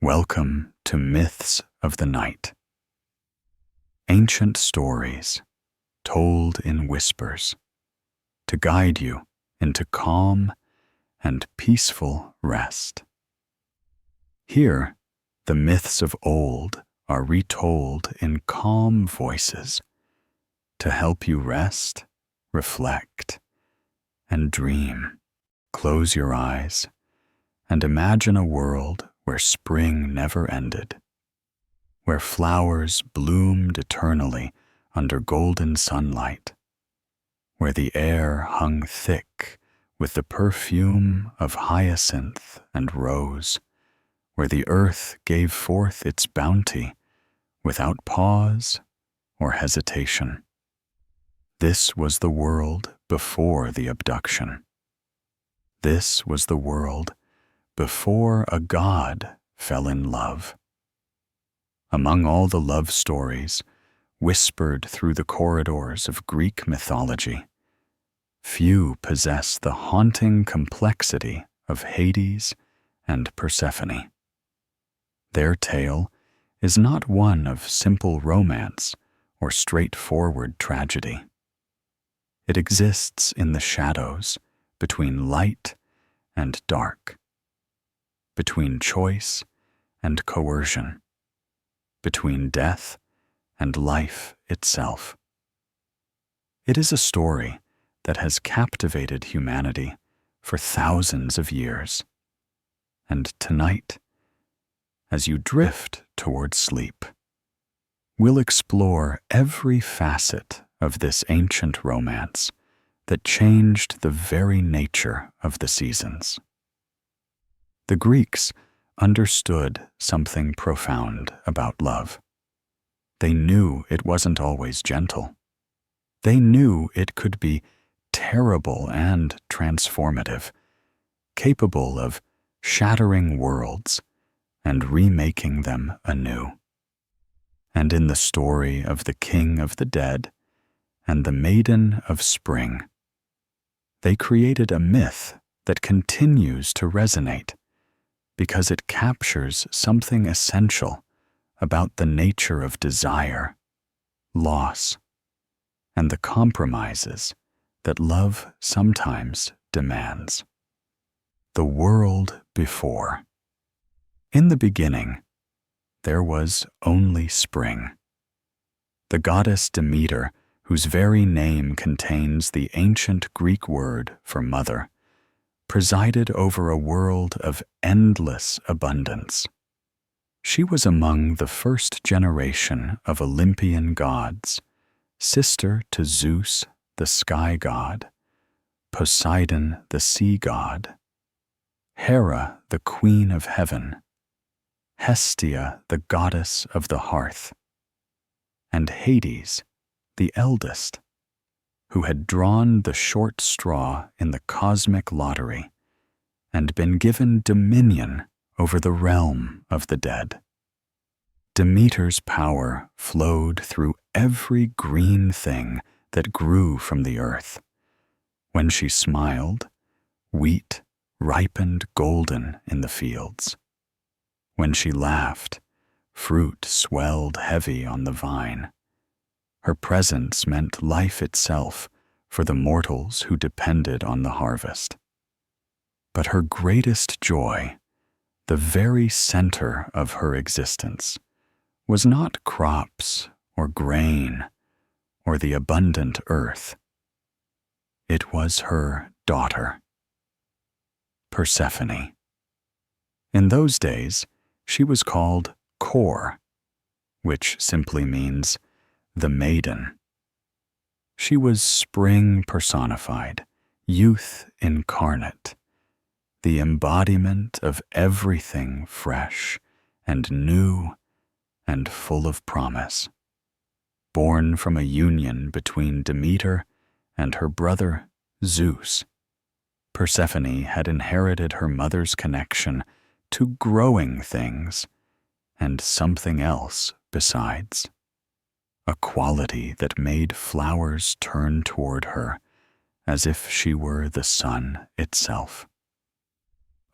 Welcome to Myths of the Night. Ancient stories told in whispers to guide you into calm and peaceful rest. Here, the myths of old are retold in calm voices to help you rest, reflect, and dream. Close your eyes and imagine a world where spring never ended, where flowers bloomed eternally under golden sunlight, where the air hung thick with the perfume of hyacinth and rose, where the earth gave forth its bounty without pause or hesitation. This was the world before the abduction. This was the world before a god fell in love. Among all the love stories whispered through the corridors of Greek mythology, few possess the haunting complexity of Hades and Persephone. Their tale is not one of simple romance or straightforward tragedy. It exists in the shadows between light and dark, between choice and coercion, between death and life itself. It is a story that has captivated humanity for thousands of years. And tonight, as you drift toward sleep, we'll explore every facet of this ancient romance that changed the very nature of the seasons. The Greeks understood something profound about love. They knew it wasn't always gentle. They knew it could be terrible and transformative, capable of shattering worlds and remaking them anew. And in the story of the King of the Dead and the Maiden of Spring, they created a myth that continues to resonate because it captures something essential about the nature of desire, loss, and the compromises that love sometimes demands. The world before. In the beginning, there was only spring. The goddess Demeter, whose very name contains the ancient Greek word for mother, presided over a world of endless abundance. She was among the first generation of Olympian gods, sister to Zeus, the sky god, Poseidon, the sea god, Hera, the queen of heaven, Hestia, the goddess of the hearth, and Hades, the eldest, who had drawn the short straw in the cosmic lottery and been given dominion over the realm of the dead. Demeter's power flowed through every green thing that grew from the earth. When she smiled, wheat ripened golden in the fields. When she laughed, fruit swelled heavy on the vine. Her presence meant life itself for the mortals who depended on the harvest. But her greatest joy, the very center of her existence, was not crops or grain or the abundant earth. It was her daughter, Persephone. In those days, she was called Kor, which simply means the maiden. She was spring personified, youth incarnate, the embodiment of everything fresh and new and full of promise. Born from a union between Demeter and her brother Zeus, Persephone had inherited her mother's connection to growing things and something else besides. A quality that made flowers turn toward her as if she were the sun itself.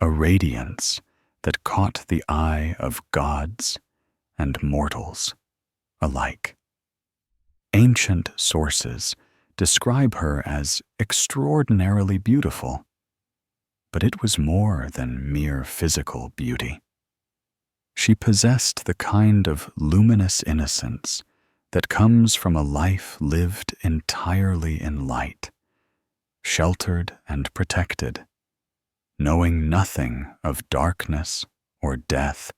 A radiance that caught the eye of gods and mortals alike. Ancient sources describe her as extraordinarily beautiful, but it was more than mere physical beauty. She possessed the kind of luminous innocence that comes from a life lived entirely in light, sheltered and protected, knowing nothing of darkness or death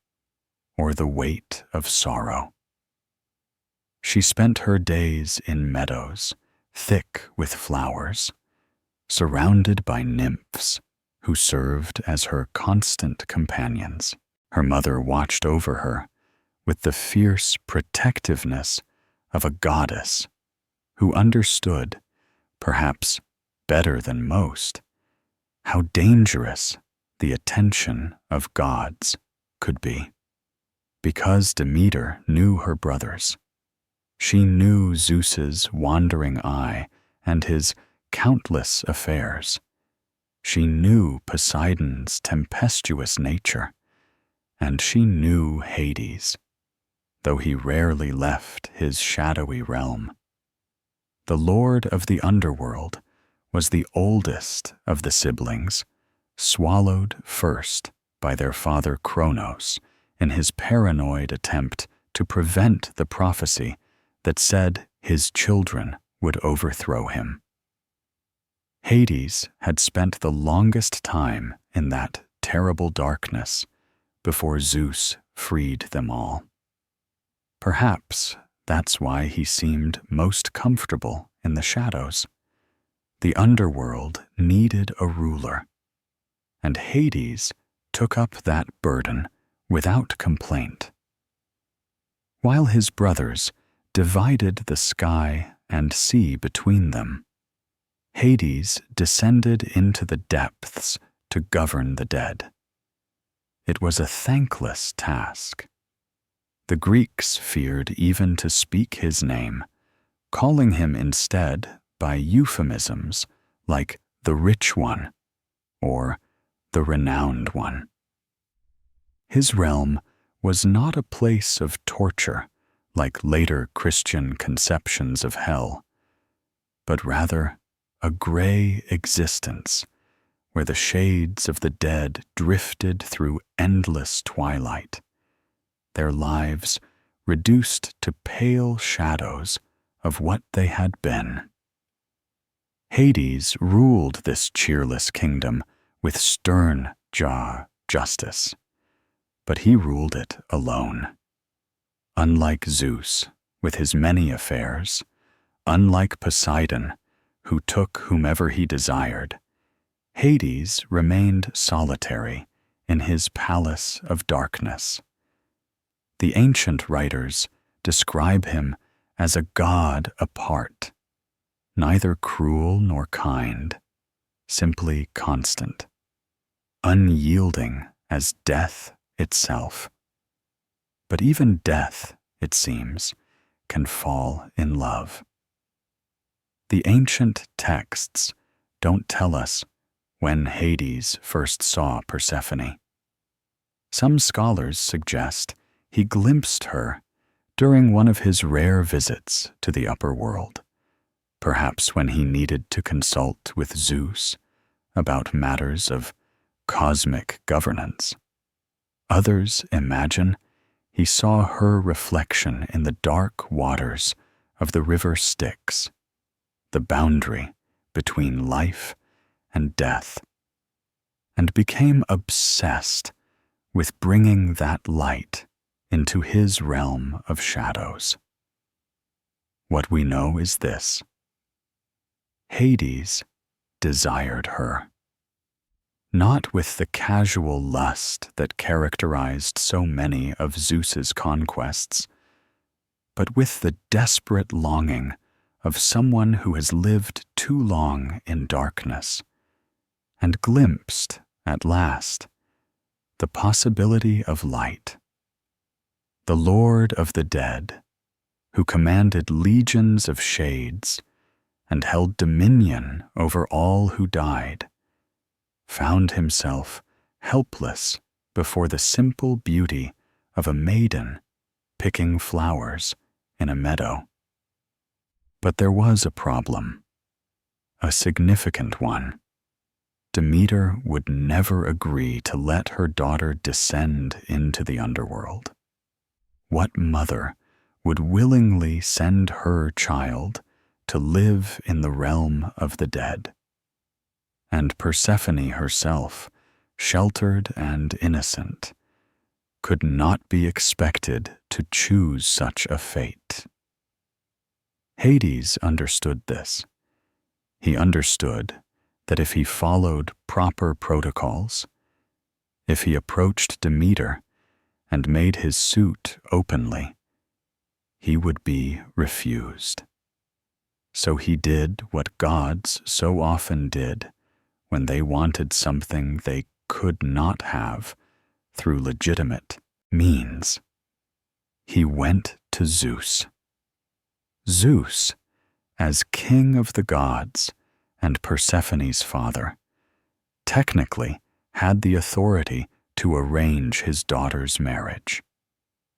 or the weight of sorrow. She spent her days in meadows thick with flowers, surrounded by nymphs who served as her constant companions. Her mother watched over her with the fierce protectiveness of a goddess who understood, perhaps better than most, how dangerous the attention of gods could be. Because Demeter knew her brothers, she knew Zeus's wandering eye and his countless affairs. She knew Poseidon's tempestuous nature, and she knew Hades, though he rarely left his shadowy realm. The lord of the underworld was the oldest of the siblings, swallowed first by their father Kronos in his paranoid attempt to prevent the prophecy that said his children would overthrow him. Hades had spent the longest time in that terrible darkness before Zeus freed them all. Perhaps that's why he seemed most comfortable in the shadows. The underworld needed a ruler, and Hades took up that burden without complaint. While his brothers divided the sky and sea between them, Hades descended into the depths to govern the dead. It was a thankless task. The Greeks feared even to speak his name, calling him instead by euphemisms like the Rich One or the Renowned One. His realm was not a place of torture like later Christian conceptions of hell, but rather a gray existence where the shades of the dead drifted through endless twilight, their lives reduced to pale shadows of what they had been. Hades ruled this cheerless kingdom with stern justice, but he ruled it alone. Unlike Zeus, with his many affairs, unlike Poseidon, who took whomever he desired, Hades remained solitary in his palace of darkness. The ancient writers describe him as a god apart, neither cruel nor kind, simply constant, unyielding as death itself. But even death, it seems, can fall in love. The ancient texts don't tell us when Hades first saw Persephone. Some scholars suggest he glimpsed her during one of his rare visits to the upper world, perhaps when he needed to consult with Zeus about matters of cosmic governance. Others imagine he saw her reflection in the dark waters of the river Styx, the boundary between life and death, and became obsessed with bringing that light into his realm of shadows. What we know is this: Hades desired her. Not with the casual lust that characterized so many of Zeus's conquests, but with the desperate longing of someone who has lived too long in darkness and glimpsed, at last, the possibility of light. The Lord of the dead, who commanded legions of shades and held dominion over all who died, found himself helpless before the simple beauty of a maiden picking flowers in a meadow. But there was a problem, a significant one. Demeter would never agree to let her daughter descend into the underworld. What mother would willingly send her child to live in the realm of the dead? And Persephone herself, sheltered and innocent, could not be expected to choose such a fate. Hades understood this. He understood that if he followed proper protocols, if he approached Demeter and made his suit openly, he would be refused. So he did what gods so often did when they wanted something they could not have through legitimate means. He went to Zeus. Zeus, as king of the gods and Persephone's father, technically had the authority to arrange his daughter's marriage.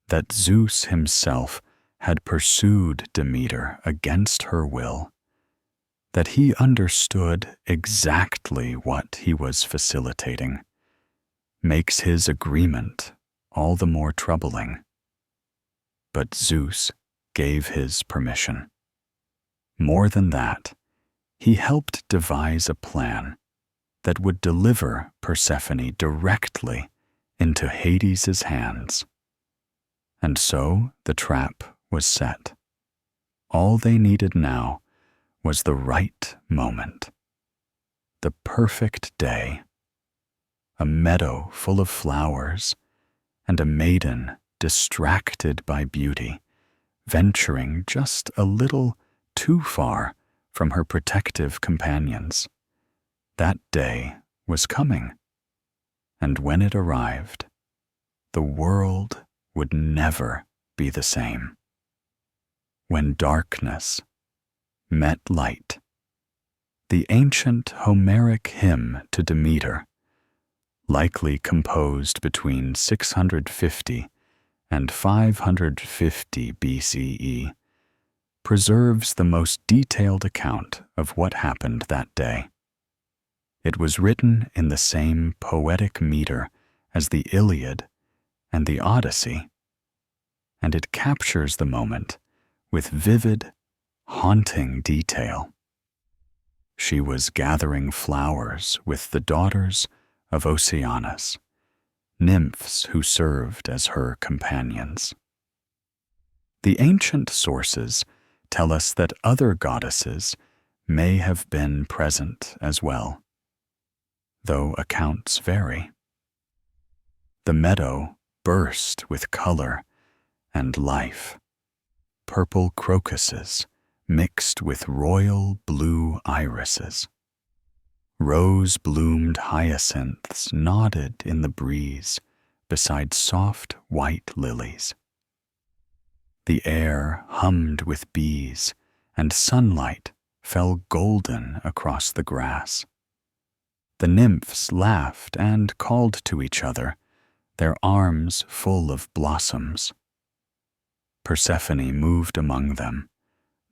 That Zeus himself had pursued Demeter against her will, that he understood exactly what he was facilitating, makes his agreement all the more troubling. But Zeus gave his permission. More than that, he helped devise a plan that would deliver Persephone directly into Hades' hands. And so the trap was set. All they needed now was the right moment, the perfect day, a meadow full of flowers, and a maiden distracted by beauty, venturing just a little too far from her protective companions. That day was coming, and when it arrived, the world would never be the same. When darkness met light, the ancient Homeric hymn to Demeter, likely composed between 650 and 550 BCE, preserves the most detailed account of what happened that day. It was written in the same poetic meter as the Iliad and the Odyssey, and it captures the moment with vivid, haunting detail. She was gathering flowers with the daughters of Oceanus, nymphs who served as her companions. The ancient sources tell us that other goddesses may have been present as well, though accounts vary. The meadow burst with color and life. Purple crocuses mixed with royal blue irises. Rose-bloomed hyacinths nodded in the breeze beside soft white lilies. The air hummed with bees, and sunlight fell golden across the grass. The nymphs laughed and called to each other, their arms full of blossoms. Persephone moved among them,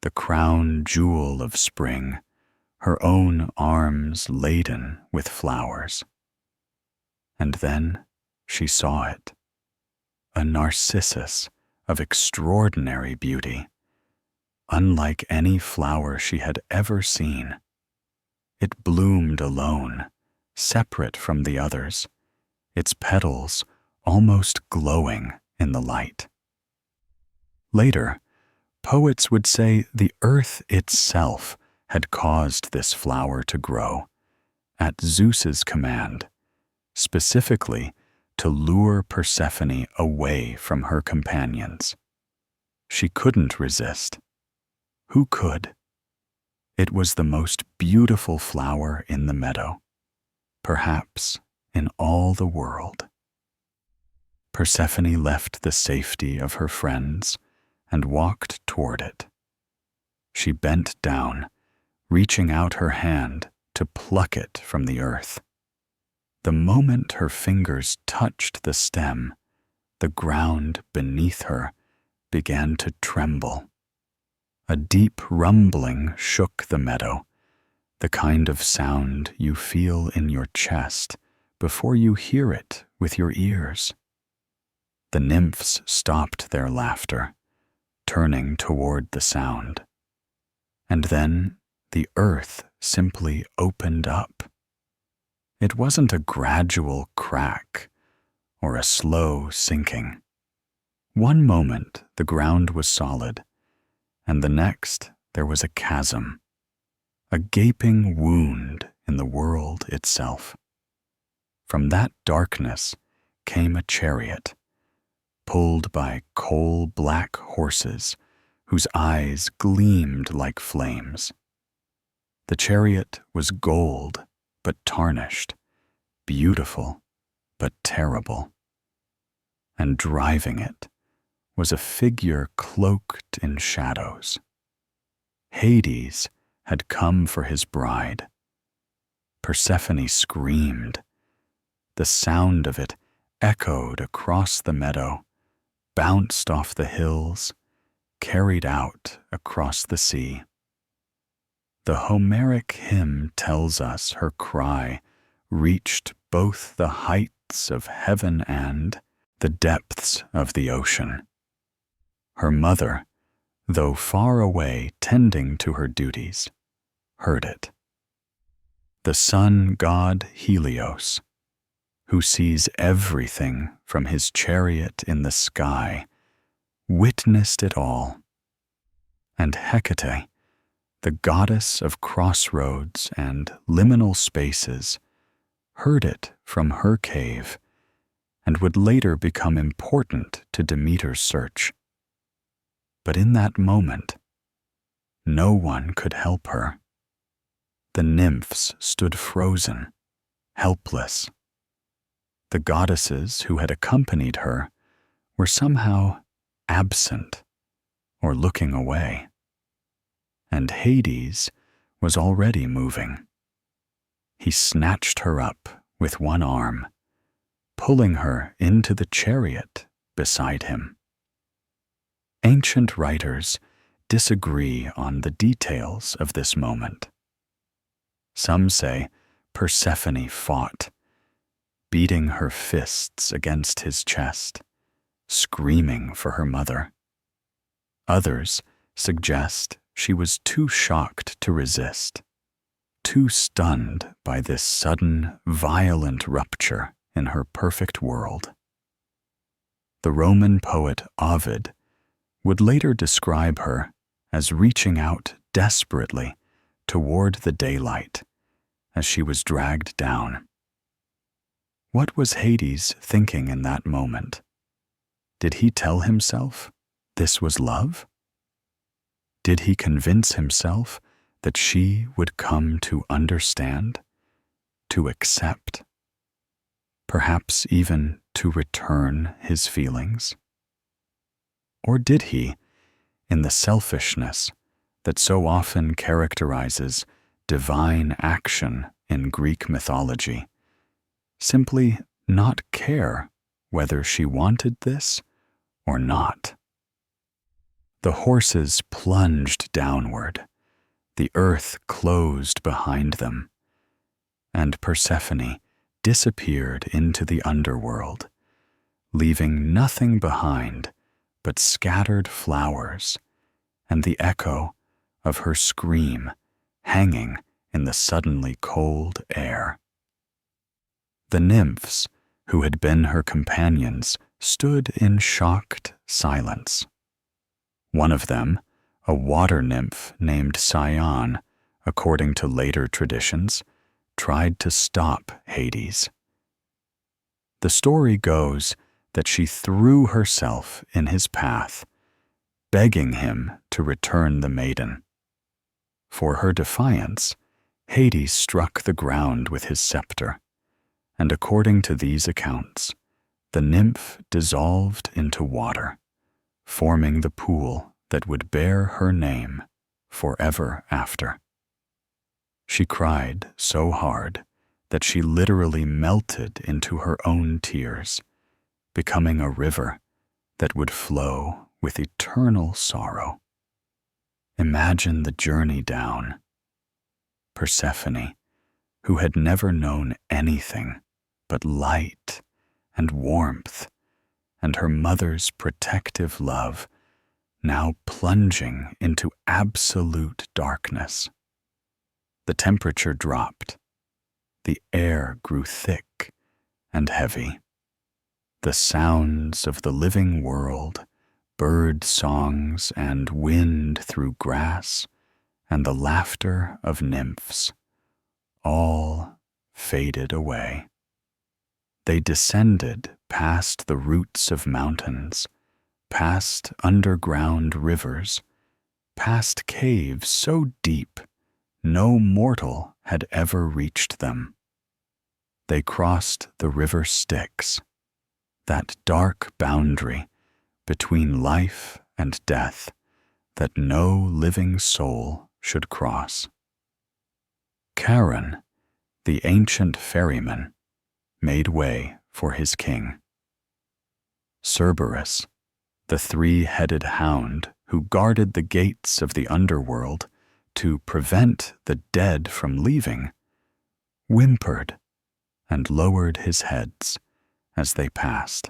the crown jewel of spring, her own arms laden with flowers. And then she saw it, a narcissus of extraordinary beauty, unlike any flower she had ever seen. It bloomed alone, separate from the others, its petals almost glowing in the light. Later, poets would say the earth itself had caused this flower to grow, at Zeus's command, specifically to lure Persephone away from her companions. She couldn't resist. Who could? It was the most beautiful flower in the meadow, perhaps in all the world. Persephone left the safety of her friends and walked toward it. She bent down, reaching out her hand to pluck it from the earth. The moment her fingers touched the stem, the ground beneath her began to tremble. A deep rumbling shook the meadow, the kind of sound you feel in your chest before you hear it with your ears. The nymphs stopped their laughter, turning toward the sound. And then the earth simply opened up. It wasn't a gradual crack or a slow sinking. One moment the ground was solid, and the next there was a chasm, a gaping wound in the world itself. From that darkness came a chariot, pulled by coal-black horses whose eyes gleamed like flames. The chariot was gold but tarnished, beautiful but terrible. And driving it was a figure cloaked in shadows. Hades had come for his bride. Persephone screamed. The sound of it echoed across the meadow, bounced off the hills, carried out across the sea. The Homeric Hymn tells us her cry reached both the heights of heaven and the depths of the ocean. Her mother, though far away tending to her duties, heard it. The sun god Helios, who sees everything from his chariot in the sky, witnessed it all. And Hecate, the goddess of crossroads and liminal spaces, heard it from her cave and would later become important to Demeter's search. But in that moment, no one could help her. The nymphs stood frozen, helpless. The goddesses who had accompanied her were somehow absent or looking away. And Hades was already moving. He snatched her up with one arm, pulling her into the chariot beside him. Ancient writers disagree on the details of this moment. Some say Persephone fought, beating her fists against his chest, screaming for her mother. Others suggest she was too shocked to resist, too stunned by this sudden, violent rupture in her perfect world. The Roman poet Ovid would later describe her as reaching out desperately toward the daylight as she was dragged down. What was Hades thinking in that moment? Did he tell himself this was love? Did he convince himself that she would come to understand, to accept, perhaps even to return his feelings? Or did he, in the selfishness that so often characterizes divine action in Greek mythology, simply not care whether she wanted this or not? The horses plunged downward, the earth closed behind them, and Persephone disappeared into the underworld, leaving nothing behind but scattered flowers and the echo of her scream hanging in the suddenly cold air. The nymphs, who had been her companions, stood in shocked silence. One of them, a water nymph named Scion, according to later traditions, tried to stop Hades. The story goes that she threw herself in his path, begging him to return the maiden. For her defiance, Hades struck the ground with his scepter, and according to these accounts, the nymph dissolved into water, forming the pool that would bear her name forever after. She cried so hard that she literally melted into her own tears, becoming a river that would flow with eternal sorrow. Imagine the journey down. Persephone, who had never known anything but light and warmth and her mother's protective love, now plunging into absolute darkness. The temperature dropped. The air grew thick and heavy. The sounds of the living world, bird songs and wind through grass, and the laughter of nymphs, all faded away. They descended past the roots of mountains, past underground rivers, past caves so deep no mortal had ever reached them. They crossed the river Styx, that dark boundary between life and death that no living soul should cross. Charon, the ancient ferryman, made way for his king. Cerberus, the three-headed hound who guarded the gates of the underworld to prevent the dead from leaving, whimpered and lowered his heads as they passed.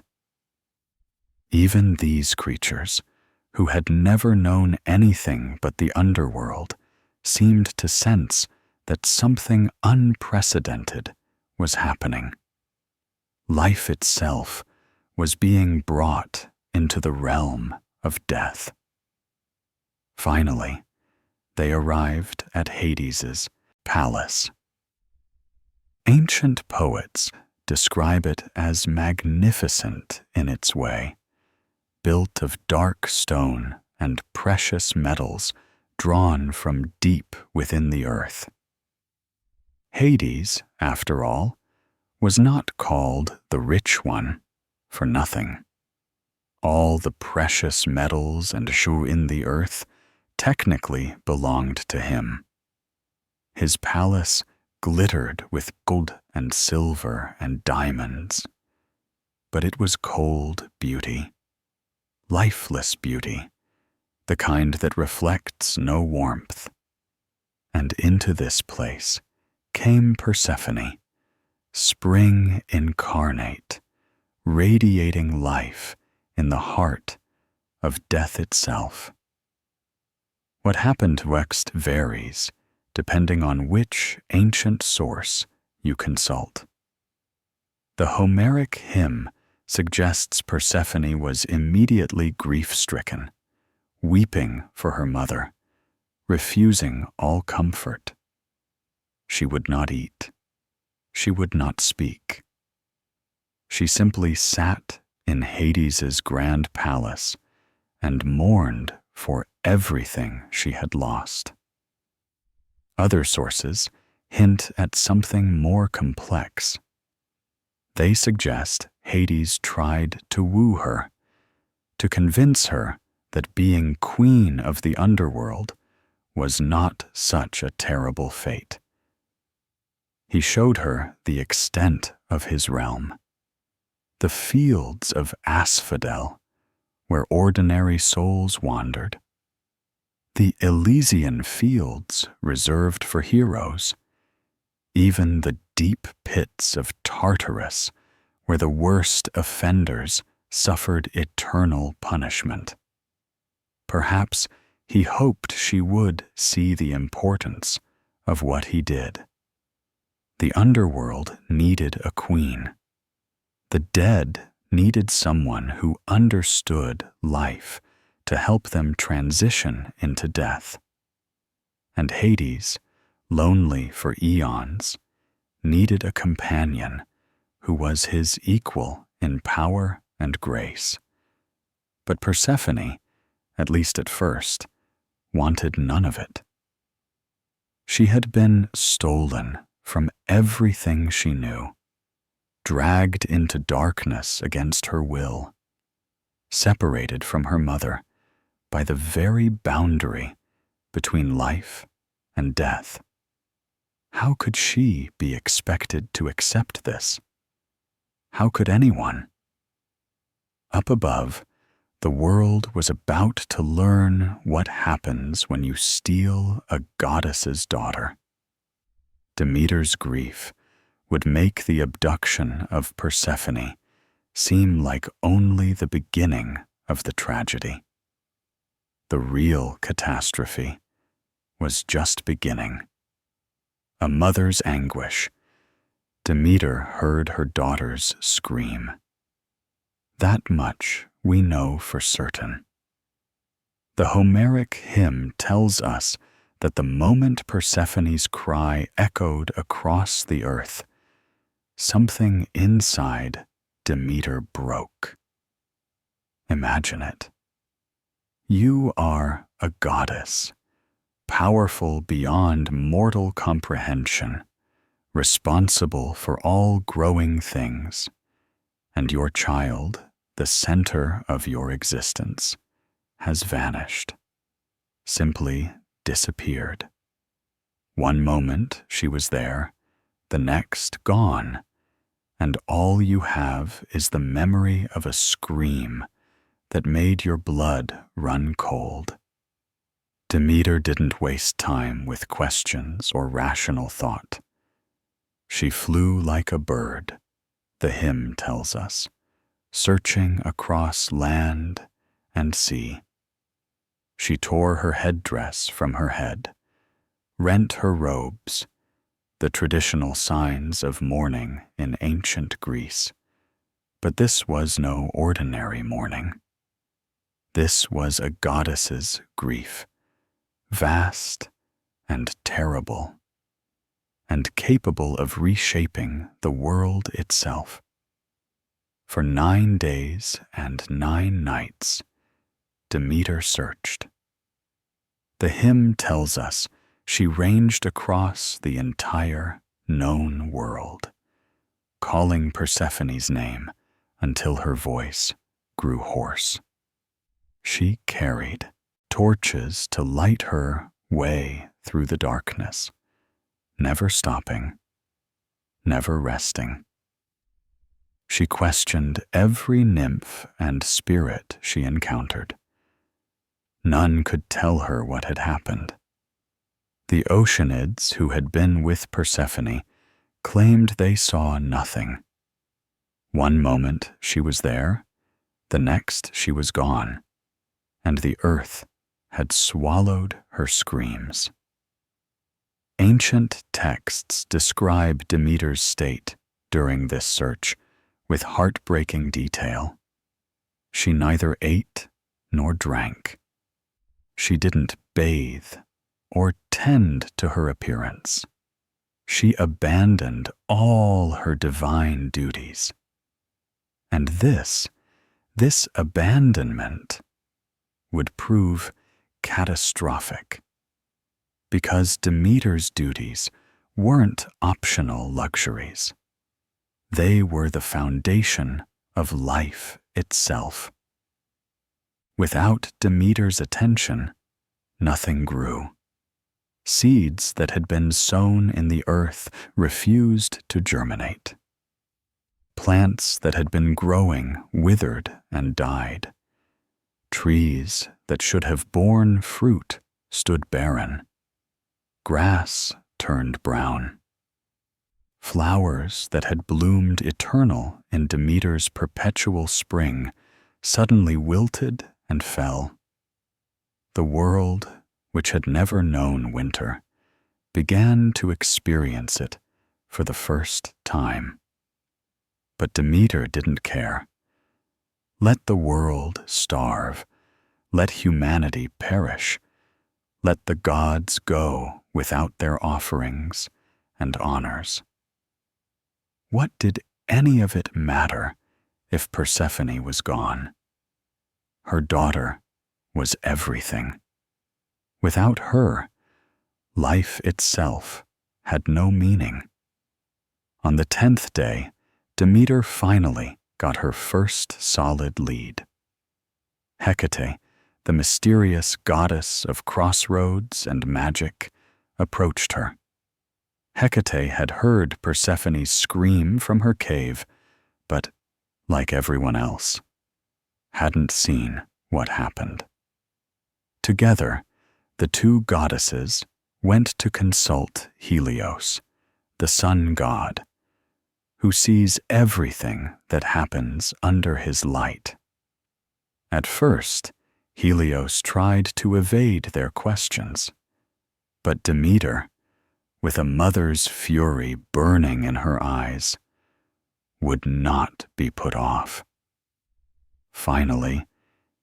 Even these creatures, who had never known anything but the underworld, seemed to sense that something unprecedented was happening. Life itself was being brought into the realm of death. Finally, they arrived at Hades's palace. Ancient poets describe it as magnificent in its way, built of dark stone and precious metals drawn from deep within the earth. Hades, after all, was not called the Rich One for nothing. All the precious metals and jewels in the earth technically belonged to him. His palace glittered with gold and silver and diamonds, but it was cold beauty, lifeless beauty, the kind that reflects no warmth. And into this place came Persephone, spring incarnate, radiating life in the heart of death itself. What happened next varies depending on which ancient source you consult. The Homeric Hymn suggests Persephone was immediately grief-stricken, weeping for her mother, refusing all comfort. She would not eat. She would not speak. She simply sat in Hades's grand palace and mourned for everything she had lost. Other sources hint at something more complex. They suggest Hades tried to woo her, to convince her that being queen of the underworld was not such a terrible fate. He showed her the extent of his realm, the fields of asphodel where ordinary souls wandered, the Elysian fields reserved for heroes, even the deep pits of Tartarus where the worst offenders suffered eternal punishment. Perhaps he hoped she would see the importance of what he did. The underworld needed a queen. The dead needed someone who understood life to help them transition into death. And Hades, lonely for eons, needed a companion who was his equal in power and grace. But Persephone, at least at first, wanted none of it. She had been stolen from everything she knew, dragged into darkness against her will, separated from her mother by the very boundary between life and death. How could she be expected to accept this? How could anyone? Up above, the world was about to learn what happens when you steal a goddess's daughter. Demeter's grief would make the abduction of Persephone seem like only the beginning of the tragedy. The real catastrophe was just beginning. A mother's anguish. Demeter heard her daughters scream. That much we know for certain. The Homeric Hymn tells us that the moment Persephone's cry echoed across the earth, something inside Demeter broke. Imagine it. You are a goddess, powerful beyond mortal comprehension, responsible for all growing things, and your child, the center of your existence, has vanished, simply disappeared. One moment she was there, the next gone, and all you have is the memory of a scream that made your blood run cold. Demeter didn't waste time with questions or rational thought. She flew like a bird, the hymn tells us, searching across land and sea. She tore her headdress from her head, rent her robes, the traditional signs of mourning in ancient Greece. But this was no ordinary mourning. This was a goddess's grief, vast and terrible, and capable of reshaping the world itself. For 9 days and 9 nights, Demeter searched. The hymn tells us she ranged across the entire known world, calling Persephone's name until her voice grew hoarse. She carried torches to light her way through the darkness, never stopping, never resting. She questioned every nymph and spirit she encountered. None could tell her what had happened. The Oceanids who had been with Persephone claimed they saw nothing. One moment she was there, the next she was gone, and the earth had swallowed her screams. Ancient texts describe Demeter's state during this search with heartbreaking detail. She neither ate nor drank. She didn't bathe or tend to her appearance. She abandoned all her divine duties. And this abandonment would prove catastrophic, because Demeter's duties weren't optional luxuries. They were the foundation of life itself. Without Demeter's attention, nothing grew. Seeds that had been sown in the earth refused to germinate. Plants that had been growing withered and died. Trees that should have borne fruit stood barren. Grass turned brown. Flowers that had bloomed eternal in Demeter's perpetual spring suddenly wilted and fell. The world, which had never known winter, began to experience it for the first time. But Demeter didn't care. Let the world starve. Let humanity perish. Let the gods go without their offerings and honors. What did any of it matter if Persephone was gone? Her daughter was everything. Without her, life itself had no meaning. On the 10th day, Demeter finally got her first solid lead. Hecate, the mysterious goddess of crossroads and magic, approached her. Hecate had heard Persephone's scream from her cave, but, like everyone else, hadn't seen what happened. Together, the two goddesses went to consult Helios, the sun god, who sees everything that happens under his light. At first, Helios tried to evade their questions, but Demeter, with a mother's fury burning in her eyes, would not be put off. Finally,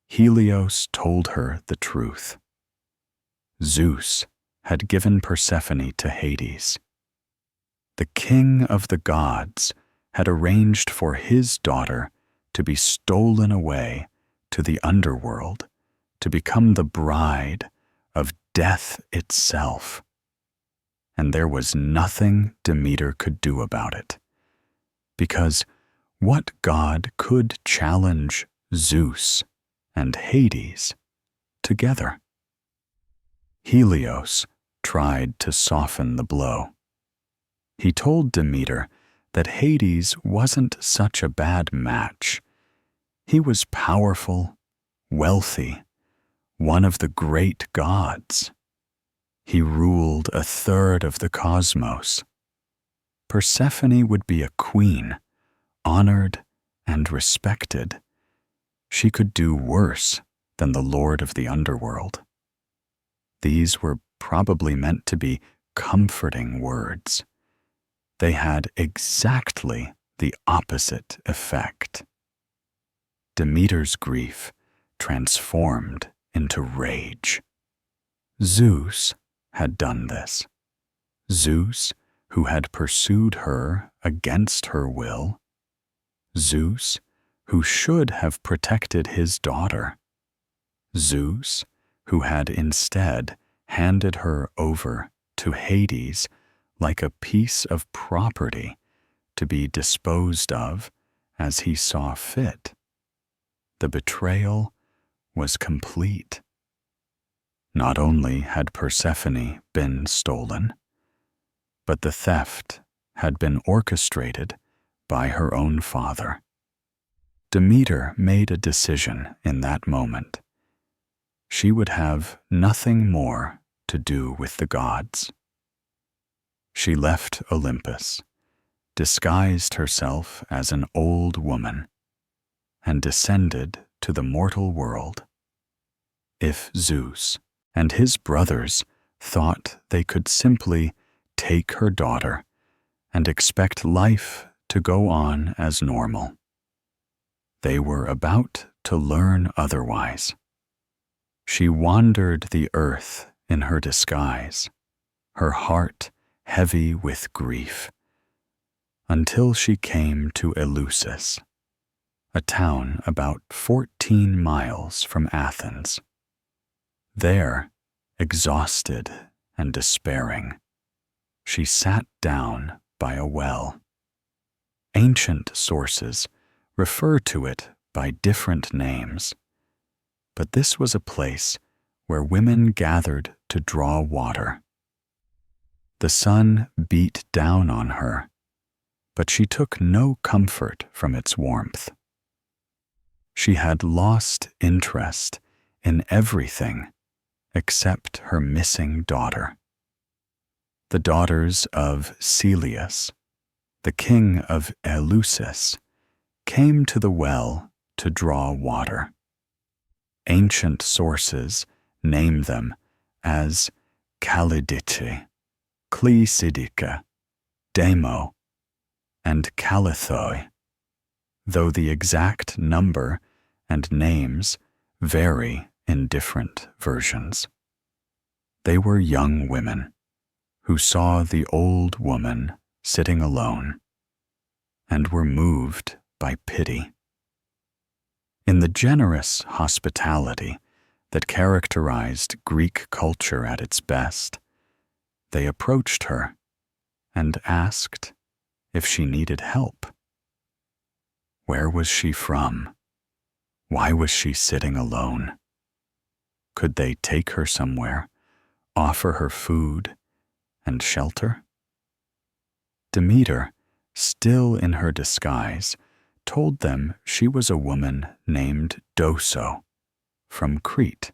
Helios told her the truth. Zeus had given Persephone to Hades. The king of the gods had arranged for his daughter to be stolen away to the underworld to become the bride of death itself. And there was nothing Demeter could do about it, because what god could challenge Zeus and Hades together? Helios tried to soften the blow. He told Demeter that Hades wasn't such a bad match. He was powerful, wealthy, one of the great gods. He ruled a third of the cosmos. Persephone would be a queen, honored and respected. She could do worse than the lord of the underworld. These were probably meant to be comforting words. They had exactly the opposite effect. Demeter's grief transformed into rage. Zeus had done this. Zeus, who had pursued her against her will. Zeus, who should have protected his daughter. Zeus, who had instead handed her over to Hades like a piece of property to be disposed of as he saw fit. The betrayal was complete. Not only had Persephone been stolen, but the theft had been orchestrated by her own father. Demeter made a decision in that moment. She would have nothing more to do with the gods. She left Olympus, disguised herself as an old woman, and descended to the mortal world. If Zeus and his brothers thought they could simply take her daughter and expect life to go on as normal, they were about to learn otherwise. She wandered the earth in her disguise, her heart heavy with grief, until she came to Eleusis, a town about 14 miles from Athens. There, exhausted and despairing, she sat down by a well. Ancient sources refer to it by different names, but this was a place where women gathered to draw water. The sun beat down on her, but she took no comfort from its warmth. She had lost interest in everything except her missing daughter. The daughters of Celeus, the king of Eleusis, came to the well to draw water. Ancient sources name them as Calidice, Cleisidica, Demo, and Calithoi, though the exact number and names vary in different versions. They were young women who saw the old woman sitting alone and were moved by pity. In the generous hospitality that characterized Greek culture at its best, they approached her and asked if she needed help. Where was she from? Why was she sitting alone? Could they take her somewhere, offer her food and shelter? Demeter, still in her disguise, told them she was a woman named Doso from Crete,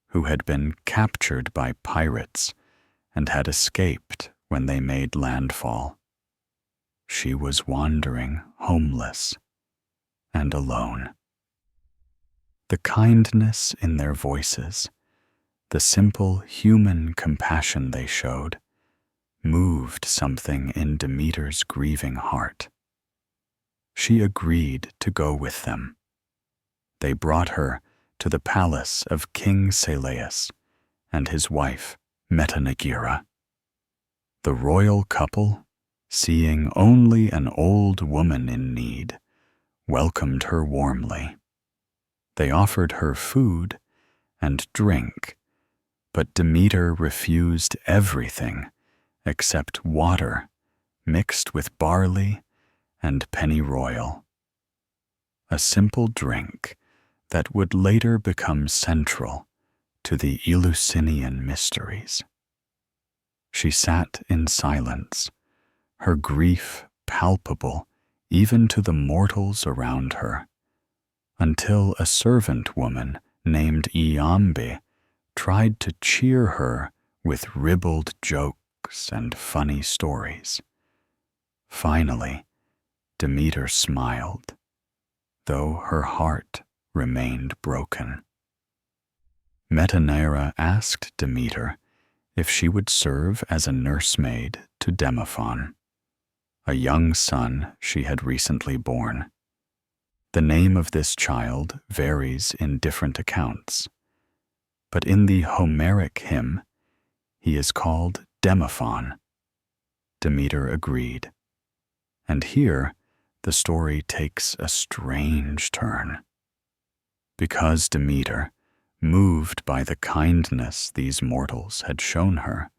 who had been captured by pirates and had escaped when they made landfall. She was wandering homeless and alone. The kindness in their voices, the simple human compassion they showed, moved something in Demeter's grieving heart. She agreed to go with them. They brought her to the palace of King Seleus and his wife, Metanegira. The royal couple, seeing only an old woman in need, welcomed her warmly. They offered her food and drink, but Demeter refused everything except water mixed with barley and pennyroyal, a simple drink that would later become central to the Eleusinian Mysteries. She sat in silence, her grief palpable even to the mortals around her, until a servant woman named Iambe tried to cheer her with ribald jokes and funny stories. Finally, Demeter smiled, though her heart remained broken. Metaneira asked Demeter if she would serve as a nursemaid to Demophon, a young son she had recently born. The name of this child varies in different accounts, but in the Homeric Hymn, he is called Demophon. Demeter agreed, and here the story takes a strange turn. Because Demeter, moved by the kindness these mortals had shown her,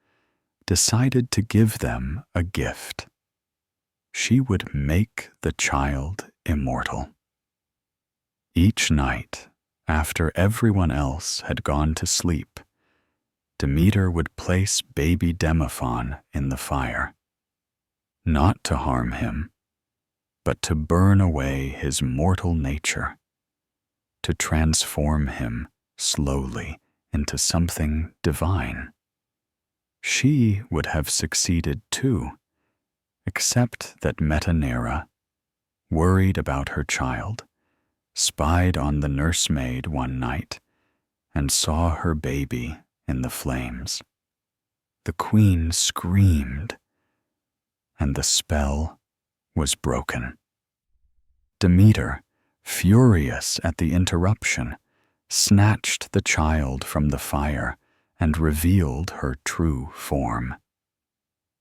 decided to give them a gift. She would make the child immortal. Each night, after everyone else had gone to sleep, Demeter would place baby Demophon in the fire, not to harm him, but to burn away his mortal nature, to transform him slowly into something divine. She would have succeeded too, except that Metaneira, worried about her child, spied on the nursemaid one night and saw her baby in the flames. The queen screamed, and the spell was broken. Demeter, furious at the interruption, snatched the child from the fire and revealed her true form.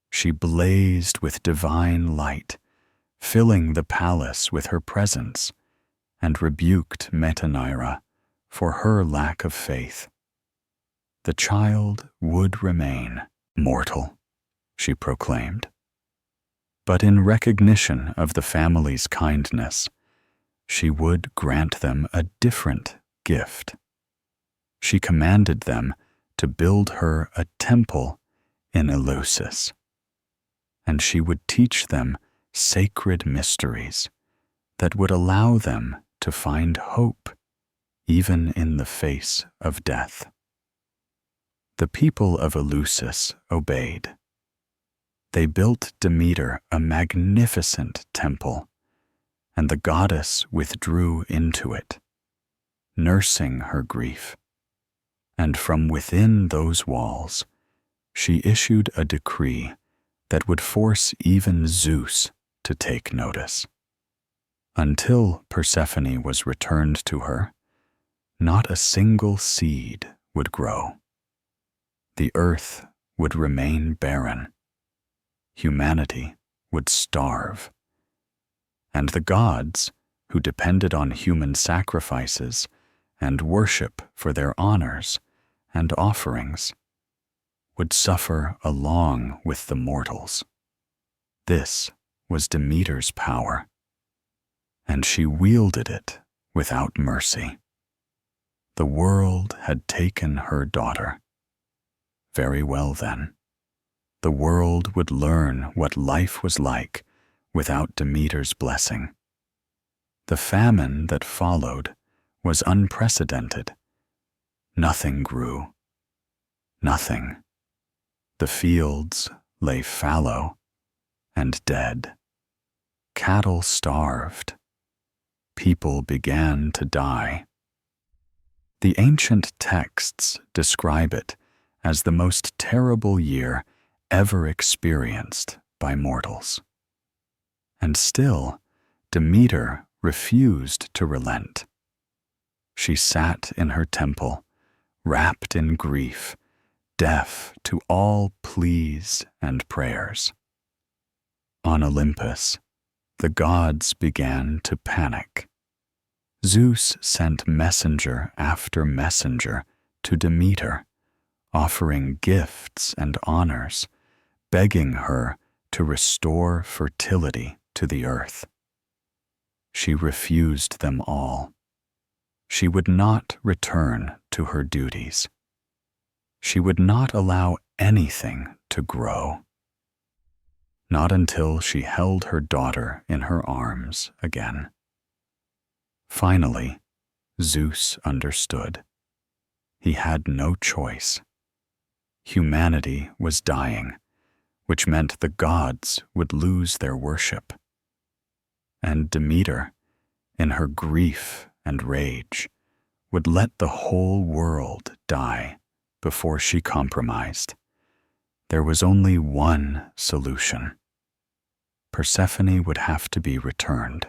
She blazed with divine light, filling the palace with her presence, and rebuked Metaneira for her lack of faith. The child would remain mortal, she proclaimed. But in recognition of the family's kindness, she would grant them a different gift. She commanded them to build her a temple in Eleusis, and she would teach them sacred mysteries that would allow them to find hope even in the face of death. The people of Eleusis obeyed. They built Demeter a magnificent temple, and the goddess withdrew into it, nursing her grief. And from within those walls, she issued a decree that would force even Zeus to take notice. Until Persephone was returned to her, not a single seed would grow. The earth would remain barren. Humanity would starve. And the gods, who depended on human sacrifices and worship for their honors and offerings, would suffer along with the mortals. This was Demeter's power, and she wielded it without mercy. The world had taken her daughter. Very well then. the world would learn what life was like without Demeter's blessing. The famine that followed was unprecedented. Nothing grew. Nothing. The fields lay fallow and dead. Cattle starved. People began to die. The ancient texts describe it as the most terrible year ever experienced by mortals. And still, Demeter refused to relent. She sat in her temple, wrapped in grief, deaf to all pleas and prayers. On Olympus, the gods began to panic. Zeus sent messenger after messenger to Demeter, offering gifts and honors, begging her to restore fertility to the earth. She refused them all. She would not return to her duties. She would not allow anything to grow. Not until she held her daughter in her arms again. Finally, Zeus understood. He had no choice. Humanity was dying, which meant the gods would lose their worship. And Demeter, in her grief and rage, would let the whole world die before she compromised. There was only one solution. Persephone would have to be returned.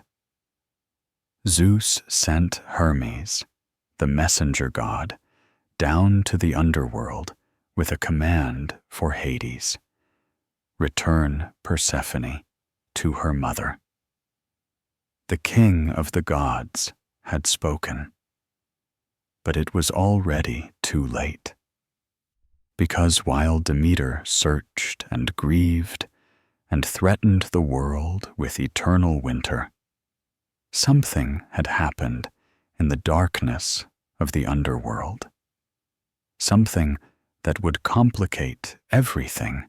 Zeus sent Hermes, the messenger god, down to the underworld with a command for Hades. Return Persephone to her mother. The king of the gods had spoken. But it was already too late. Because while Demeter searched and grieved and threatened the world with eternal winter, something had happened in the darkness of the underworld. Something that would complicate everything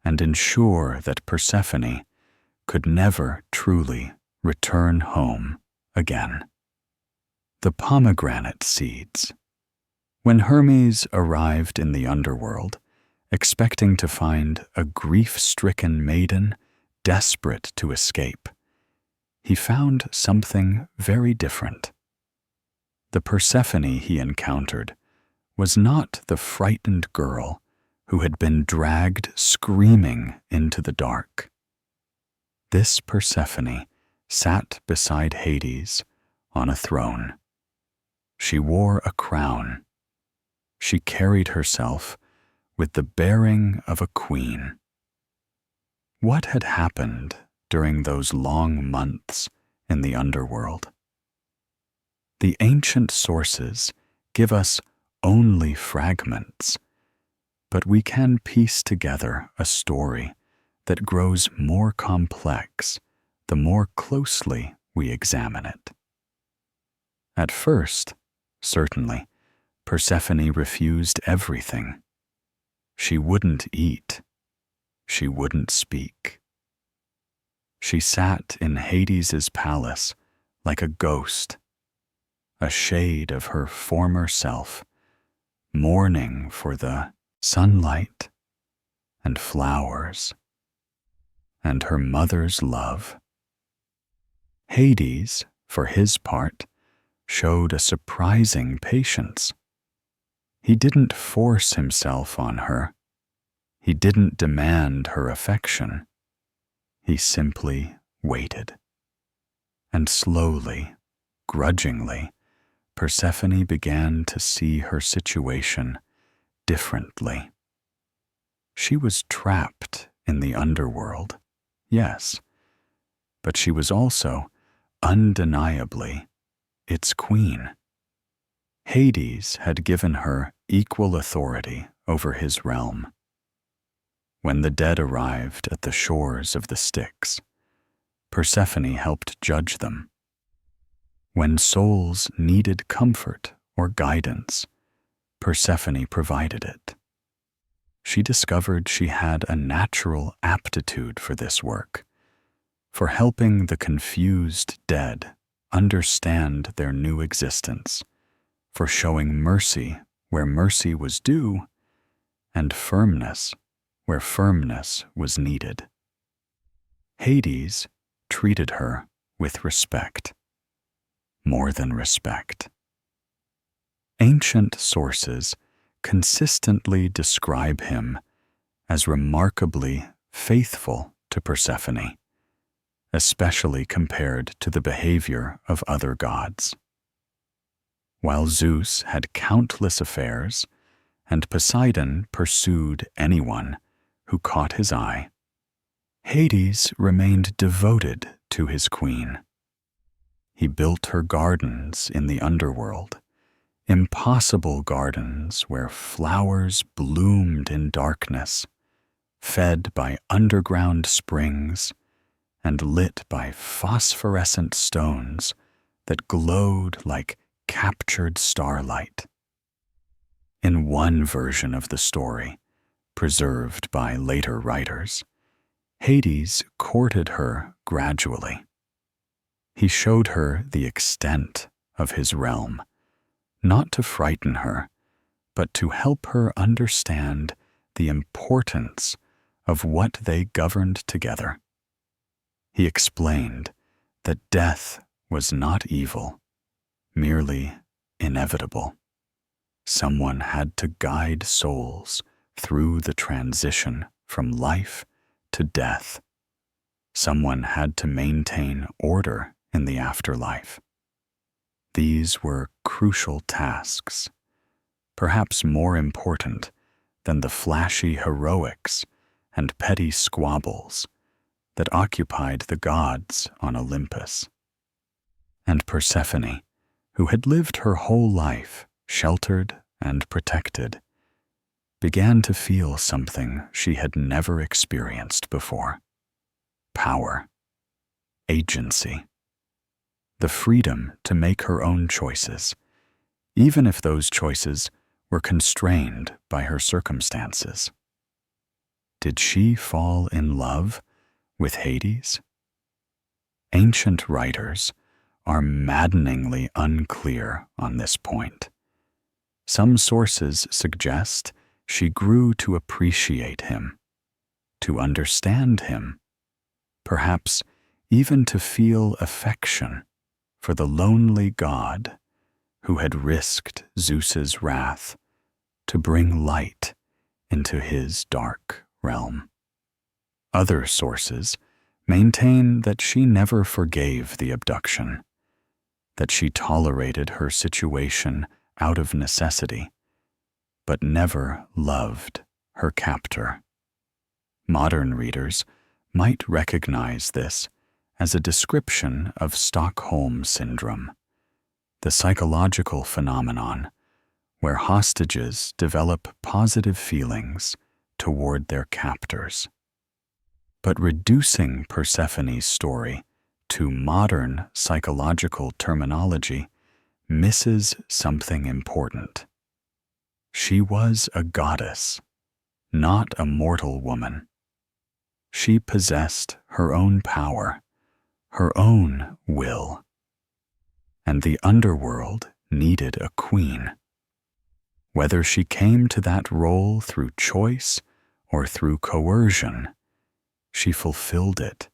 and ensure that Persephone could never truly return home again. The pomegranate seeds. When Hermes arrived in the underworld, expecting to find a grief-stricken maiden desperate to escape, he found something very different. The Persephone he encountered was not the frightened girl who had been dragged screaming into the dark. This Persephone sat beside Hades on a throne. She wore a crown. She carried herself with the bearing of a queen. What had happened during those long months in the underworld? The ancient sources give us only fragments, but we can piece together a story that grows more complex the more closely we examine it. At first, certainly, Persephone refused everything. She wouldn't eat. She wouldn't speak. She sat in Hades's palace like a ghost, a shade of her former self, mourning for the sunlight and flowers and her mother's love. Hades, for his part, showed a surprising patience. He didn't force himself on her. He didn't demand her affection. He simply waited. And slowly, grudgingly, Persephone began to see her situation differently. She was trapped in the underworld, yes, but she was also undeniably its queen. Hades had given her equal authority over his realm. When the dead arrived at the shores of the Styx, Persephone helped judge them. When souls needed comfort or guidance, Persephone provided it. she discovered she had a natural aptitude for this work, for helping the confused dead understand their new existence, for showing mercy where mercy was due, and firmness where firmness was needed. Hades treated her with respect, more than respect. Ancient sources consistently describe him as remarkably faithful to Persephone, especially compared to the behavior of other gods. While Zeus had countless affairs, and Poseidon pursued anyone who caught his eye, Hades remained devoted to his queen. He built her gardens in the underworld, impossible gardens where flowers bloomed in darkness, fed by underground springs and lit by phosphorescent stones that glowed like captured starlight. In one version of the story, preserved by later writers, Hades courted her gradually. He showed her the extent of his realm, not to frighten her, but to help her understand the importance of what they governed together. He explained that death was not evil, merely inevitable. Someone had to guide souls through the transition from life to death. Someone had to maintain order in the afterlife. These were crucial tasks, perhaps more important than the flashy heroics and petty squabbles that occupied the gods on Olympus. And Persephone, who had lived her whole life sheltered and protected, began to feel something she had never experienced before: power, agency, the freedom to make her own choices, even if those choices were constrained by her circumstances. Did she fall in love with Hades? Ancient writers are maddeningly unclear on this point. Some sources suggest she grew to appreciate him, to understand him, perhaps even to feel affection for the lonely god who had risked Zeus's wrath to bring light into his dark realm. Other sources maintain that she never forgave the abduction, that she tolerated her situation out of necessity, but never loved her captor. Modern readers might recognize this as a description of Stockholm Syndrome, the psychological phenomenon where hostages develop positive feelings toward their captors. But reducing Persephone's story to modern psychological terminology misses something important. She was a goddess, not a mortal woman. She possessed her own power, her own will, and the underworld needed a queen. Whether she came to that role through choice or through coercion, she fulfilled it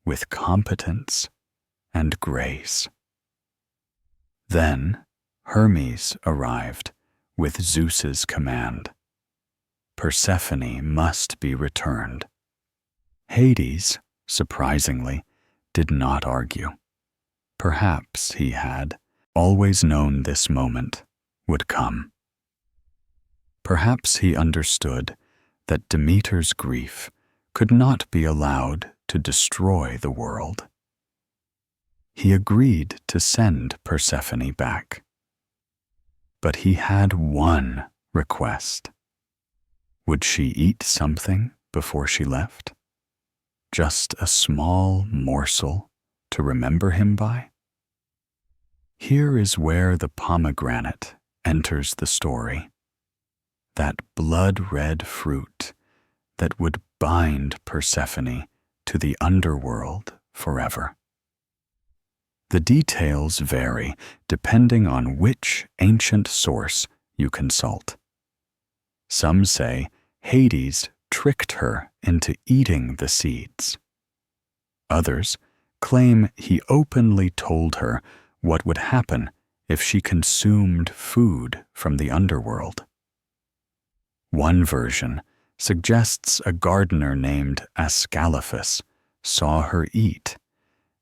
with competence and grace. Then Hermes arrived with Zeus's command. Persephone must be returned. Hades, surprisingly, did not argue. Perhaps he had always known this moment would come. Perhaps he understood that Demeter's grief could not be allowed to destroy the world. He agreed to send Persephone back. But he had one request. Would she eat something before she left? Just a small morsel to remember him by? Here is where the pomegranate enters the story. that blood-red fruit that would bind Persephone to the underworld forever. The details vary depending on which ancient source you consult. Some say Hades tricked her into eating the seeds. Others claim he openly told her what would happen if she consumed food from the underworld. One version suggests a gardener named Ascalaphus saw her eat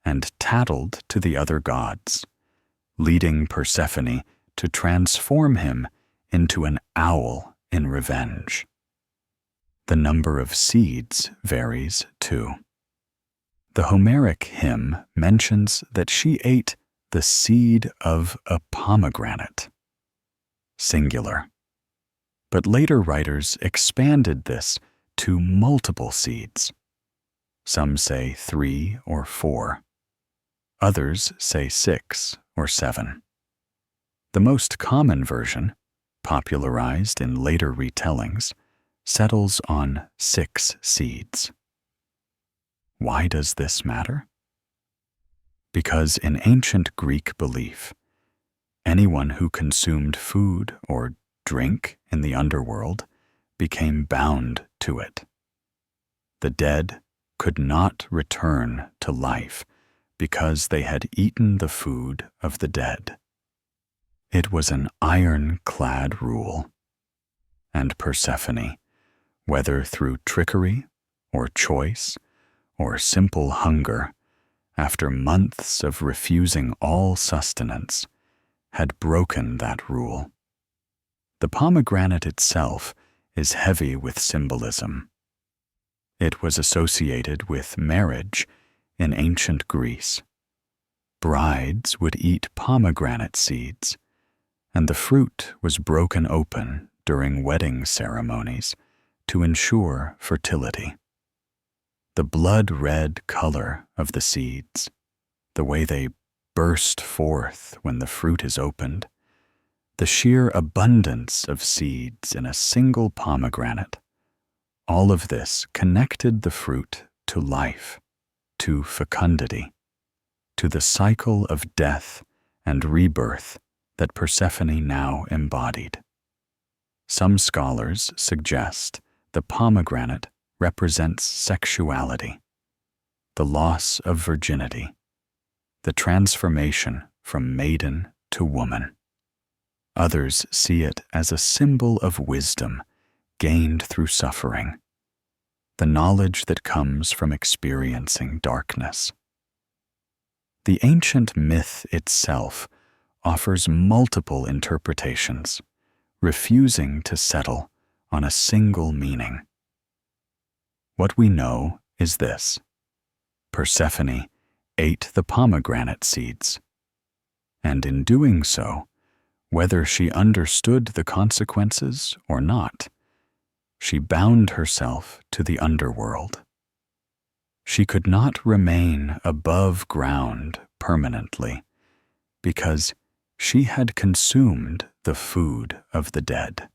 and tattled to the other gods, leading Persephone to transform him into an owl in revenge. The number of seeds varies too. The Homeric Hymn mentions that she ate the seed of a pomegranate, singular. But later writers expanded this to multiple seeds. Some say 3 or 4. Others say 6 or 7. The most common version, popularized in later retellings, settles on 6 seeds. Why does this matter? Because in ancient Greek belief, anyone who consumed food or drink in the underworld became bound to it. The dead could not return to life because they had eaten the food of the dead. It was an ironclad rule, and Persephone, whether through trickery or choice or simple hunger, after months of refusing all sustenance, had broken that rule. The pomegranate itself is heavy with symbolism. It was associated with marriage in ancient Greece. Brides would eat pomegranate seeds, and the fruit was broken open during wedding ceremonies to ensure fertility. The blood-red color of the seeds, the way they burst forth when the fruit is opened, the sheer abundance of seeds in a single pomegranate, all of this connected the fruit to life, to fecundity, to the cycle of death and rebirth that Persephone now embodied. Some scholars suggest the pomegranate represents sexuality, the loss of virginity, the transformation from maiden to woman. Others see it as a symbol of wisdom gained through suffering, the knowledge that comes from experiencing darkness. The ancient myth itself offers multiple interpretations, refusing to settle on a single meaning. What we know is this: Persephone ate the pomegranate seeds, and in doing so, whether she understood the consequences or not, she bound herself to the underworld. She could not remain above ground permanently because she had consumed the food of the dead.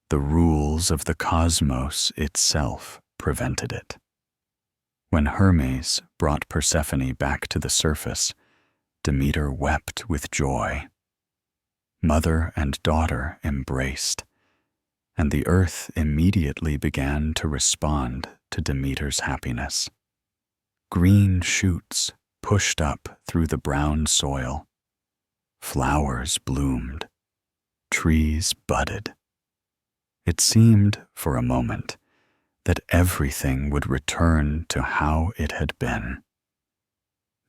The rules of the cosmos itself prevented it. When Hermes brought Persephone back to the surface, Demeter wept with joy. Mother and daughter embraced, and the earth immediately began to respond to Demeter's happiness. Green shoots pushed up through the brown soil. Flowers bloomed. Trees budded. It seemed, for a moment, that everything would return to how it had been.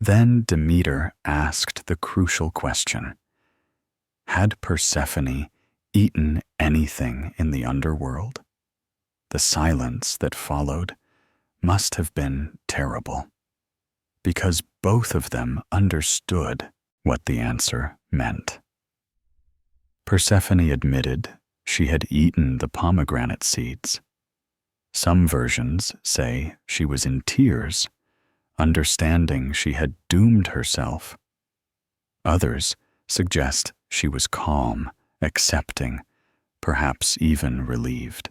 Then Demeter asked the crucial question: had Persephone eaten anything in the underworld? The silence that followed must have been terrible, because both of them understood what the answer meant. Persephone admitted she had eaten the pomegranate seeds. Some versions say she was in tears, understanding she had doomed herself. Others suggest she was calm, accepting, perhaps even relieved.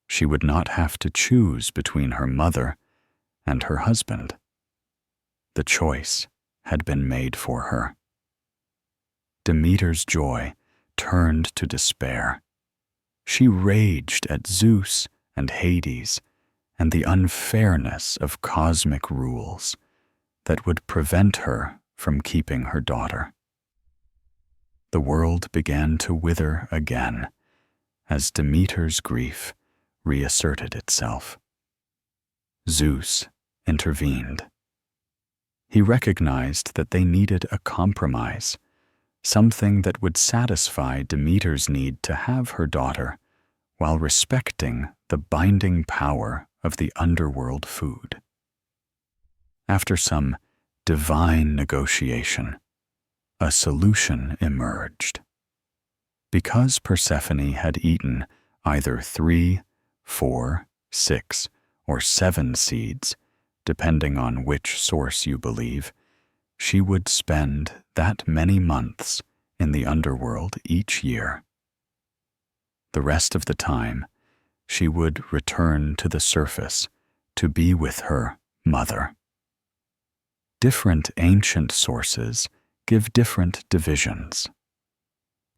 She would not have to choose between her mother and her husband. The choice had been made for her. Demeter's joy turned to despair. She raged at Zeus and Hades and the unfairness of cosmic rules that would prevent her from keeping her daughter. The world began to wither again as Demeter's grief reasserted itself. Zeus intervened. He recognized that they needed a compromise, something that would satisfy Demeter's need to have her daughter while respecting the binding power of the underworld food. After some divine negotiation, a solution emerged. Because Persephone had eaten either 3, 4, 6, or 7 seeds, depending on which source you believe, she would spend that many months in the underworld each year. The rest of the time, she would return to the surface to be with her mother. Different ancient sources give different divisions.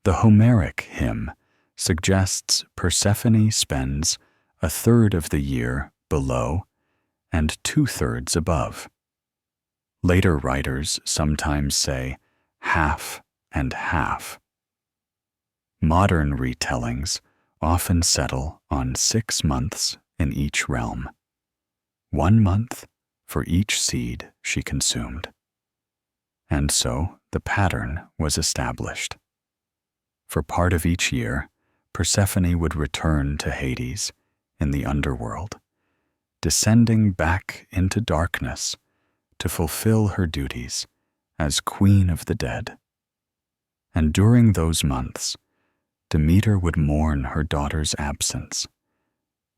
The Homeric Hymn suggests Persephone spends 1/3 of the year below and 2/3 above. Later writers sometimes say half and half. Modern retellings often settle on 6 months in each realm, 1 month for each seed she consumed. And so the pattern was established. For part of each year, Persephone would return to Hades in the underworld, descending back into darkness to fulfill her duties as Queen of the Dead. And during those months, Demeter would mourn her daughter's absence,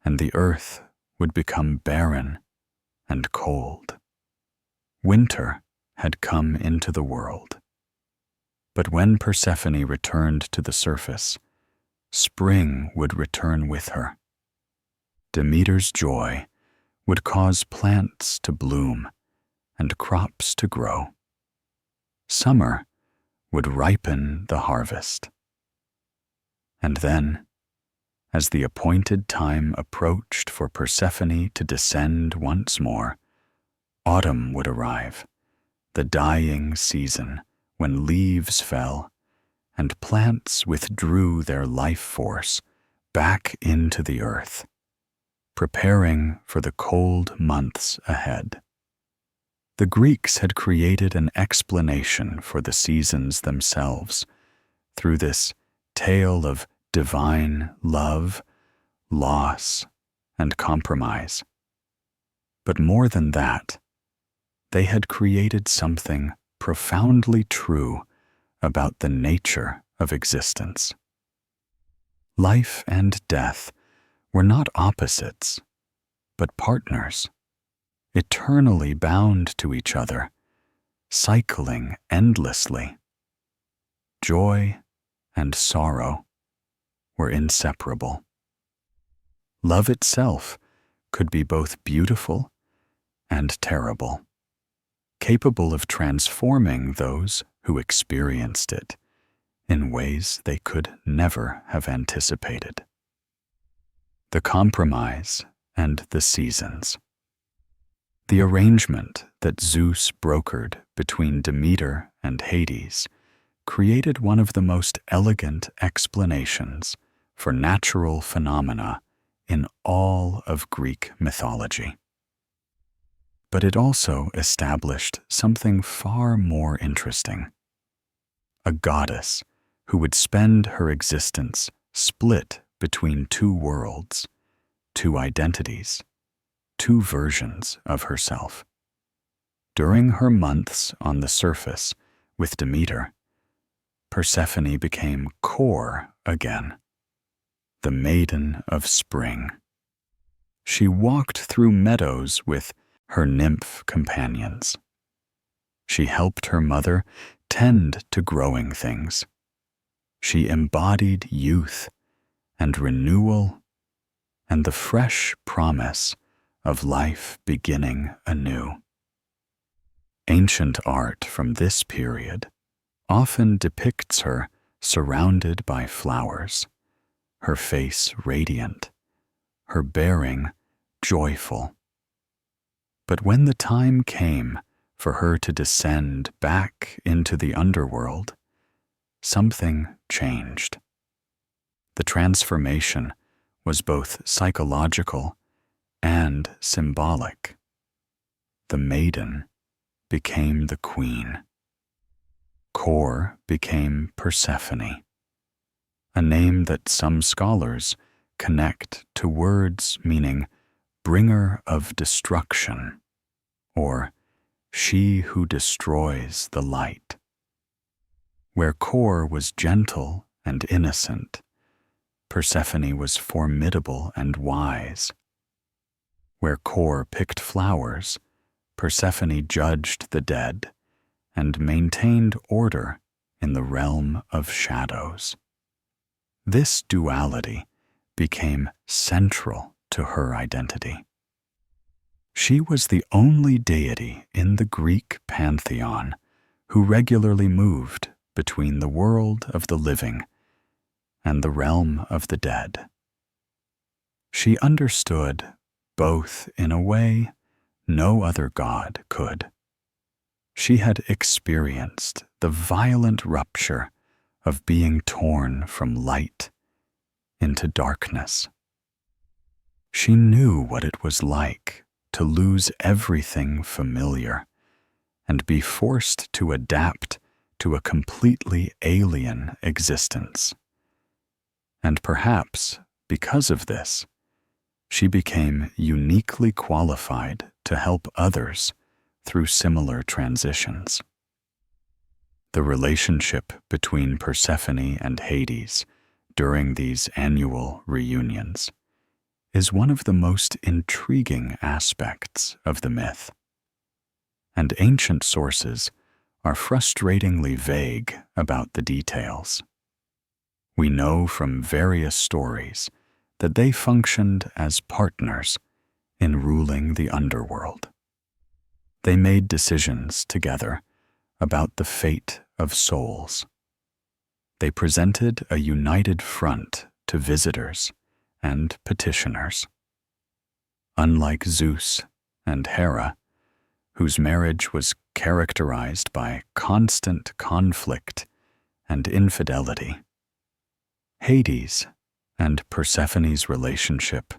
and the earth would become barren and cold. Winter had come into the world. But when Persephone returned to the surface, spring would return with her. Demeter's joy would cause plants to bloom and crops to grow. Summer would ripen the harvest. And then, as the appointed time approached for Persephone to descend once more, autumn would arrive, the dying season when leaves fell and plants withdrew their life force back into the earth, preparing for the cold months ahead. The Greeks had created an explanation for the seasons themselves through this tale of divine love, loss, and compromise. But more than that, they had created something profoundly true about the nature of existence. Life and death were not opposites, but partners, eternally bound to each other, cycling endlessly. Joy and sorrow were inseparable. Love itself could be both beautiful and terrible, capable of transforming those who experienced it in ways they could never have anticipated. The compromise and the seasons. The arrangement that Zeus brokered between Demeter and Hades created one of the most elegant explanations for natural phenomena in all of Greek mythology. But it also established something far more interesting. A goddess who would spend her existence split between 2 worlds, 2 identities, 2 versions of herself. During her months on the surface with Demeter, Persephone became core again, the maiden of spring. She walked through meadows with her nymph companions. She helped her mother tend to growing things. She embodied youth and renewal and the fresh promise of life beginning anew. Ancient art from this period often depicts her surrounded by flowers, her face radiant, her bearing joyful. But when the time came for her to descend back into the underworld, something changed. The transformation was both psychological and symbolic. The maiden became the queen. Kor became Persephone, a name that some scholars connect to words meaning bringer of destruction, or she who destroys the light. Where Kor was gentle and innocent, Persephone was formidable and wise. Where Kor picked flowers, Persephone judged the dead and maintained order in the realm of shadows. This duality became central to her identity. She was the only deity in the Greek pantheon who regularly moved between the world of the living and the realm of the dead. She understood both in a way no other god could. She had experienced the violent rupture of being torn from light into darkness. She knew what it was like to lose everything familiar and be forced to adapt to a completely alien existence. And perhaps because of this, she became uniquely qualified to help others through similar transitions. The relationship between Persephone and Hades during these annual reunions is one of the most intriguing aspects of the myth, and ancient sources are frustratingly vague about the details. We know from various stories that they functioned as partners in ruling the underworld. They made decisions together about the fate of souls. They presented a united front to visitors and petitioners. Unlike Zeus and Hera, whose marriage was characterized by constant conflict and infidelity, Hades and Persephone's relationship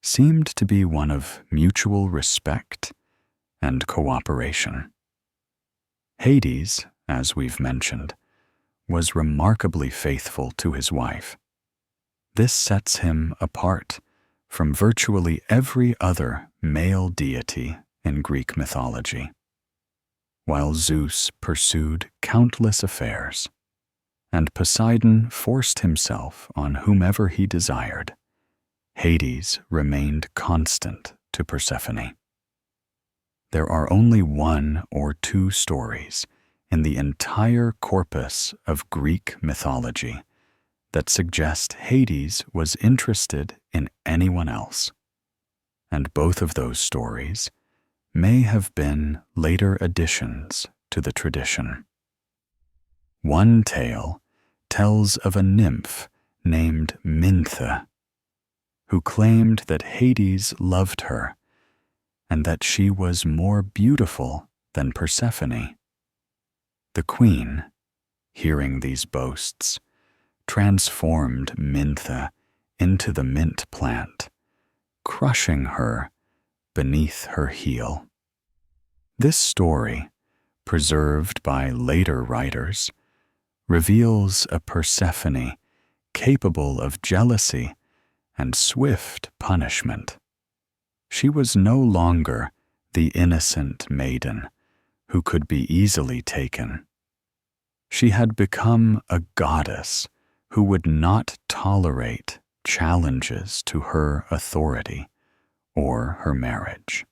seemed to be one of mutual respect and cooperation. Hades, as we've mentioned, was remarkably faithful to his wife. This sets him apart from virtually every other male deity in Greek mythology. While Zeus pursued countless affairs, and Poseidon forced himself on whomever he desired, Hades remained constant to Persephone. There are only one or two stories in the entire corpus of Greek mythology that suggest Hades was interested in anyone else, and both of those stories may have been later additions to the tradition. One tale tells of a nymph named Minthe, who claimed that Hades loved her and that she was more beautiful than Persephone. The queen, hearing these boasts, transformed Minthe into the mint plant, crushing her beneath her heel. This story, preserved by later writers, reveals a Persephone capable of jealousy and swift punishment. She was no longer the innocent maiden who could be easily taken. She had become a goddess who would not tolerate challenges to her authority or her marriage.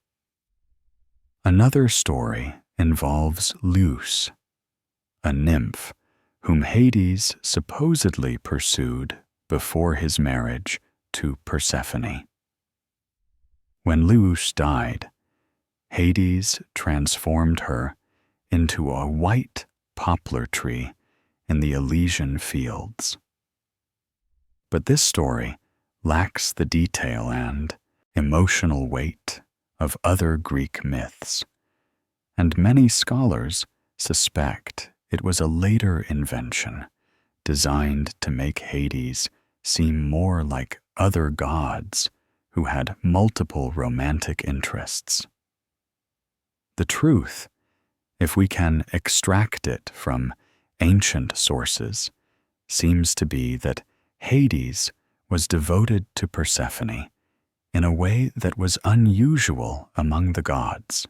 Another story involves Lus, a nymph whom Hades supposedly pursued before his marriage to Persephone. When Leus died, Hades transformed her into a white poplar tree in the Elysian fields. But this story lacks the detail and emotional weight of other Greek myths, and many scholars suspect it was a later invention designed to make Hades seem more like other gods who had multiple romantic interests. The truth, if we can extract it from ancient sources, seems to be that Hades was devoted to Persephone in a way that was unusual among the gods,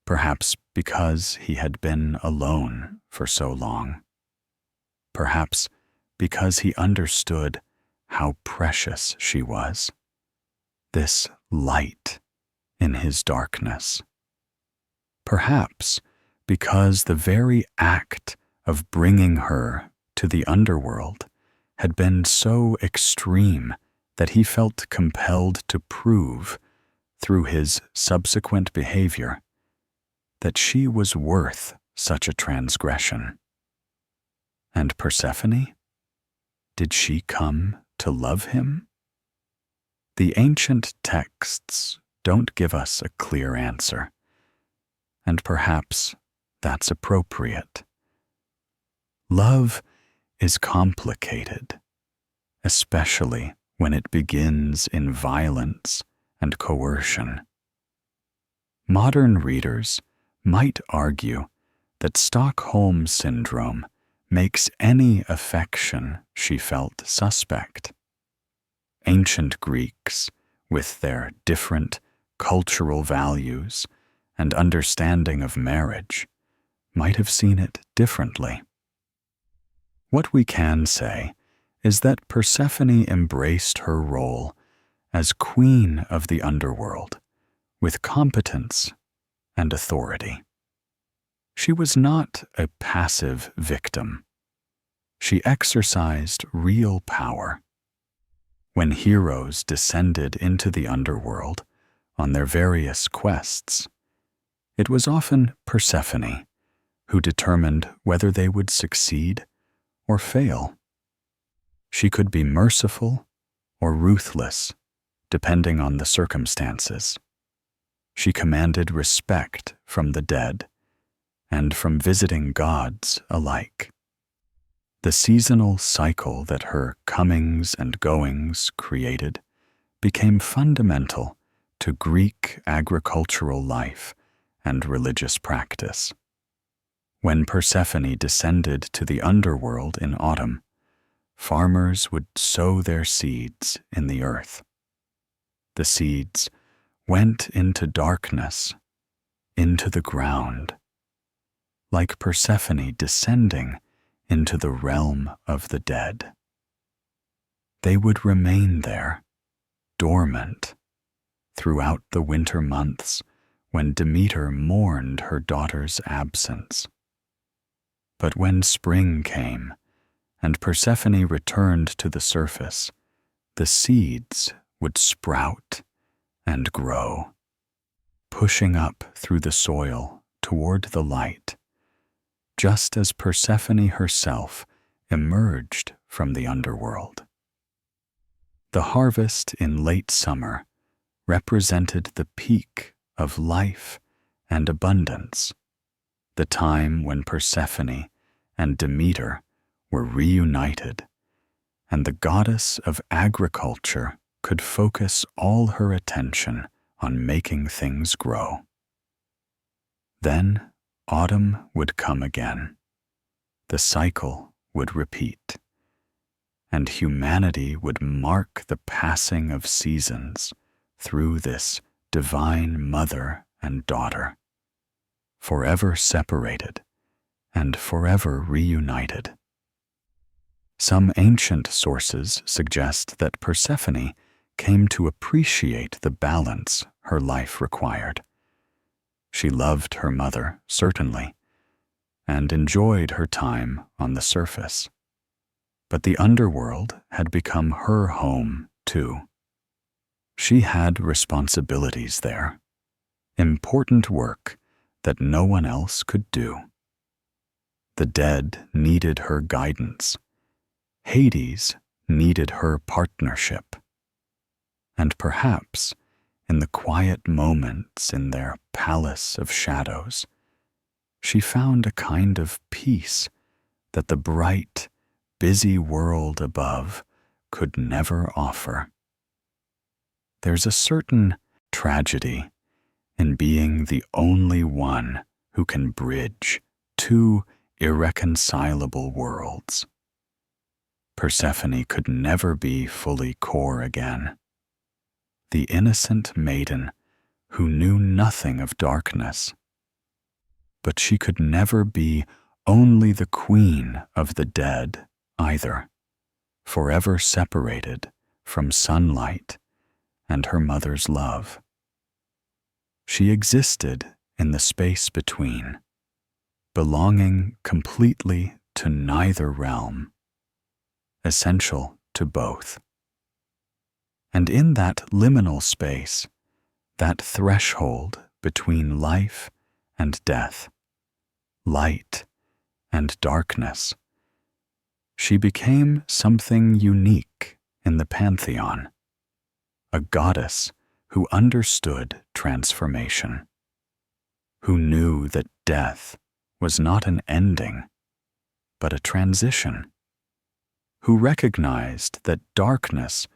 perhaps because he had been alone for so long, perhaps because he understood how precious she was, this light in his darkness. Perhaps because the very act of bringing her to the underworld had been so extreme that he felt compelled to prove, through his subsequent behavior, that she was worth such a transgression. And Persephone? Did she come to love him? The ancient texts don't give us a clear answer, and perhaps that's appropriate. Love is complicated, especially when it begins in violence and coercion. Modern readers might argue that Stockholm Syndrome makes any affection she felt suspect. Ancient Greeks, with their different cultural values and understanding of marriage, might have seen it differently. What we can say is that Persephone embraced her role as queen of the underworld with competence and authority. She was not a passive victim. She exercised real power. When heroes descended into the underworld on their various quests, it was often Persephone who determined whether they would succeed or fail. She could be merciful or ruthless, depending on the circumstances. She commanded respect from the dead and from visiting gods alike. The seasonal cycle that her comings and goings created became fundamental to Greek agricultural life and religious practice. When Persephone descended to the underworld in autumn, farmers would sow their seeds in the earth. The seeds went into darkness, into the ground, like Persephone descending into the realm of the dead. They would remain there, dormant, throughout the winter months when Demeter mourned her daughter's absence. But when spring came and Persephone returned to the surface, the seeds would sprout and grow, pushing up through the soil toward the light, just as Persephone herself emerged from the underworld. The harvest in late summer represented the peak of life and abundance, the time when Persephone and Demeter were reunited, and the goddess of agriculture could focus all her attention on making things grow. Then autumn would come again. The cycle would repeat, and humanity would mark the passing of seasons through this divine mother and daughter, forever separated and forever reunited. Some ancient sources suggest that Persephone came to appreciate the balance her life required. She loved her mother, certainly, and enjoyed her time on the surface. But the underworld had become her home, too. She had responsibilities there, important work that no one else could do. The dead needed her guidance. Hades needed her partnership. And perhaps, in the quiet moments in their palace of shadows, she found a kind of peace that the bright, busy world above could never offer. There's a certain tragedy in being the only one who can bridge two irreconcilable worlds. Persephone could never be fully core again. The innocent maiden who knew nothing of darkness. But she could never be only the queen of the dead either, forever separated from sunlight and her mother's love. She existed in the space between, belonging completely to neither realm, essential to both. And in that liminal space, that threshold between life and death, light and darkness, she became something unique in the pantheon, a goddess who understood transformation, who knew that death was not an ending, but a transition, who recognized that darkness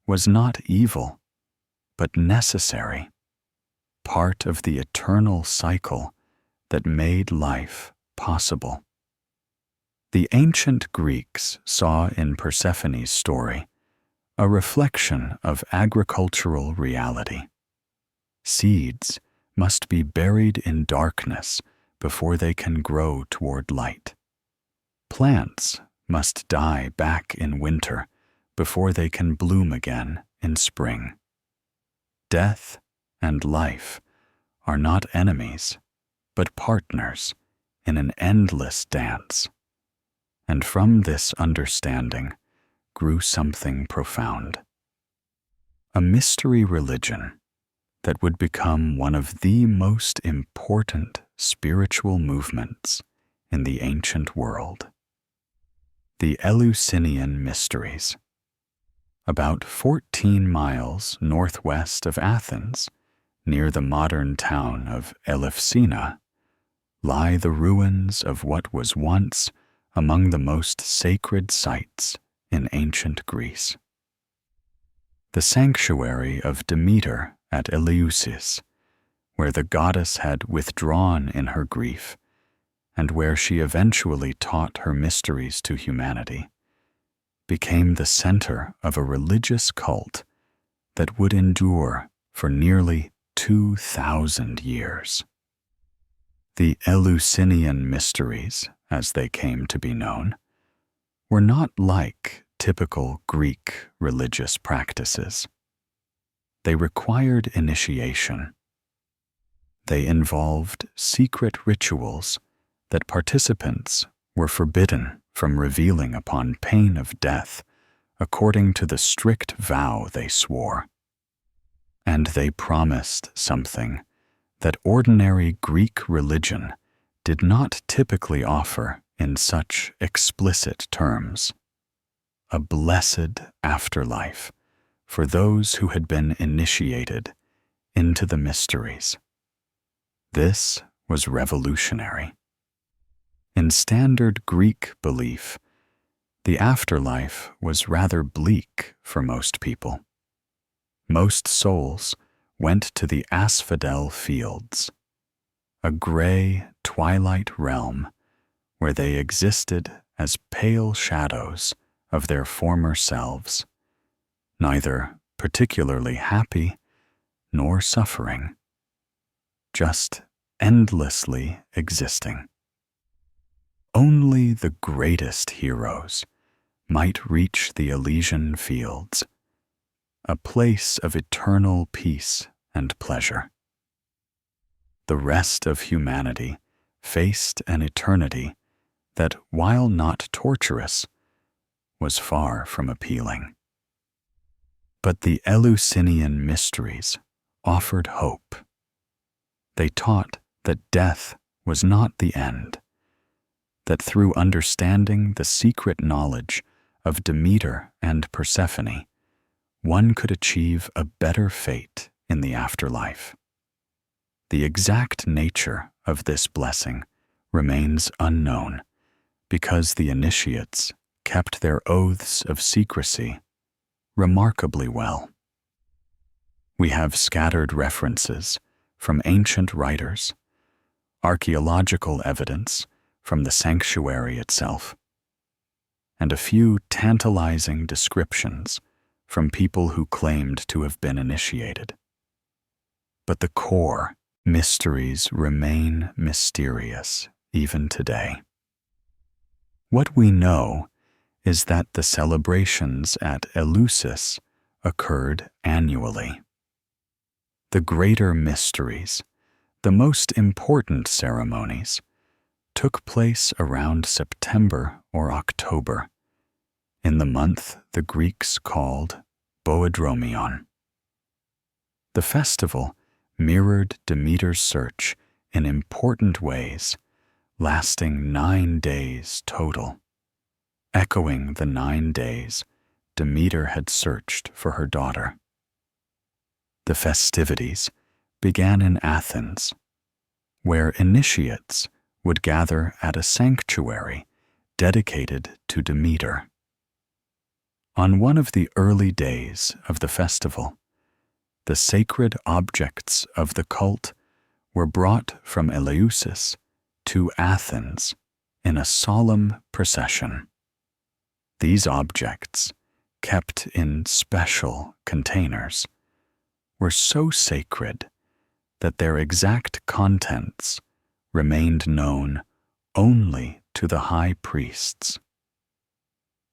was not evil, but necessary, part of the eternal cycle that made life possible. The ancient Greeks saw in Persephone's story a reflection of agricultural reality. Seeds must be buried in darkness before they can grow toward light. Plants must die back in winter before they can bloom again in spring. Death and life are not enemies, but partners in an endless dance. And from this understanding grew something profound. A mystery religion that would become one of the most important spiritual movements in the ancient world. The Eleusinian Mysteries. About 14 miles northwest of Athens, near the modern town of Eleusina, lie the ruins of what was once among the most sacred sites in ancient Greece. The sanctuary of Demeter at Eleusis, where the goddess had withdrawn in her grief, and where she eventually taught her mysteries to humanity, became the center of a religious cult that would endure for nearly 2,000 years. The Eleusinian Mysteries, as they came to be known, were not like typical Greek religious practices. They required initiation. They involved secret rituals that participants were forbidden from revealing upon pain of death according to the strict vow they swore. And they promised something that ordinary Greek religion did not typically offer in such explicit terms: a blessed afterlife for those who had been initiated into the mysteries. This was revolutionary. In standard Greek belief, the afterlife was rather bleak for most people. Most souls went to the asphodel fields, a gray twilight realm where they existed as pale shadows of their former selves, neither particularly happy nor suffering, just endlessly existing. Only the greatest heroes might reach the Elysian fields, a place of eternal peace and pleasure. The rest of humanity faced an eternity that, while not torturous, was far from appealing. But the Eleusinian Mysteries offered hope. They taught that death was not the end, that through understanding the secret knowledge of Demeter and Persephone, one could achieve a better fate in the afterlife. The exact nature of this blessing remains unknown because the initiates kept their oaths of secrecy remarkably well. We have scattered references from ancient writers, archaeological evidence from the sanctuary itself, and a few tantalizing descriptions from people who claimed to have been initiated. But the core mysteries remain mysterious even today. What we know is that the celebrations at Eleusis occurred annually. The greater mysteries, the most important ceremonies, took place around September or October, in the month the Greeks called Boedromion. The festival mirrored Demeter's search in important ways, lasting 9 days total, echoing the 9 days Demeter had searched for her daughter. The festivities began in Athens, where initiates would gather at a sanctuary dedicated to Demeter. On one of the early days of the festival, the sacred objects of the cult were brought from Eleusis to Athens in a solemn procession. These objects, kept in special containers, were so sacred that their exact contents remained known only to the high priests.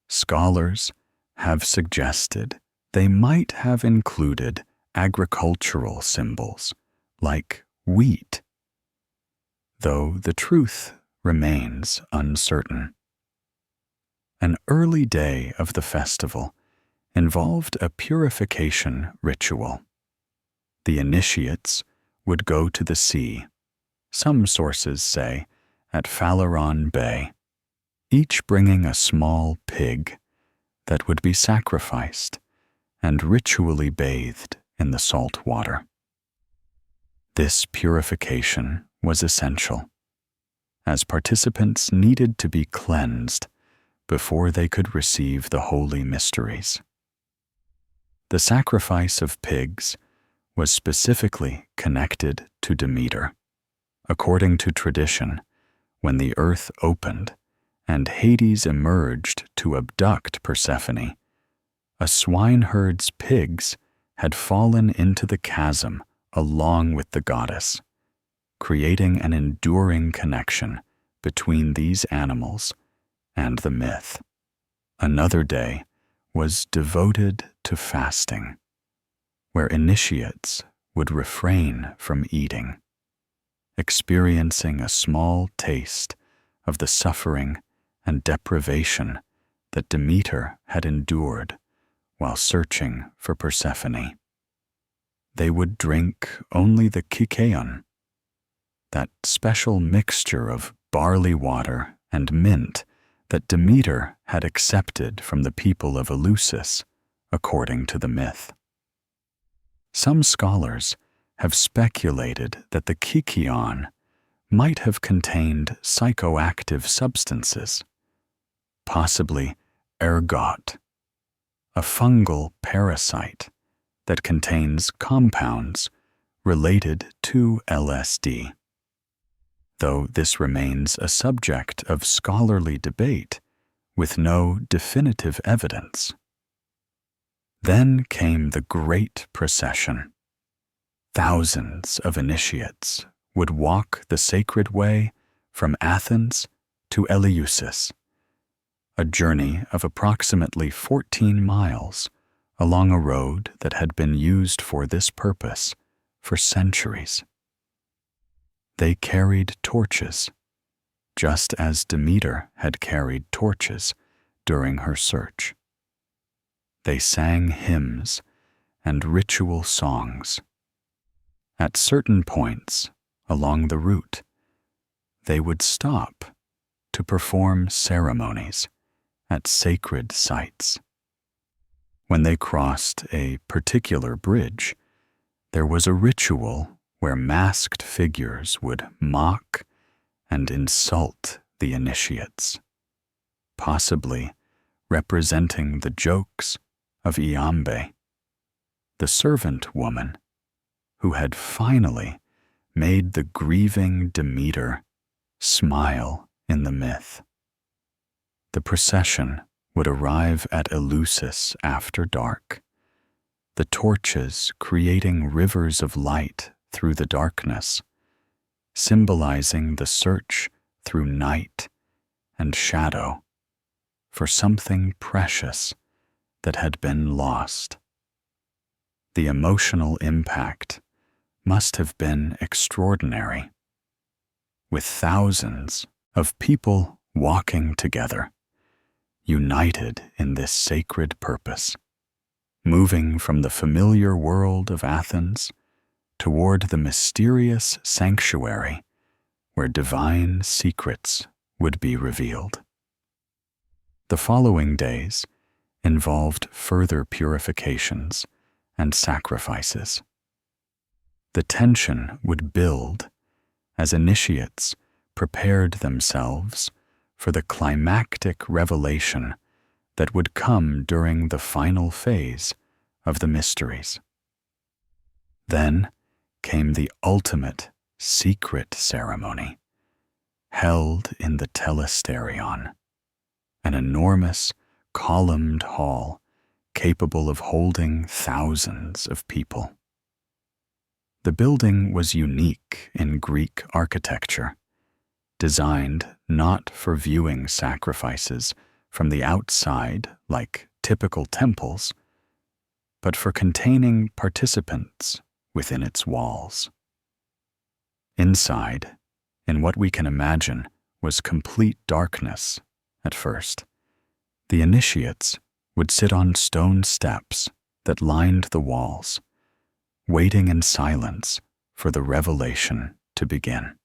Scholars have suggested they might have included agricultural symbols like wheat, though the truth remains uncertain. An early day of the festival involved a purification ritual. The initiates would go to the sea, some sources say at Phaleron Bay, each bringing a small pig that would be sacrificed and ritually bathed in the salt water. This purification was essential, as participants needed to be cleansed before they could receive the holy mysteries. The sacrifice of pigs was specifically connected to Demeter. According to tradition, when the earth opened and Hades emerged to abduct Persephone, a swineherd's pigs had fallen into the chasm along with the goddess, creating an enduring connection between these animals and the myth. Another day was devoted to fasting, where initiates would refrain from eating, experiencing a small taste of the suffering and deprivation that Demeter had endured while searching for Persephone. They would drink only the kykeon, that special mixture of barley water and mint that Demeter had accepted from the people of Eleusis, according to the myth. Some scholars have speculated that the kykeon might have contained psychoactive substances, possibly ergot, a fungal parasite that contains compounds related to LSD. Though this remains a subject of scholarly debate with no definitive evidence. Then came the great procession. Thousands of initiates would walk the sacred way from Athens to Eleusis, a journey of approximately 14 miles along a road that had been used for this purpose for centuries. They carried torches, just as Demeter had carried torches during her search. They sang hymns and ritual songs. At certain points along the route, they would stop to perform ceremonies at sacred sites. When they crossed a particular bridge, there was a ritual where masked figures would mock and insult the initiates, possibly representing the jokes of Iambe, the servant woman who had finally made the grieving Demeter smile in the myth. The procession would arrive at Eleusis after dark, the torches creating rivers of light through the darkness, symbolizing the search through night and shadow for something precious that had been lost. The emotional impact must have been extraordinary, with thousands of people walking together, united in this sacred purpose, moving from the familiar world of Athens toward the mysterious sanctuary where divine secrets would be revealed. The following days involved further purifications and sacrifices. The tension would build as initiates prepared themselves for the climactic revelation that would come during the final phase of the mysteries. Then came the ultimate secret ceremony, held in the telesterion, an enormous columned hall capable of holding thousands of people. The building was unique in Greek architecture, designed not for viewing sacrifices from the outside like typical temples, but for containing participants within its walls. Inside, in what we can imagine was complete darkness at first, the initiates would sit on stone steps that lined the walls, waiting in silence for the revelation to begin.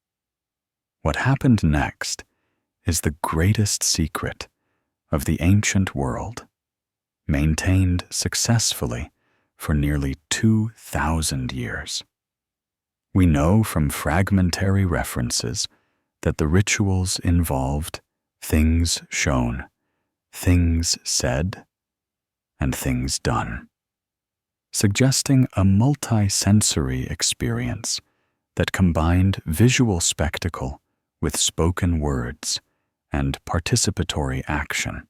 What happened next is the greatest secret of the ancient world, maintained successfully for nearly 2,000 years. We know from fragmentary references that the rituals involved things shown, things said, and things done, suggesting a multi-sensory experience that combined visual spectacle with spoken words and participatory action.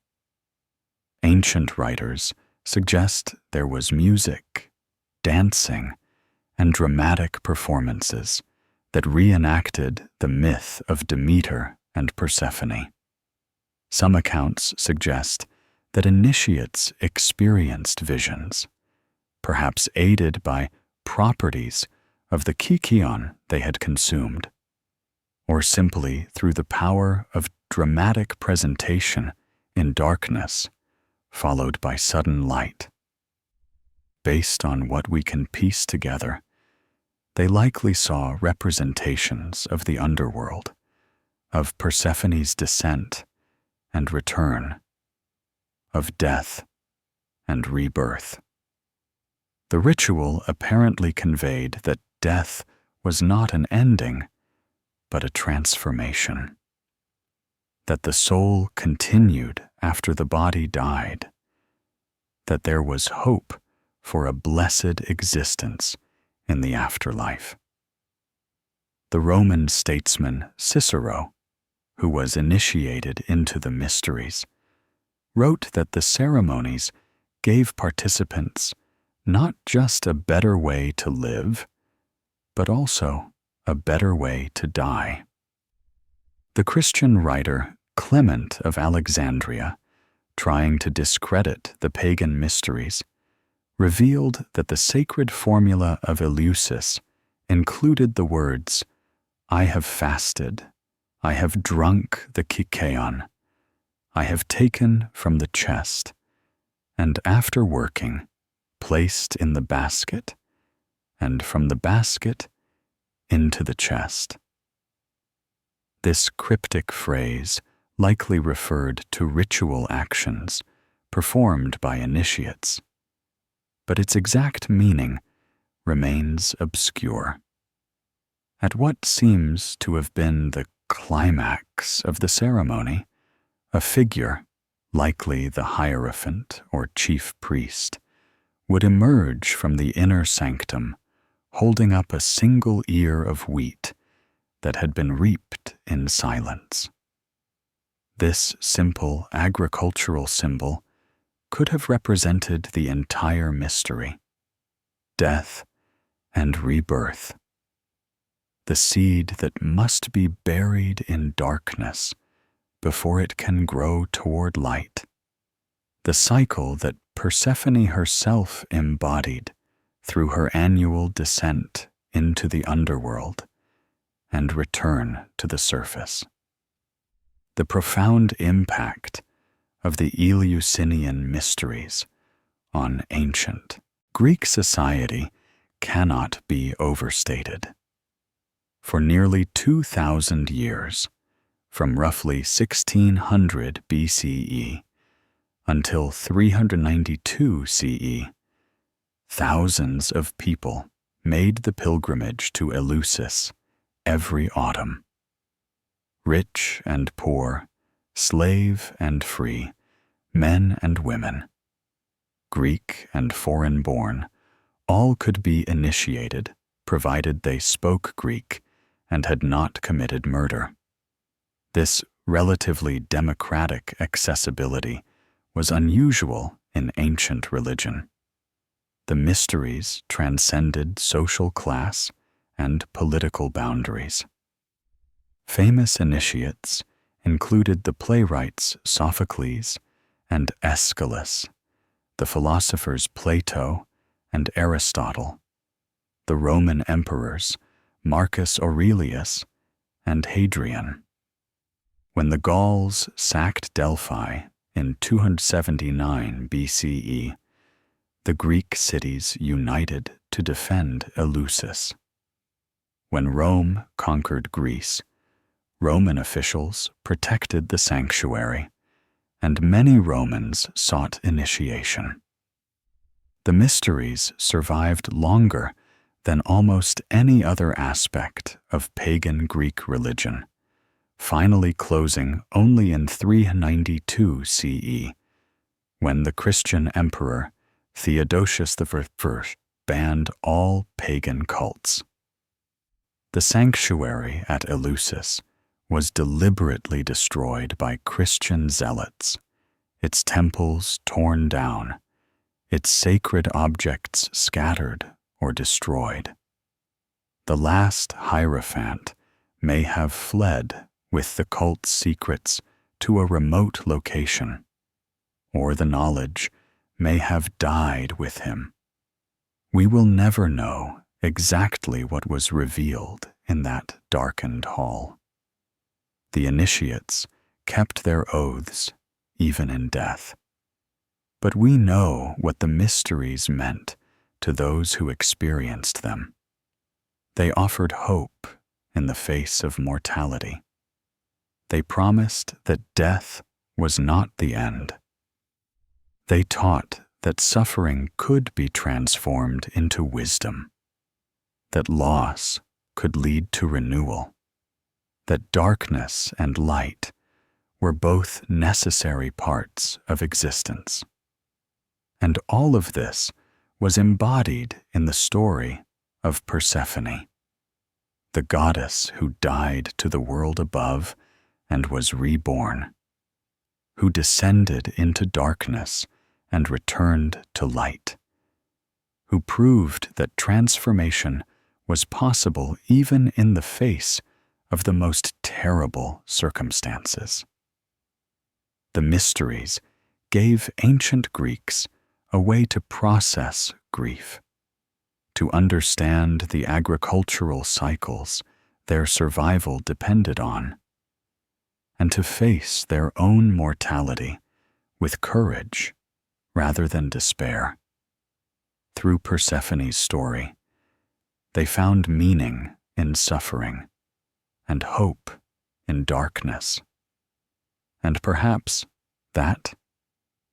Ancient writers suggest there was music, dancing, and dramatic performances that reenacted the myth of Demeter and Persephone. Some accounts suggest that initiates experienced visions, perhaps aided by properties of the kykeon they had consumed, or simply through the power of dramatic presentation in darkness, followed by sudden light. Based on what we can piece together, they likely saw representations of the underworld, of Persephone's descent and return, of death and rebirth. The ritual apparently conveyed that death was not an ending, but a transformation, that the soul continued after the body died, that there was hope for a blessed existence in the afterlife. The Roman statesman Cicero, who was initiated into the mysteries, wrote that the ceremonies gave participants not just a better way to live, but also a better way to die. The Christian writer Clement of Alexandria, trying to discredit the pagan mysteries, revealed that the sacred formula of Eleusis included the words, "I have fasted, I have drunk the kykeon, I have taken from the chest, and after working, placed in the basket, and from the basket into the chest. This cryptic phrase likely referred to ritual actions performed by initiates, but its exact meaning remains obscure. At what seems to have been the climax of the ceremony, a figure, likely the hierophant or chief priest, would emerge from the inner sanctum holding up a single ear of wheat that had been reaped in silence. This simple agricultural symbol could have represented the entire mystery, death and rebirth, the seed that must be buried in darkness before it can grow toward light, the cycle that Persephone herself embodied through her annual descent into the underworld and return to the surface. The profound impact of the Eleusinian Mysteries on ancient Greek society cannot be overstated. For nearly 2,000 years, from roughly 1600 BCE until 392 CE, thousands of people made the pilgrimage to Eleusis every autumn. Rich and poor, slave and free, men and women, Greek and foreign-born, all could be initiated provided they spoke Greek and had not committed murder. This relatively democratic accessibility was unusual in ancient religion. The mysteries transcended social class and political boundaries. Famous initiates included the playwrights Sophocles and Aeschylus, the philosophers Plato and Aristotle, the Roman emperors Marcus Aurelius and Hadrian. When the Gauls sacked Delphi in 279 BCE, the Greek cities united to defend Eleusis. When Rome conquered Greece, Roman officials protected the sanctuary, and many Romans sought initiation. The mysteries survived longer than almost any other aspect of pagan Greek religion, finally closing only in 392 CE, when the Christian emperor Theodosius I banned all pagan cults. The sanctuary at Eleusis was deliberately destroyed by Christian zealots, its temples torn down, its sacred objects scattered or destroyed. The last hierophant may have fled with the cult's secrets to a remote location, or the knowledge may have died with him. We will never know exactly what was revealed in that darkened hall. The initiates kept their oaths even in death. But we know what the mysteries meant to those who experienced them. They offered hope in the face of mortality. They promised that death was not the end. They taught that suffering could be transformed into wisdom, that loss could lead to renewal, that darkness and light were both necessary parts of existence. And all of this was embodied in the story of Persephone, the goddess who died to the world above and was reborn, who descended into darkness and returned to light, who proved that transformation was possible even in the face of the most terrible circumstances. The mysteries gave ancient Greeks a way to process grief, to understand the agricultural cycles their survival depended on, and to face their own mortality with courage rather than despair. Through Persephone's story, they found meaning in suffering and hope in darkness. And perhaps that,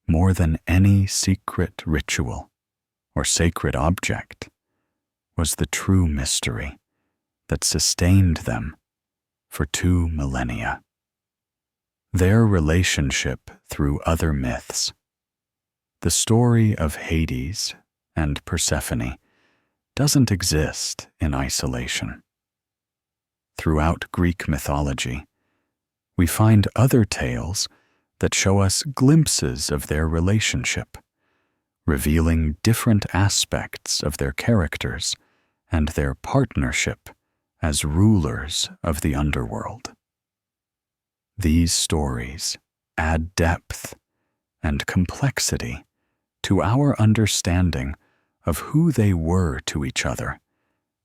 more than any secret ritual or sacred object, was the true mystery that sustained them for 2 millennia. Their relationship through other myths, the story of Hades and Persephone, doesn't exist in isolation. Throughout Greek mythology, we find other tales that show us glimpses of their relationship, revealing different aspects of their characters and their partnership as rulers of the underworld. These stories add depth and complexity to our understanding of who they were to each other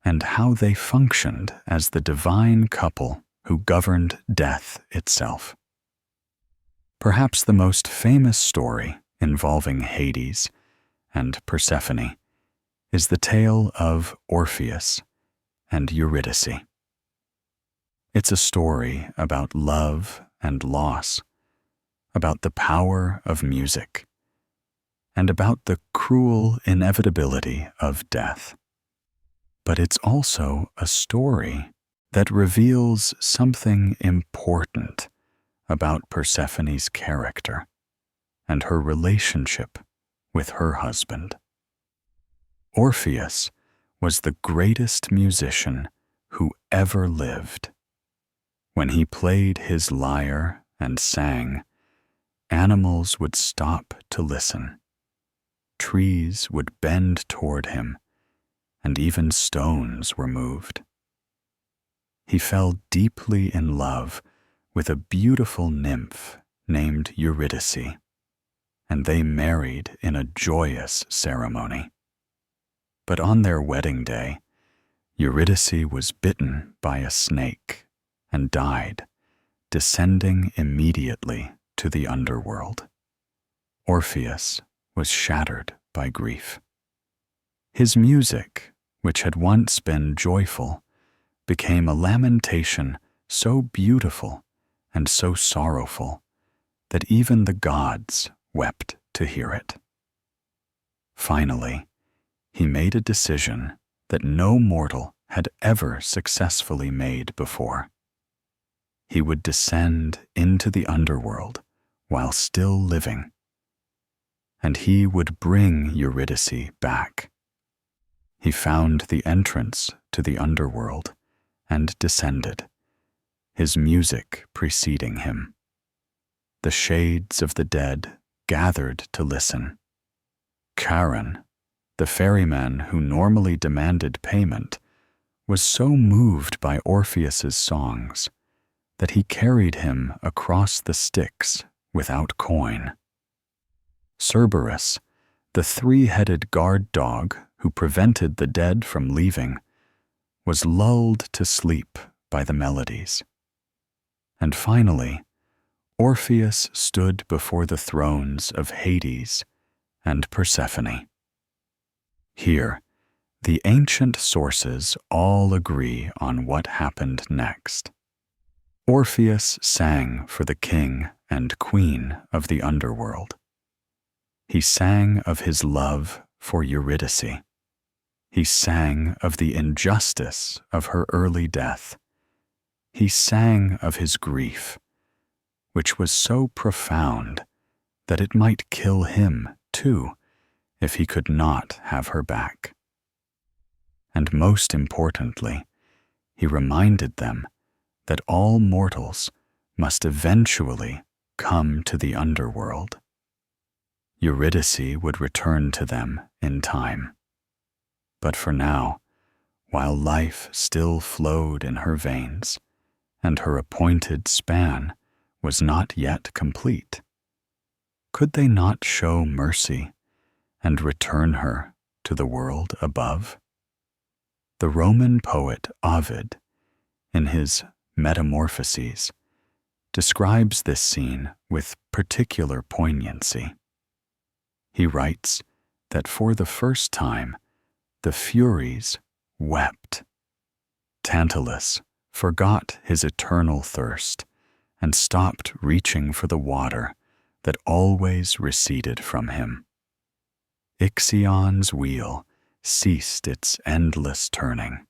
and how they functioned as the divine couple who governed death itself. Perhaps the most famous story involving Hades and Persephone is the tale of Orpheus and Eurydice. It's a story about love and loss, about the power of music, and about the cruel inevitability of death. But it's also a story that reveals something important about Persephone's character and her relationship with her husband. Orpheus was the greatest musician who ever lived. When he played his lyre and sang, animals would stop to listen. Trees would bend toward him, and even stones were moved. He fell deeply in love with a beautiful nymph named Eurydice, and they married in a joyous ceremony. But on their wedding day, Eurydice was bitten by a snake and died, descending immediately to the underworld. Orpheus was shattered by grief. His music, which had once been joyful, became a lamentation so beautiful and so sorrowful that even the gods wept to hear it. Finally, he made a decision that no mortal had ever successfully made before. He would descend into the underworld while still living, and he would bring Eurydice back. He found the entrance to the underworld and descended, his music preceding him. The shades of the dead gathered to listen. Charon, the ferryman who normally demanded payment, was so moved by Orpheus's songs that he carried him across the Styx without coin. Cerberus, the 3-headed guard dog who prevented the dead from leaving, was lulled to sleep by the melodies. And finally, Orpheus stood before the thrones of Hades and Persephone. Here, the ancient sources all agree on what happened next. Orpheus sang for the king and queen of the underworld. He sang of his love for Eurydice. He sang of the injustice of her early death. He sang of his grief, which was so profound that it might kill him, too, if he could not have her back. And most importantly, he reminded them that all mortals must eventually come to the underworld. Eurydice would return to them in time. But for now, while life still flowed in her veins, and her appointed span was not yet complete, could they not show mercy and return her to the world above? The Roman poet Ovid, in his Metamorphoses, describes this scene with particular poignancy. He writes that for the first time, the Furies wept. Tantalus forgot his eternal thirst and stopped reaching for the water that always receded from him. Ixion's wheel ceased its endless turning.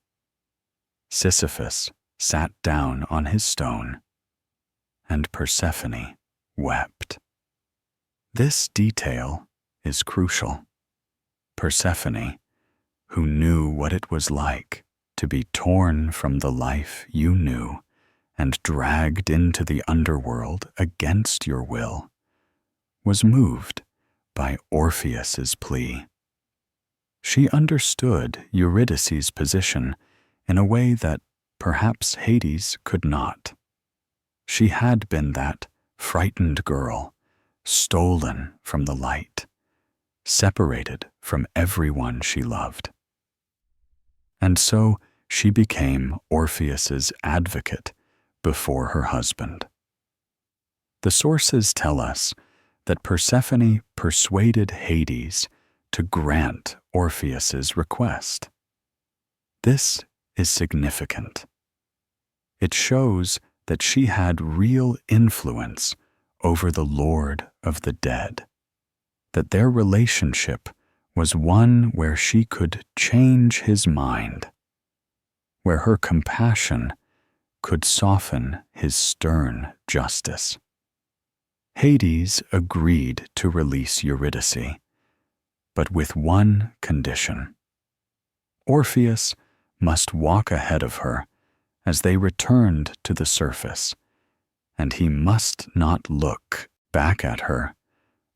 Sisyphus sat down on his stone, and Persephone wept. This detail is crucial. Persephone, who knew what it was like to be torn from the life you knew and dragged into the underworld against your will, was moved by Orpheus's plea. She understood Eurydice's position in a way that perhaps Hades could not. She had been that frightened girl, stolen from the light, separated from everyone she loved. And so she became Orpheus's advocate before her husband. The sources tell us that Persephone persuaded Hades to grant Orpheus's request. This is significant. It shows that she had real influence over the Lord of the dead, that their relationship was one where she could change his mind, where her compassion could soften his stern justice. Hades agreed to release Eurydice, but with one condition. Orpheus must walk ahead of her as they returned to the surface, and he must not look back at her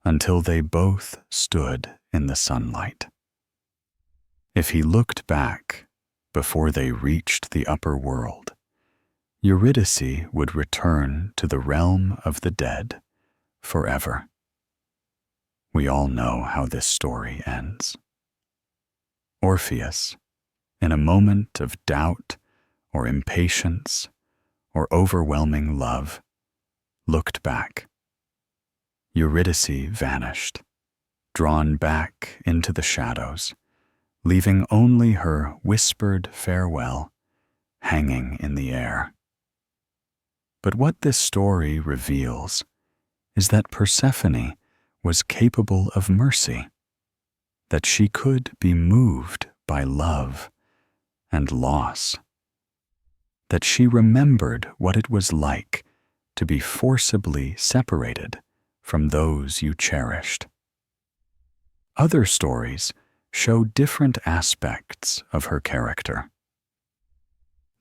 until they both stood in the sunlight. If he looked back before they reached the upper world, Eurydice would return to the realm of the dead forever. We all know how this story ends. Orpheus, in a moment of doubt or impatience or overwhelming love, looked back. Eurydice vanished, drawn back into the shadows, leaving only her whispered farewell hanging in the air. But what this story reveals is that Persephone was capable of mercy, that she could be moved by love and loss, that she remembered what it was like to be forcibly separated from those you cherished. Other stories show different aspects of her character.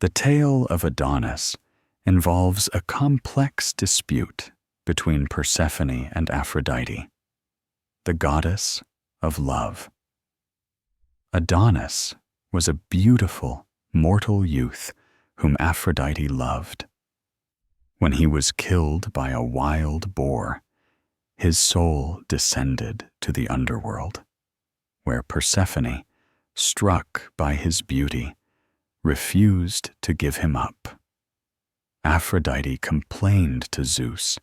The tale of Adonis involves a complex dispute between Persephone and Aphrodite, the goddess of love. Adonis was a beautiful, mortal youth whom Aphrodite loved. When he was killed by a wild boar, his soul descended to the underworld, where Persephone, struck by his beauty, refused to give him up. Aphrodite complained to Zeus,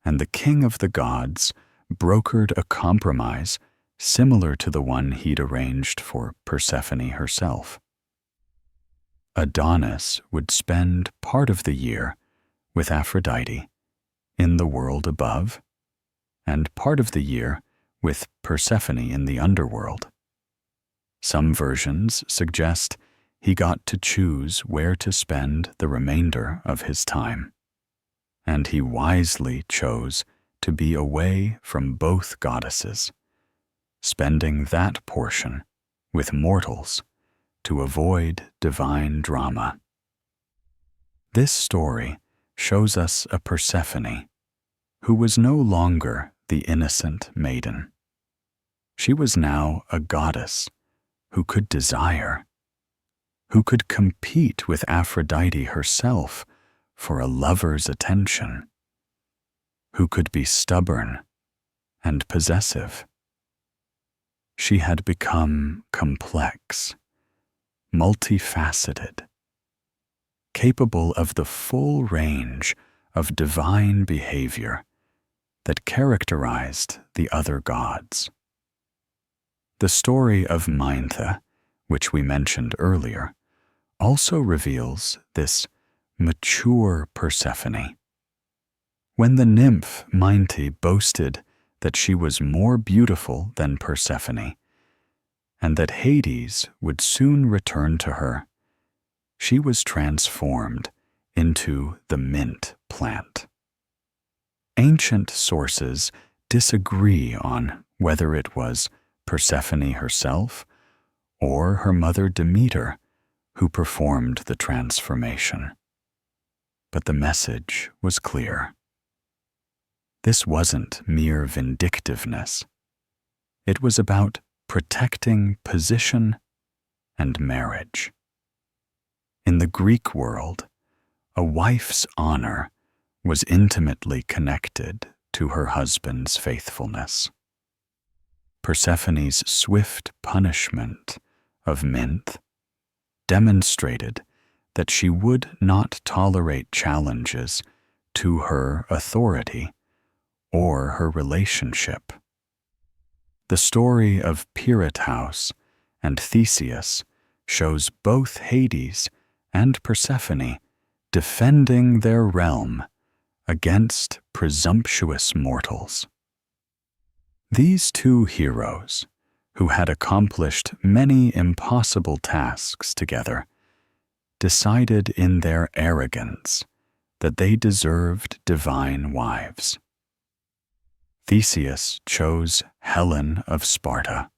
and the king of the gods brokered a compromise similar to the one he'd arranged for Persephone herself. Adonis would spend part of the year with Aphrodite in the world above, and part of the year with Persephone in the underworld. Some versions suggest he got to choose where to spend the remainder of his time, and he wisely chose to be away from both goddesses, spending that portion with mortals to avoid divine drama. This story shows us a Persephone who was no longer the innocent maiden. She was now a goddess who could desire, who could compete with Aphrodite herself for a lover's attention, who could be stubborn and possessive. She had become complex, multifaceted, capable of the full range of divine behavior that characterized the other gods. The story of Mynthe, which we mentioned earlier, also reveals this mature Persephone. When the nymph Mynthe boasted that she was more beautiful than Persephone, and that Hades would soon return to her, she was transformed into the mint plant. Ancient sources disagree on whether it was Persephone herself or her mother Demeter who performed the transformation. But the message was clear. This wasn't mere vindictiveness. It was about protecting position and marriage. In the Greek world, a wife's honor was intimately connected to her husband's faithfulness. Persephone's swift punishment of Mynthe demonstrated that she would not tolerate challenges to her authority or her relationship. The story of Pirithous and Theseus shows both Hades and Persephone defending their realm against presumptuous mortals. These two heroes, who had accomplished many impossible tasks together, decided in their arrogance that they deserved divine wives. Theseus chose Helen of Sparta,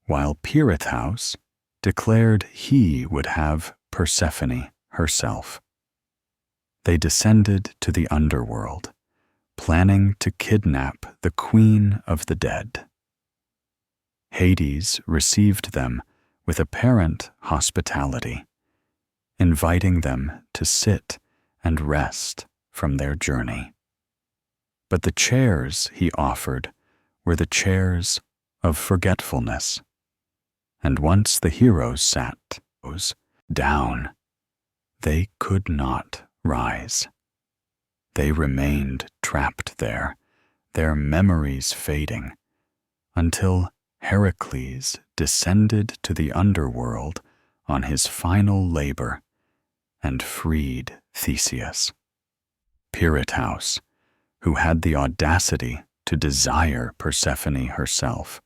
while Pirithous declared he would have Persephone herself. They descended to the underworld, planning to kidnap the queen of the dead. Hades received them with apparent hospitality, inviting them to sit and rest from their journey. But the chairs he offered were the chairs of forgetfulness, and once the heroes sat down, they could not rise. They remained trapped there, their memories fading, until Heracles descended to the underworld on his final labor and freed Theseus. Pirithous, who had the audacity to desire Persephone herself,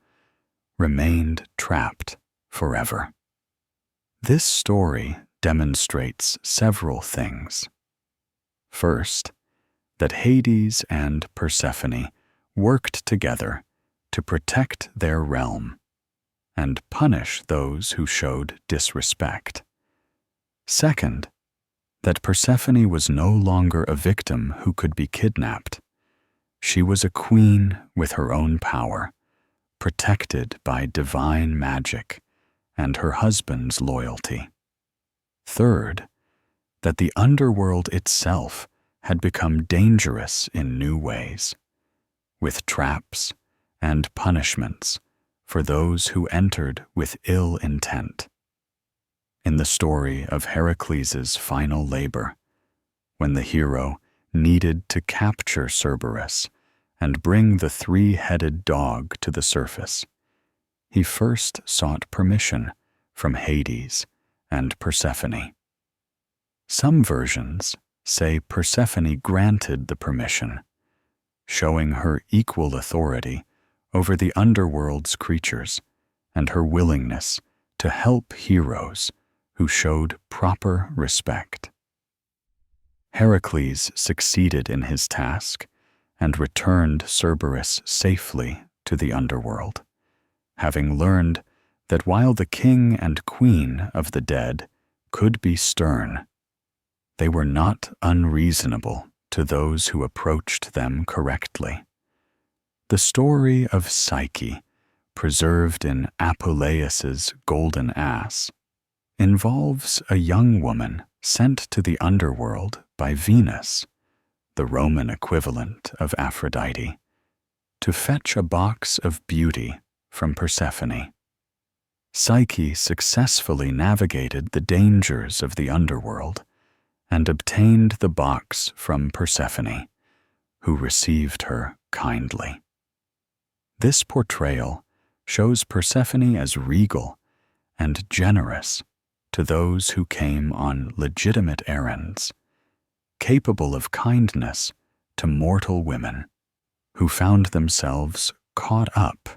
remained trapped forever. This story demonstrates several things. First, that Hades and Persephone worked together to protect their realm and punish those who showed disrespect. Second, that Persephone was no longer a victim who could be kidnapped. She was a queen with her own power, protected by divine magic and her husband's loyalty. Third, that the underworld itself had become dangerous in new ways, with traps and punishments for those who entered with ill intent. In the story of Heracles' final labor, when the hero needed to capture Cerberus and bring the three-headed dog to the surface, he first sought permission from Hades and Persephone. Some versions say Persephone granted the permission, showing her equal authority over the underworld's creatures and her willingness to help heroes who showed proper respect. Heracles succeeded in his task and returned Cerberus safely to the underworld, having learned that while the king and queen of the dead could be stern, they were not unreasonable to those who approached them correctly. The story of Psyche, preserved in Apuleius's Golden Ass, involves a young woman sent to the underworld by Venus, the Roman equivalent of Aphrodite, to fetch a box of beauty from Persephone. Psyche successfully navigated the dangers of the underworld and obtained the box from Persephone, who received her kindly. This portrayal shows Persephone as regal and generous to those who came on legitimate errands, capable of kindness to mortal women who found themselves caught up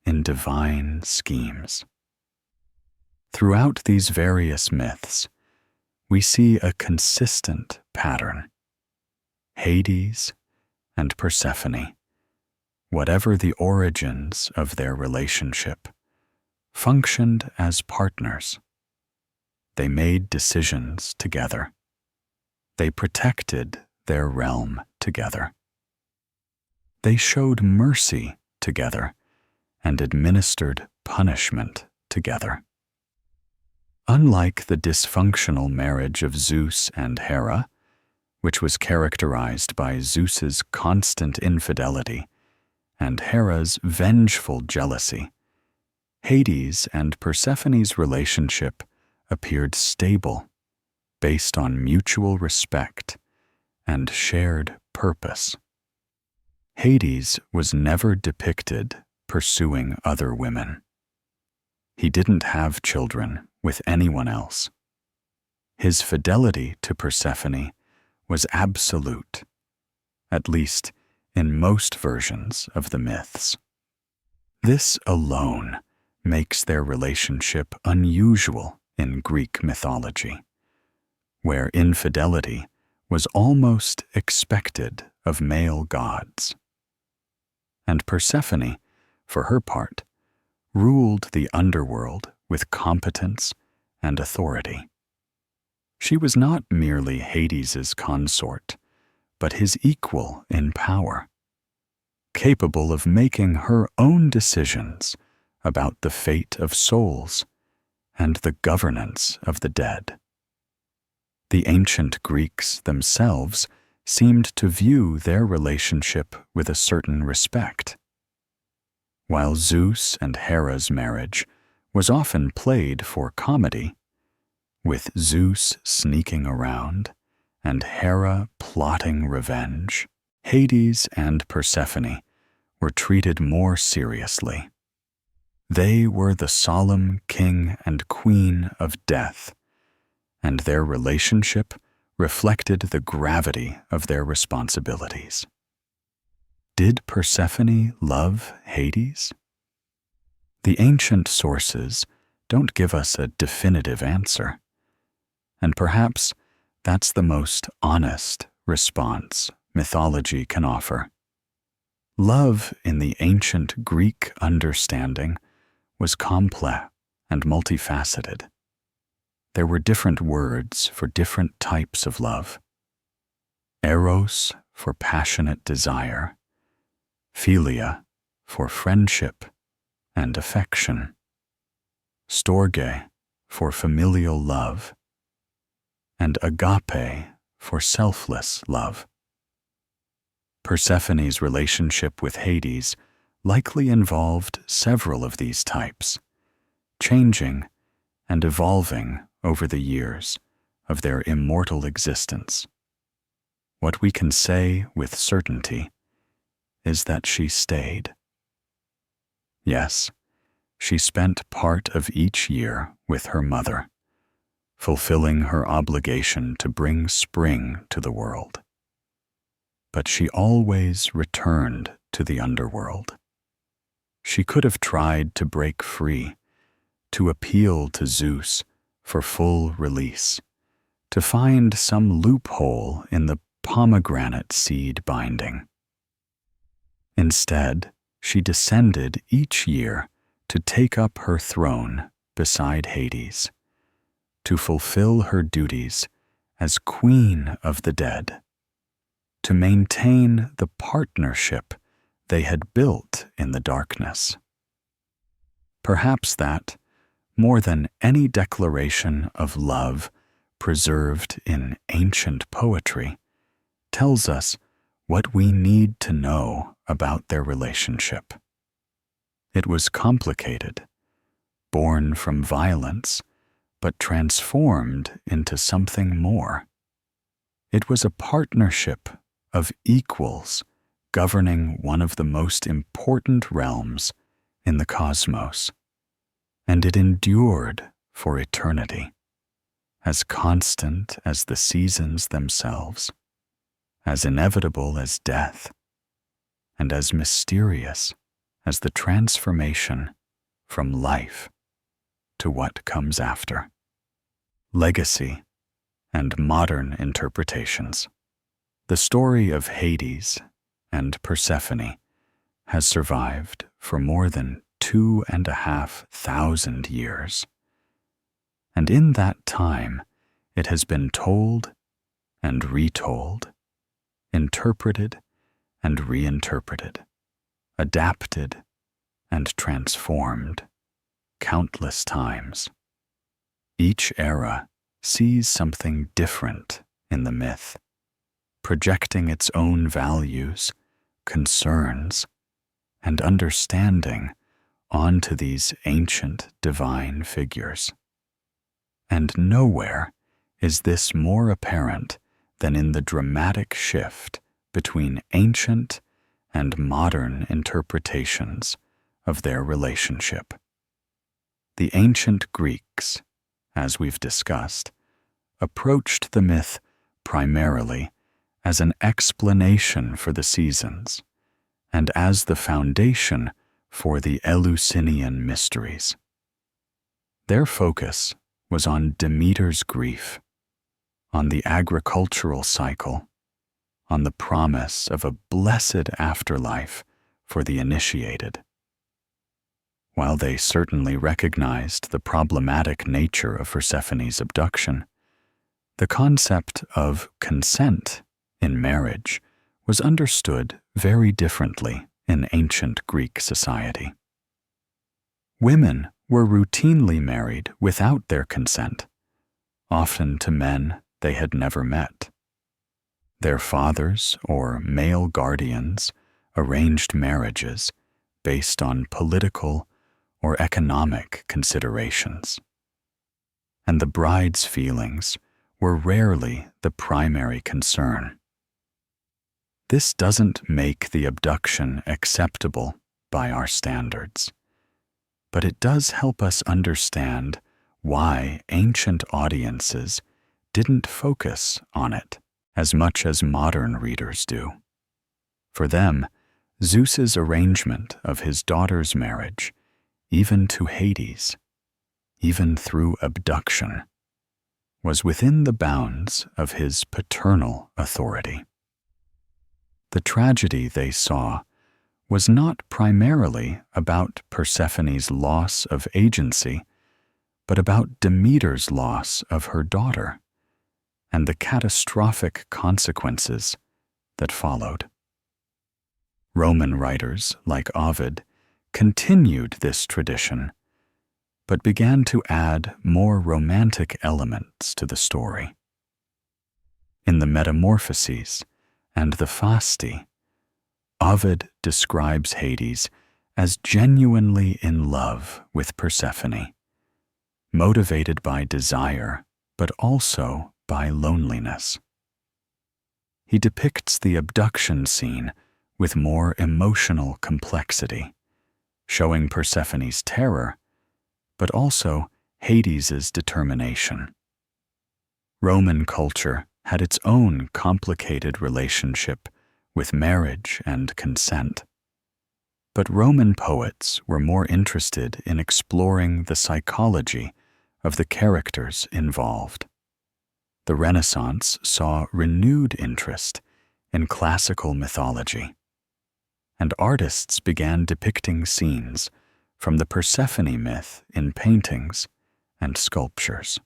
in divine schemes. Throughout these various myths, we see a consistent pattern. Hades and Persephone, whatever the origins of their relationship, functioned as partners. They made decisions together. They protected their realm together. They showed mercy together and administered punishment together. Unlike the dysfunctional marriage of Zeus and Hera, which was characterized by Zeus's constant infidelity and Hera's vengeful jealousy, Hades and Persephone's relationship appeared stable, based on mutual respect and shared purpose. Hades was never depicted pursuing other women. He didn't have children with anyone else. His fidelity to Persephone was absolute, at least in most versions of the myths. This alone makes their relationship unusual in Greek mythology, where infidelity was almost expected of male gods. And Persephone, for her part, ruled the underworld with competence and authority. She was not merely Hades's consort, but his equal in power, capable of making her own decisions about the fate of souls and the governance of the dead. The ancient Greeks themselves seemed to view their relationship with a certain respect. While Zeus and Hera's marriage was often played for comedy, with Zeus sneaking around and Hera plotting revenge, Hades and Persephone were treated more seriously. They were the solemn king and queen of death, and their relationship reflected the gravity of their responsibilities. Did Persephone love Hades? The ancient sources don't give us a definitive answer, and perhaps that's the most honest response mythology can offer. Love in the ancient Greek understanding was complex and multifaceted. There were different words for different types of love. Eros for passionate desire, philia for friendship and affection, storge for familial love, and agape for selfless love. Persephone's relationship with Hades likely involved several of these types, changing and evolving over the years of their immortal existence. What we can say with certainty is that she stayed. Yes, she spent part of each year with her mother, fulfilling her obligation to bring spring to the world. But she always returned to the underworld. She could have tried to break free, to appeal to Zeus for full release, to find some loophole in the pomegranate seed binding. Instead, she descended each year to take up her throne beside Hades, to fulfill her duties as Queen of the Dead, to maintain the partnership they had built in the darkness. Perhaps that, more than any declaration of love preserved in ancient poetry, tells us what we need to know about their relationship. It was complicated, born from violence, but transformed into something more. It was a partnership of equals governing one of the most important realms in the cosmos, and it endured for eternity, as constant as the seasons themselves, as inevitable as death, and as mysterious as the transformation from life to what comes after. Legacy and modern interpretations. The story of Hades and Persephone has survived for more than 2,500 years. And in that time, it has been told and retold, interpreted and reinterpreted, adapted and transformed countless times. Each era sees something different in the myth, projecting its own values, concerns, and understanding onto these ancient divine figures. And nowhere is this more apparent than in the dramatic shift between ancient and modern interpretations of their relationship. The ancient Greeks, as we've discussed, approached the myth primarily as an explanation for the seasons and as the foundation for the Eleusinian Mysteries. Their focus was on Demeter's grief, on the agricultural cycle, on the promise of a blessed afterlife for the initiated. While they certainly recognized the problematic nature of Persephone's abduction, the concept of consent in marriage was understood very differently in ancient Greek society. Women were routinely married without their consent, often to men they had never met. Their fathers or male guardians arranged marriages based on political or economic considerations, and the bride's feelings were rarely the primary concern. This doesn't make the abduction acceptable by our standards, but it does help us understand why ancient audiences didn't focus on it as much as modern readers do. For them, Zeus's arrangement of his daughter's marriage, even to Hades, even through abduction, was within the bounds of his paternal authority. The tragedy they saw was not primarily about Persephone's loss of agency, but about Demeter's loss of her daughter and the catastrophic consequences that followed. Roman writers like Ovid continued this tradition, but began to add more romantic elements to the story. In the Metamorphoses and the Fasti, Ovid describes Hades as genuinely in love with Persephone, motivated by desire, but also by loneliness. He depicts the abduction scene with more emotional complexity, showing Persephone's terror, but also Hades's determination. Roman culture had its own complicated relationship with marriage and consent, but Roman poets were more interested in exploring the psychology of the characters involved. The Renaissance saw renewed interest in classical mythology, and artists began depicting scenes from the Persephone myth in paintings and sculptures.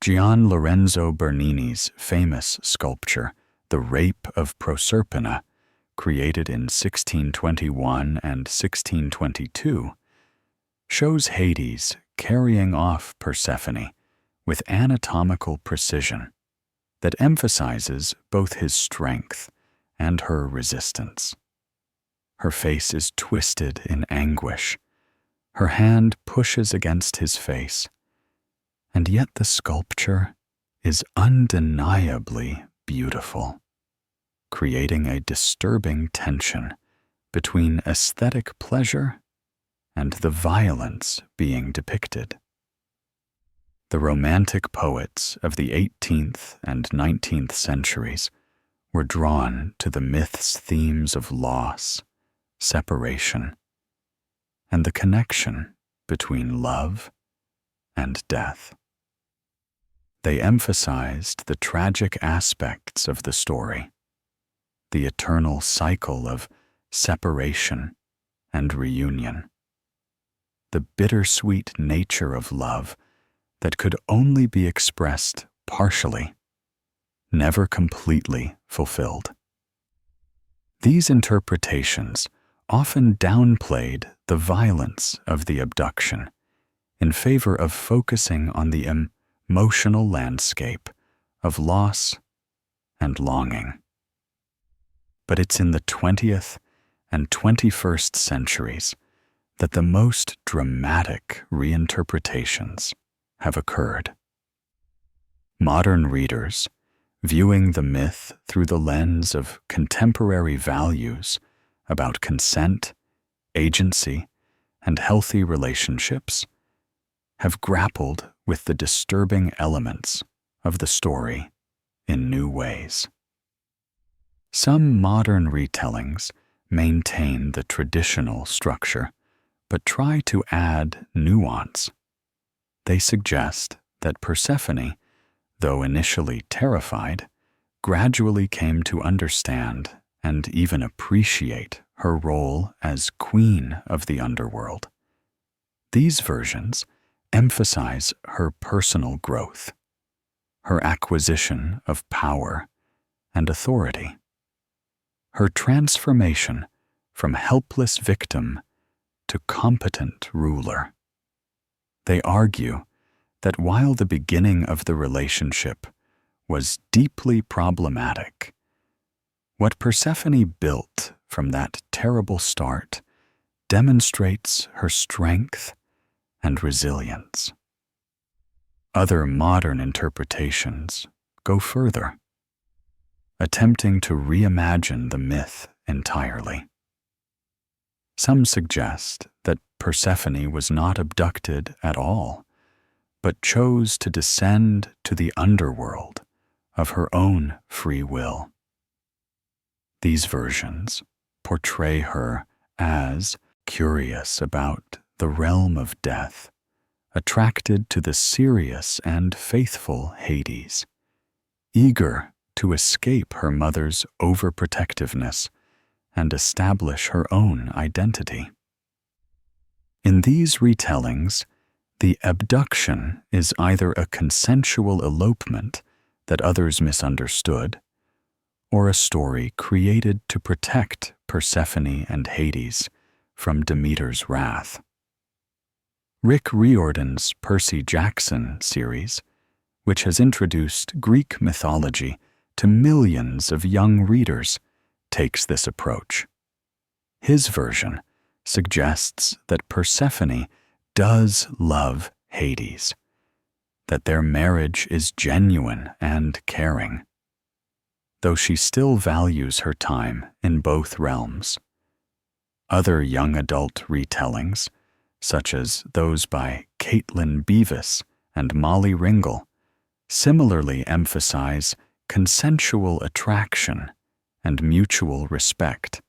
Gian Lorenzo Bernini's famous sculpture, The Rape of Proserpina, created in 1621 and 1622, shows Hades carrying off Persephone with anatomical precision that emphasizes both his strength and her resistance. Her face is twisted in anguish. Her hand pushes against his face, and yet the sculpture is undeniably beautiful, creating a disturbing tension between aesthetic pleasure and the violence being depicted. The Romantic poets of the 18th and 19th centuries were drawn to the myth's themes of loss, separation, and the connection between love and death. They emphasized the tragic aspects of the story, the eternal cycle of separation and reunion, the bittersweet nature of love that could only be expressed partially, never completely fulfilled. These interpretations often downplayed the violence of the abduction in favor of focusing on the emotional landscape of loss and longing. But it's in the 20th and 21st centuries that the most dramatic reinterpretations have occurred. Modern readers, viewing the myth through the lens of contemporary values about consent, agency, and healthy relationships, have grappled with the disturbing elements of the story in new ways. Some modern retellings maintain the traditional structure, but try to add nuance. They suggest that Persephone, though initially terrified, gradually came to understand and even appreciate her role as queen of the underworld. These versions emphasize her personal growth, her acquisition of power and authority, her transformation from helpless victim to competent ruler. They argue that while the beginning of the relationship was deeply problematic, what Persephone built from that terrible start demonstrates her strength and resilience. Other modern interpretations go further, attempting to reimagine the myth entirely. Some suggest that Persephone was not abducted at all, but chose to descend to the underworld of her own free will. These versions portray her as curious about the realm of death, attracted to the serious and faithful Hades, eager to escape her mother's overprotectiveness and establish her own identity. In these retellings, the abduction is either a consensual elopement that others misunderstood, or a story created to protect Persephone and Hades from Demeter's wrath. Rick Riordan's Percy Jackson series, which has introduced Greek mythology to millions of young readers, takes this approach. His version suggests that Persephone does love Hades, that their marriage is genuine and caring, though she still values her time in both realms. Other young adult retellings, such as those by Caitlin Beavis and Molly Ringle, similarly emphasize consensual attraction and mutual respect,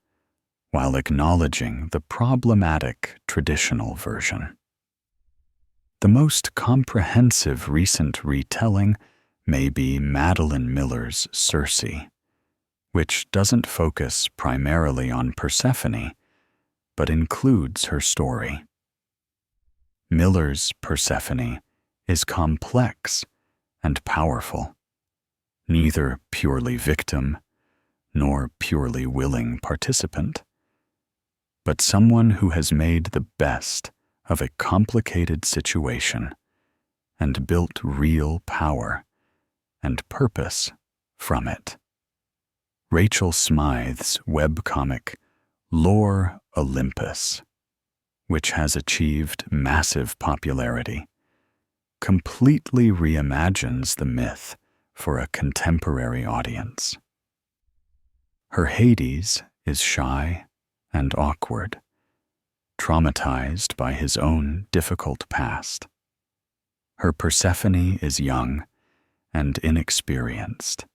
while acknowledging the problematic traditional version. The most comprehensive recent retelling may be Madeline Miller's Circe, which doesn't focus primarily on Persephone, but includes her story. Miller's Persephone is complex and powerful, neither purely victim nor purely willing participant, but someone who has made the best of a complicated situation and built real power and purpose from it. Rachel Smythe's webcomic Lore Olympus, which has achieved massive popularity, completely reimagines the myth for a contemporary audience. Her Hades is shy and awkward, traumatized by his own difficult past. Her Persephone is young and inexperienced,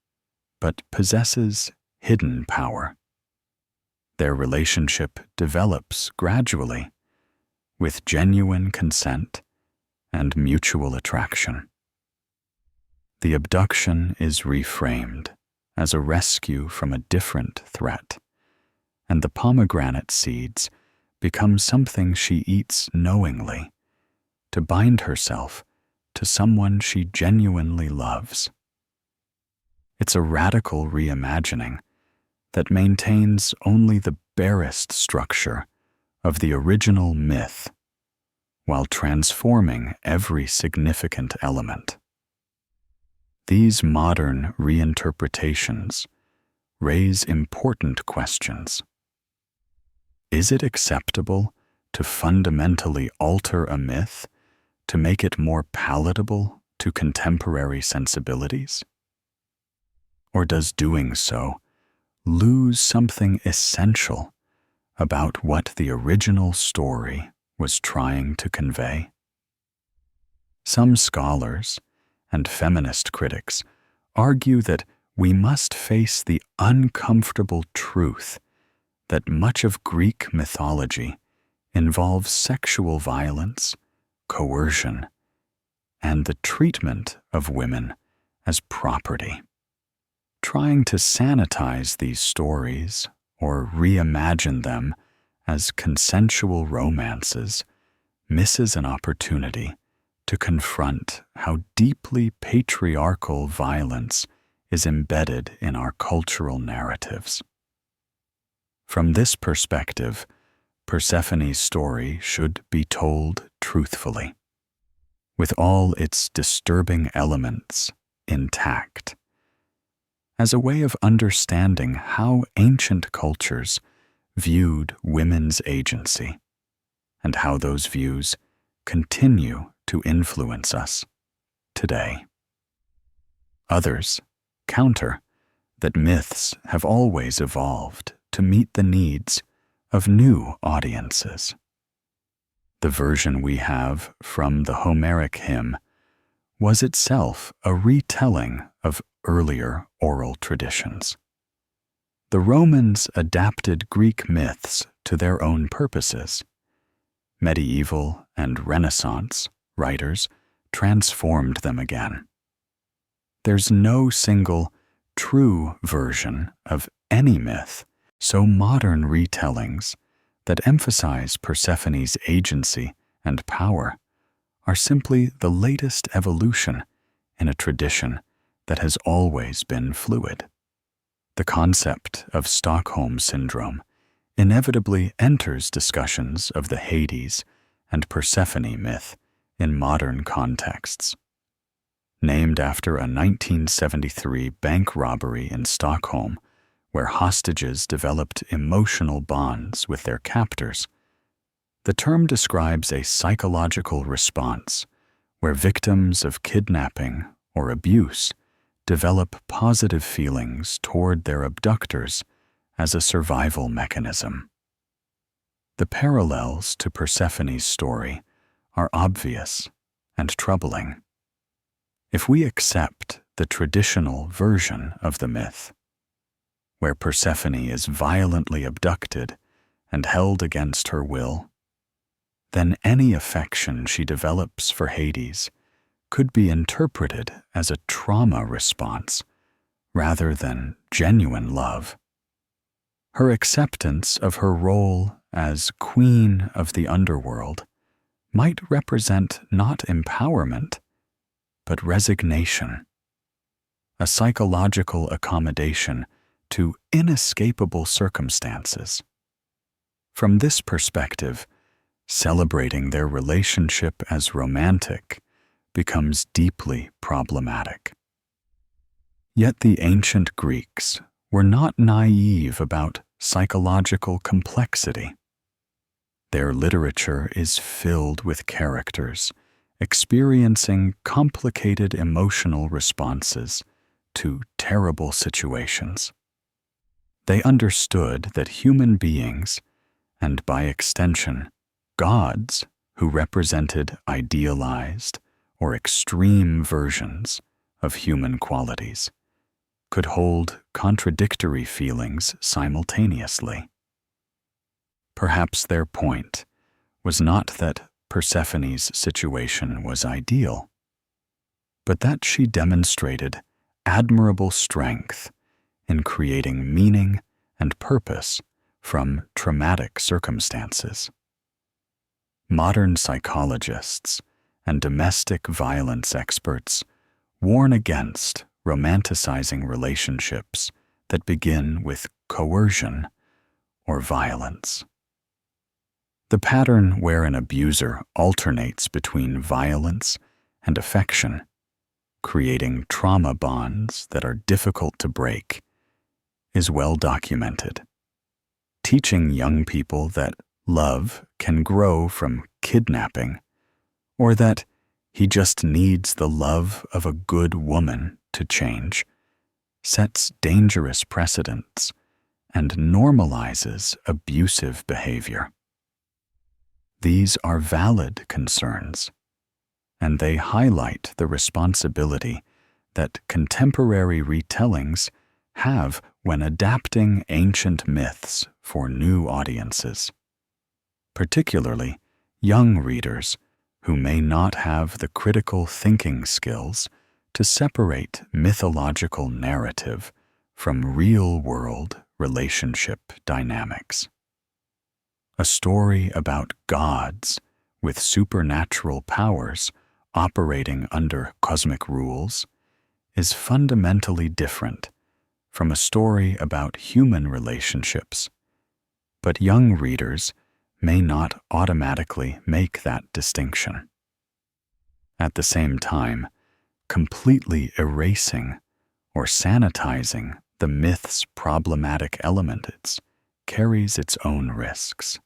but possesses hidden power. Their relationship develops gradually, with genuine consent and mutual attraction. The abduction is reframed as a rescue from a different threat, and the pomegranate seeds become something she eats knowingly to bind herself to someone she genuinely loves. It's a radical reimagining that maintains only the barest structure of the original myth while transforming every significant element. These modern reinterpretations raise important questions. Is it acceptable to fundamentally alter a myth to make it more palatable to contemporary sensibilities? Or does doing so lose something essential about what the original story was trying to convey? Some scholars and feminist critics argue that we must face the uncomfortable truth that much of Greek mythology involves sexual violence, coercion, and the treatment of women as property. Trying to sanitize these stories or reimagine them as consensual romances misses an opportunity to confront how deeply patriarchal violence is embedded in our cultural narratives. From this perspective, Persephone's story should be told truthfully, with all its disturbing elements intact, as a way of understanding how ancient cultures viewed women's agency and how those views continue to influence us today. Others counter that myths have always evolved to meet the needs of new audiences. The version we have from the Homeric Hymn was itself a retelling of earlier oral traditions. The Romans adapted Greek myths to their own purposes. Medieval and Renaissance writers transformed them again. There's no single true version of any myth, so modern retellings that emphasize Persephone's agency and power are simply the latest evolution in a tradition that has always been fluid. The concept of Stockholm Syndrome inevitably enters discussions of the Hades and Persephone myth in modern contexts. Named after a 1973 bank robbery in Stockholm, where hostages developed emotional bonds with their captors, the term describes a psychological response where victims of kidnapping or abuse develop positive feelings toward their abductors as a survival mechanism. The parallels to Persephone's story are obvious and troubling. If we accept the traditional version of the myth, where Persephone is violently abducted and held against her will, then any affection she develops for Hades could be interpreted as a trauma response rather than genuine love. Her acceptance of her role as queen of the underworld might represent not empowerment, but resignation, a psychological accommodation to inescapable circumstances. From this perspective, celebrating their relationship as romantic becomes deeply problematic. Yet the ancient Greeks were not naive about psychological complexity. Their literature is filled with characters experiencing complicated emotional responses to terrible situations. They understood that human beings, and by extension, gods who represented idealized or extreme versions of human qualities, could hold contradictory feelings simultaneously. Perhaps their point was not that Persephone's situation was ideal, but that she demonstrated admirable strength in creating meaning and purpose from traumatic circumstances. Modern psychologists and domestic violence experts warn against romanticizing relationships that begin with coercion or violence. The pattern where an abuser alternates between violence and affection, creating trauma bonds that are difficult to break, is well documented. Teaching young people that love can grow from kidnapping, or that he just needs the love of a good woman to change, sets dangerous precedents and normalizes abusive behavior. These are valid concerns, and they highlight the responsibility that contemporary retellings have when adapting ancient myths for new audiences, particularly young readers who may not have the critical thinking skills to separate mythological narrative from real-world relationship dynamics. A story about gods with supernatural powers operating under cosmic rules is fundamentally different from a story about human relationships, but young readers may not automatically make that distinction. At the same time, completely erasing or sanitizing the myth's problematic elements carries its own risks.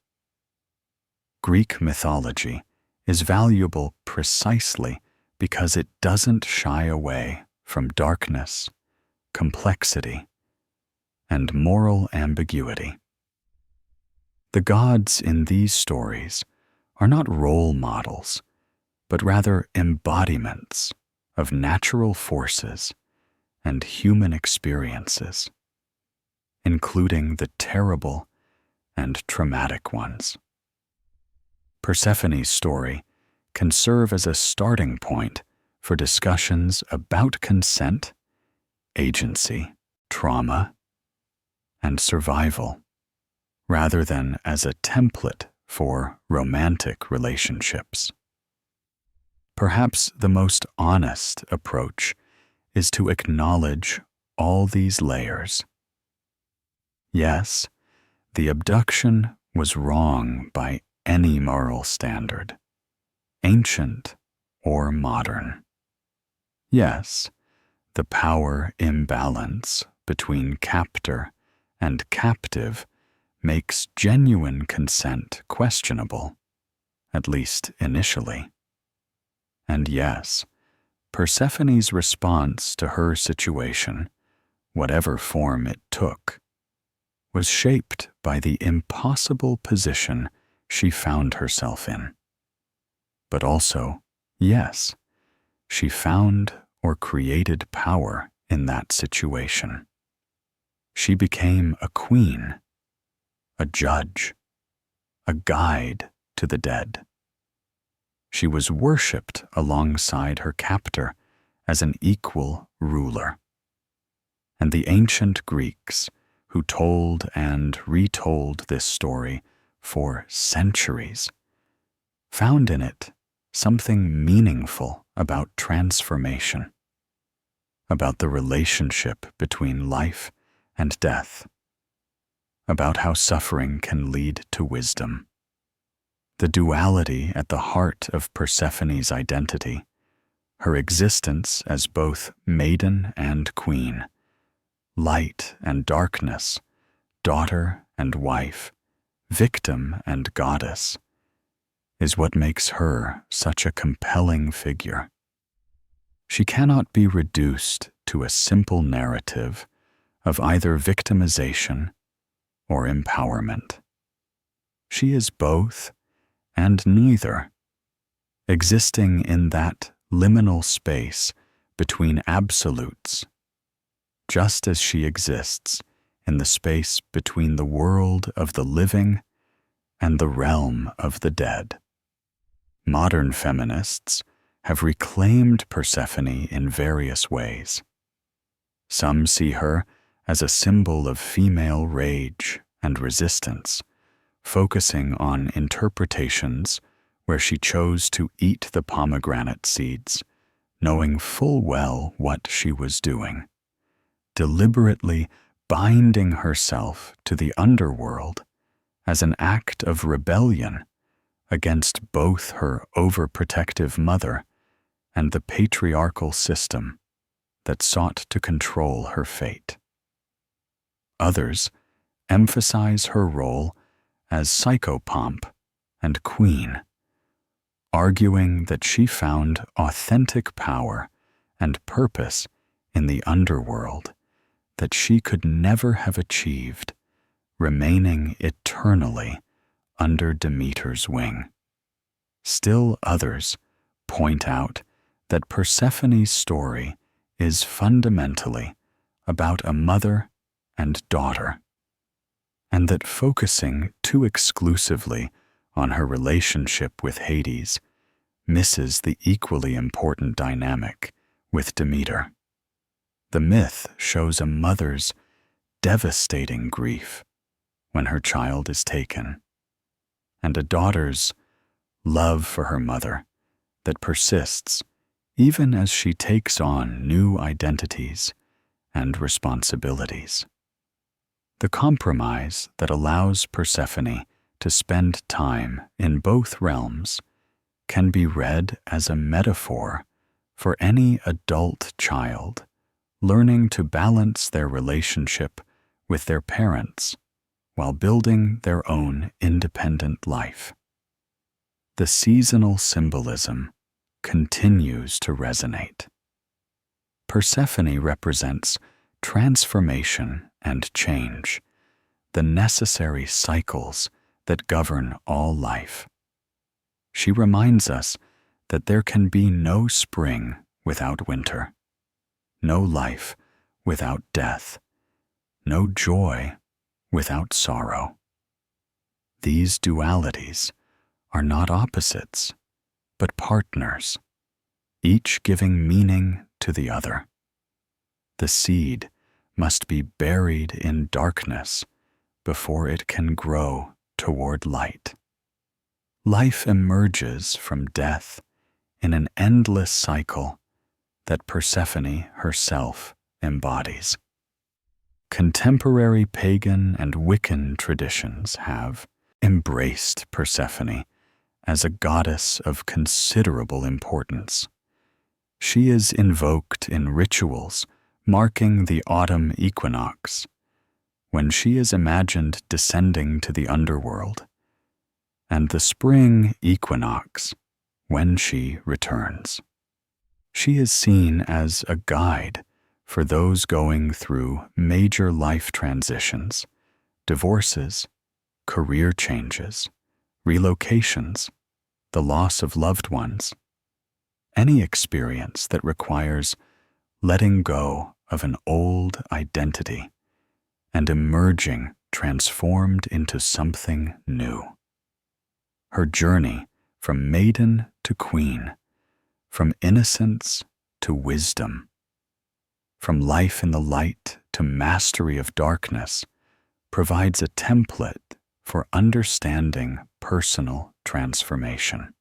Greek mythology is valuable precisely because it doesn't shy away from darkness, complexity, and moral ambiguity. The gods in these stories are not role models, but rather embodiments of natural forces and human experiences, including the terrible and traumatic ones. Persephone's story can serve as a starting point for discussions about consent, agency, trauma, and survival, rather than as a template for romantic relationships. Perhaps the most honest approach is to acknowledge all these layers. Yes, the abduction was wrong by any moral standard, ancient or modern. Yes, the power imbalance between captor and captive makes genuine consent questionable, at least initially. And yes, Persephone's response to her situation, whatever form it took, was shaped by the impossible position she found herself in. But also, yes, she found or created power in that situation. She became a queen, a judge, a guide to the dead. She was worshipped alongside her captor as an equal ruler. And the ancient Greeks, who told and retold this story for centuries, found in it something meaningful about transformation, about the relationship between life and death, about how suffering can lead to wisdom. The duality at the heart of Persephone's identity, her existence as both maiden and queen, light and darkness, daughter and wife, victim and goddess, is what makes her such a compelling figure. She cannot be reduced to a simple narrative of either victimization or empowerment. She is both and neither, existing in that liminal space between absolutes, just as she exists in the space between the world of the living and the realm of the dead. Modern feminists have reclaimed Persephone in various ways. Some see her as a symbol of female rage and resistance, focusing on interpretations where she chose to eat the pomegranate seeds, knowing full well what she was doing, deliberately binding herself to the underworld as an act of rebellion against both her overprotective mother and the patriarchal system that sought to control her fate. Others emphasize her role as psychopomp and queen, arguing that she found authentic power and purpose in the underworld that she could never have achieved, remaining eternally under Demeter's wing. Still others point out that Persephone's story is fundamentally about a mother and daughter, and that focusing too exclusively on her relationship with Hades misses the equally important dynamic with Demeter. The myth shows a mother's devastating grief when her child is taken, and a daughter's love for her mother that persists even as she takes on new identities and responsibilities. The compromise that allows Persephone to spend time in both realms can be read as a metaphor for any adult child learning to balance their relationship with their parents while building their own independent life. The seasonal symbolism continues to resonate. Persephone represents transformation and change, the necessary cycles that govern all life. She reminds us that there can be no spring without winter, no life without death, no joy without sorrow. These dualities are not opposites, but partners, each giving meaning to the other. The seed must be buried in darkness before it can grow toward light. Life emerges from death in an endless cycle that Persephone herself embodies. Contemporary pagan and Wiccan traditions have embraced Persephone as a goddess of considerable importance. She is invoked in rituals marking the autumn equinox, when she is imagined descending to the underworld, and the spring equinox, when she returns. She is seen as a guide for those going through major life transitions, divorces, career changes, relocations, the loss of loved ones, any experience that requires letting go of an old identity and emerging transformed into something new. Her journey from maiden to queen, from innocence to wisdom, from life in the light to mastery of darkness, provides a template for understanding personal transformation.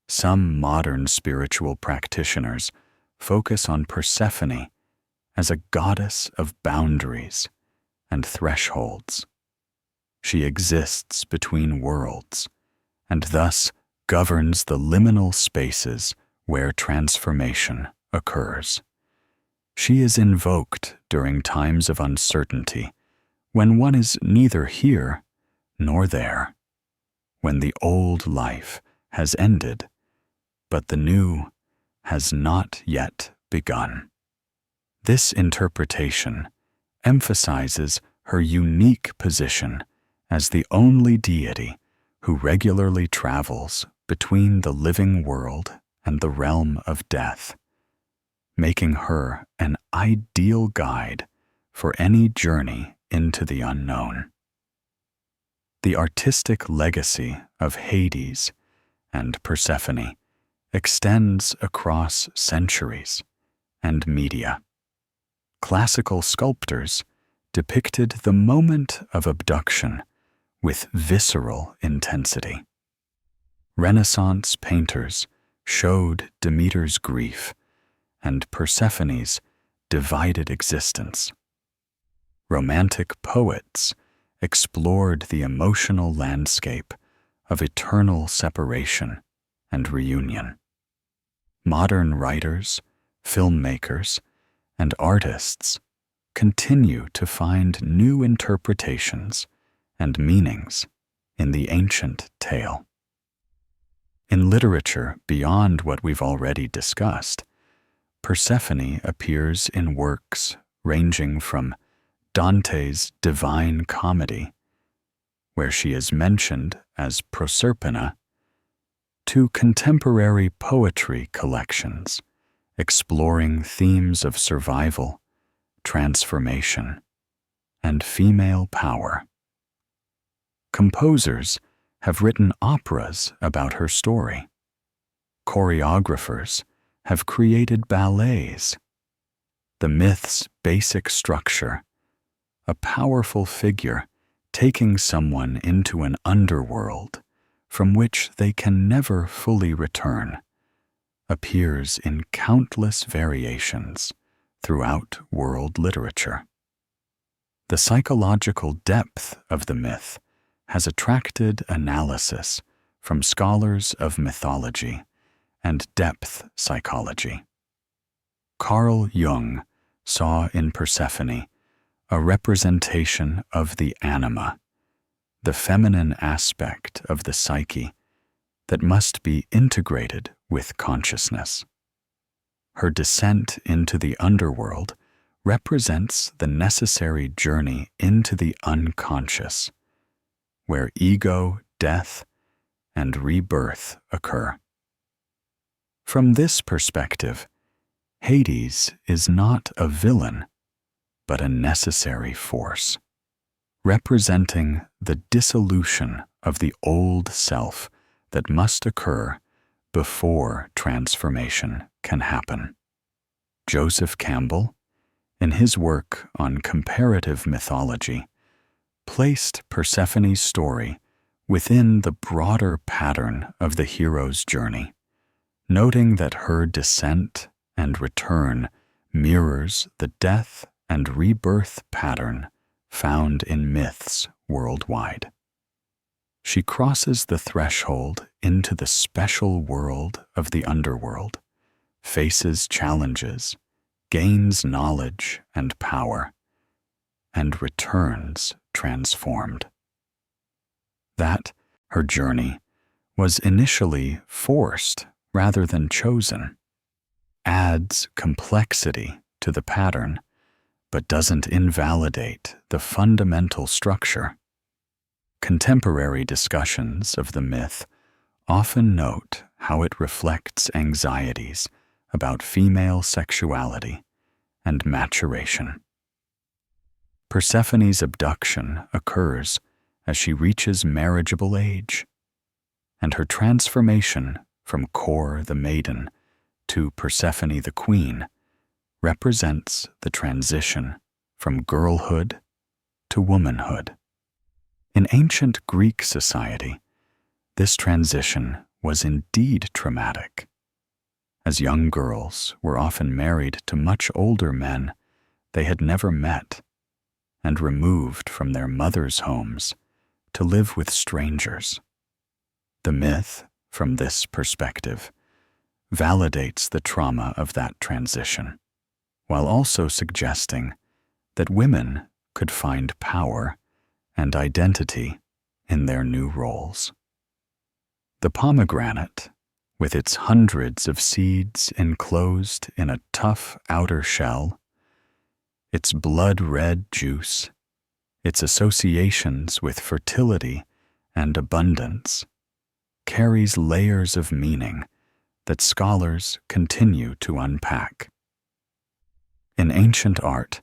Some modern spiritual practitioners focus on Persephone as a goddess of boundaries and thresholds. She exists between worlds and thus governs the liminal spaces where transformation occurs. She is invoked during times of uncertainty, when one is neither here nor there, when the old life has ended, but the new has not yet begun. This interpretation emphasizes her unique position as the only deity who regularly travels between the living world and the realm of death, making her an ideal guide for any journey into the unknown. The artistic legacy of Hades and Persephone extends across centuries and media. Classical sculptors depicted the moment of abduction with visceral intensity. Renaissance painters showed Demeter's grief and Persephone's divided existence. Romantic poets explored the emotional landscape of eternal separation and reunion. Modern writers, filmmakers, and artists continue to find new interpretations and meanings in the ancient tale. In literature beyond what we've already discussed, Persephone appears in works ranging from Dante's Divine Comedy, where she is mentioned as Proserpina, to contemporary poetry collections exploring themes of survival, transformation, and female power. Composers have written operas about her story. Choreographers have created ballets. The myth's basic structure, a powerful figure taking someone into an underworld from which they can never fully return, appears in countless variations throughout world literature. The psychological depth of the myth has attracted analysis from scholars of mythology and depth psychology. Carl Jung saw in Persephone a representation of the anima, the feminine aspect of the psyche that must be integrated with consciousness. Her descent into the underworld represents the necessary journey into the unconscious, where ego, death, and rebirth occur. From this perspective, Hades is not a villain, but a necessary force, representing the dissolution of the old self that must occur before transformation can happen. Joseph Campbell, in his work on comparative mythology, placed Persephone's story within the broader pattern of the hero's journey, noting that her descent and return mirrors the death and rebirth pattern found in myths worldwide. She crosses the threshold into the special world of the underworld, faces challenges, gains knowledge and power, and returns transformed. That her journey was initially forced rather than chosen adds complexity to the pattern, but doesn't invalidate the fundamental structure. Contemporary discussions of the myth often note how it reflects anxieties about female sexuality and maturation. Persephone's abduction occurs as she reaches marriageable age, and her transformation from Kore the maiden to Persephone the queen represents the transition from girlhood to womanhood. In ancient Greek society, this transition was indeed traumatic, as young girls were often married to much older men they had never met and removed from their mothers' homes to live with strangers. The myth, from this perspective, validates the trauma of that transition, while also suggesting that women could find power and identity in their new roles. The pomegranate, with its hundreds of seeds enclosed in a tough outer shell, its blood-red juice, its associations with fertility and abundance, carries layers of meaning that scholars continue to unpack. In ancient art,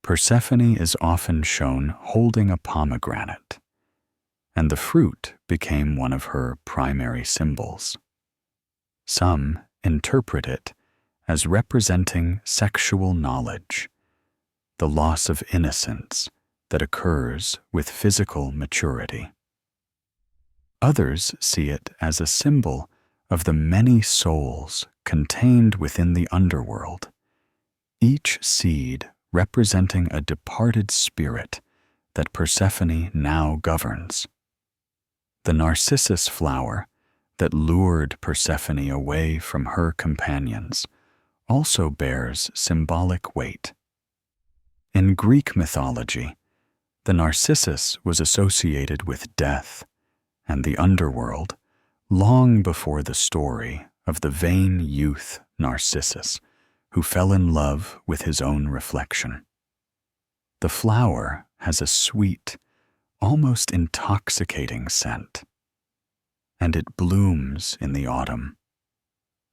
Persephone is often shown holding a pomegranate, and the fruit became one of her primary symbols. Some interpret it as representing sexual knowledge, the loss of innocence that occurs with physical maturity. Others see it as a symbol of the many souls contained within the underworld, each seed representing a departed spirit that Persephone now governs. The narcissus flower that lured Persephone away from her companions also bears symbolic weight. In Greek mythology, the narcissus was associated with death and the underworld long before the story of the vain youth Narcissus who fell in love with his own reflection. The flower has a sweet, almost intoxicating scent, and it blooms in the autumn,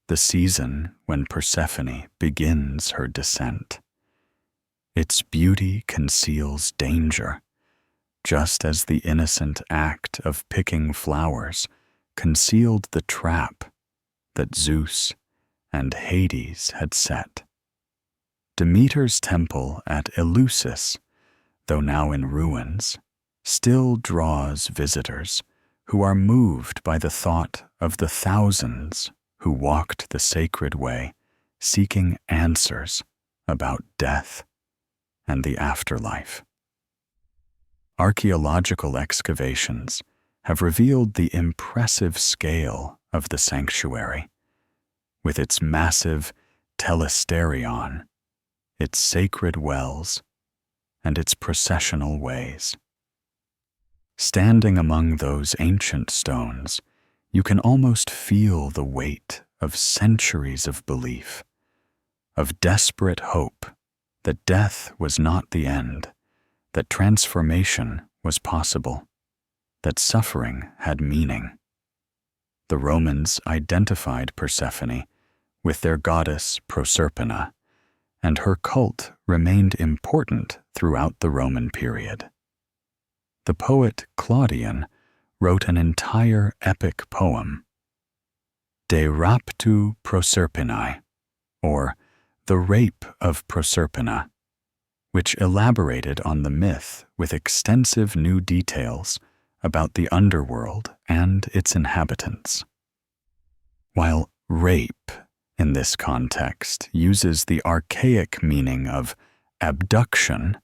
the season when Persephone begins her descent. Its beauty conceals danger, just as the innocent act of picking flowers concealed the trap that Zeus and Hades had set. Demeter's temple at Eleusis, though now in ruins, still draws visitors who are moved by the thought of the thousands who walked the sacred way seeking answers about death and the afterlife. Archaeological excavations have revealed the impressive scale of the sanctuary, with its massive telesterion, its sacred wells, and its processional ways. Standing among those ancient stones, you can almost feel the weight of centuries of belief, of desperate hope that death was not the end, that transformation was possible, that suffering had meaning. The Romans identified Persephone with their goddess Proserpina, and her cult remained important throughout the Roman period. The poet Claudian wrote an entire epic poem, De Raptu Proserpinae, or The Rape of Proserpina, which elaborated on the myth with extensive new details about the underworld and its inhabitants. While rape in this context uses the archaic meaning of abduction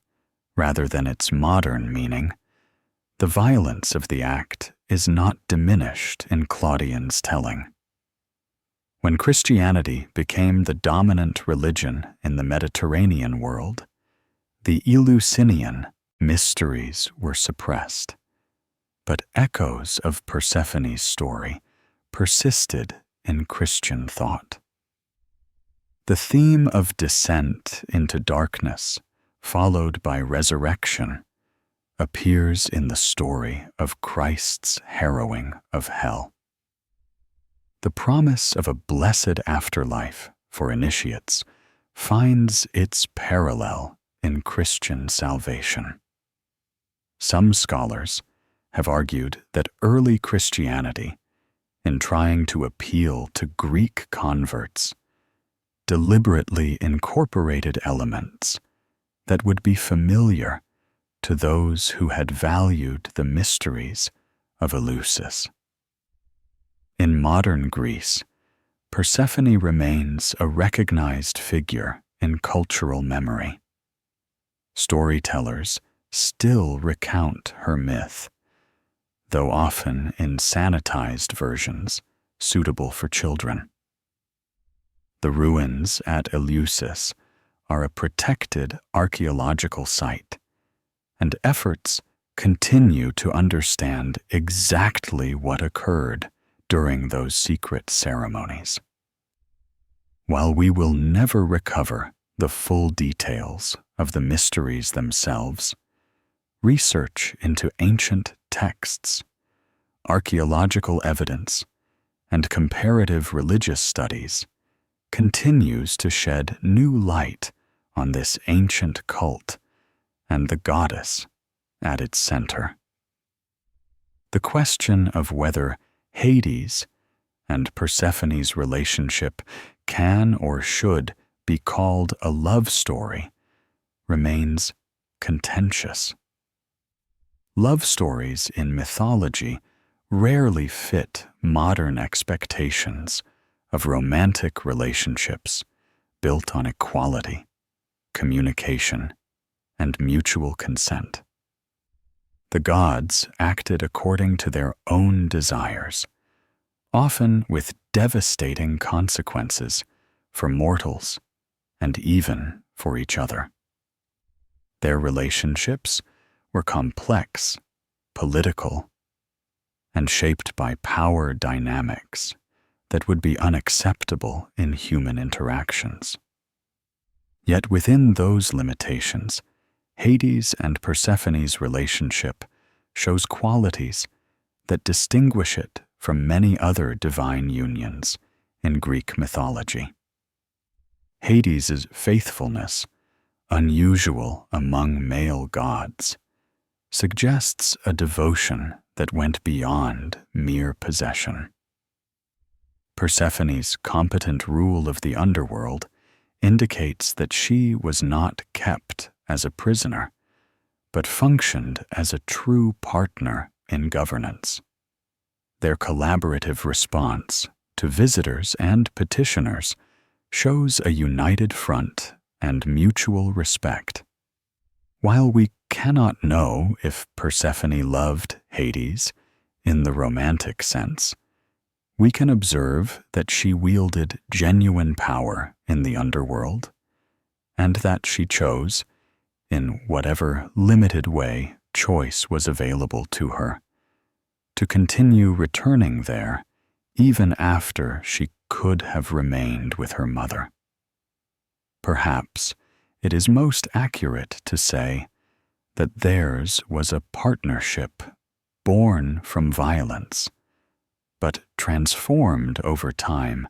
rather than its modern meaning, the violence of the act is not diminished in Claudian's telling. When Christianity became the dominant religion in the Mediterranean world, the Eleusinian Mysteries were suppressed, but echoes of Persephone's story persisted in Christian thought. The theme of descent into darkness, followed by resurrection, appears in the story of Christ's harrowing of hell. The promise of a blessed afterlife for initiates finds its parallel in Christian salvation. Some scholars have argued that early Christianity, in trying to appeal to Greek converts, deliberately incorporated elements that would be familiar to those who had valued the mysteries of Eleusis. In modern Greece, Persephone remains a recognized figure in cultural memory. Storytellers still recount her myth, though often in sanitized versions suitable for children. The ruins at Eleusis are a protected archaeological site, and efforts continue to understand exactly what occurred during those secret ceremonies. While we will never recover the full details of the mysteries themselves, research into ancient texts, archaeological evidence, and comparative religious studies continues to shed new light on this ancient cult and the goddess at its center. The question of whether Hades and Persephone's relationship can or should be called a love story remains contentious. Love stories in mythology rarely fit modern expectations of romantic relationships built on equality, communication, and mutual consent. The gods acted according to their own desires, often with devastating consequences for mortals and even for each other. Their relationships were complex, political, and shaped by power dynamics that would be unacceptable in human interactions. Yet within those limitations, Hades and Persephone's relationship shows qualities that distinguish it from many other divine unions in Greek mythology. Hades' faithfulness, unusual among male gods, suggests a devotion that went beyond mere possession. Persephone's competent rule of the underworld indicates that she was not kept as a prisoner, but functioned as a true partner in governance. Their collaborative response to visitors and petitioners shows a united front and mutual respect. While we cannot know if Persephone loved Hades in the romantic sense, we can observe that she wielded genuine power in the underworld, and that she chose, in whatever limited way choice was available to her, to continue returning there even after she could have remained with her mother. Perhaps it is most accurate to say that theirs was a partnership born from violence, but transformed over time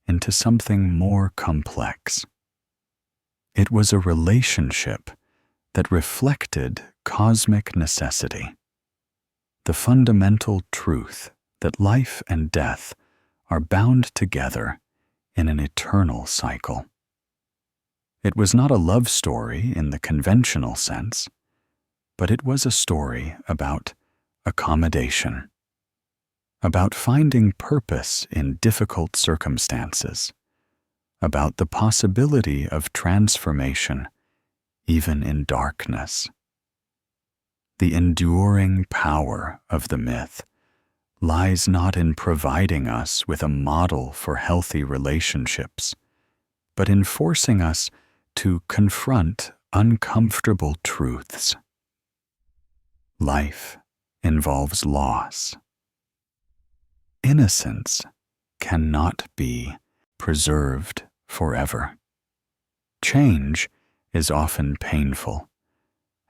into something more complex. It was a relationship that reflected cosmic necessity, the fundamental truth that life and death are bound together in an eternal cycle. It was not a love story in the conventional sense, but it was a story about accommodation, about finding purpose in difficult circumstances, about the possibility of transformation even in darkness. The enduring power of the myth lies not in providing us with a model for healthy relationships, but in forcing us to confront uncomfortable truths. Life involves loss. Innocence cannot be preserved forever. Change is often painful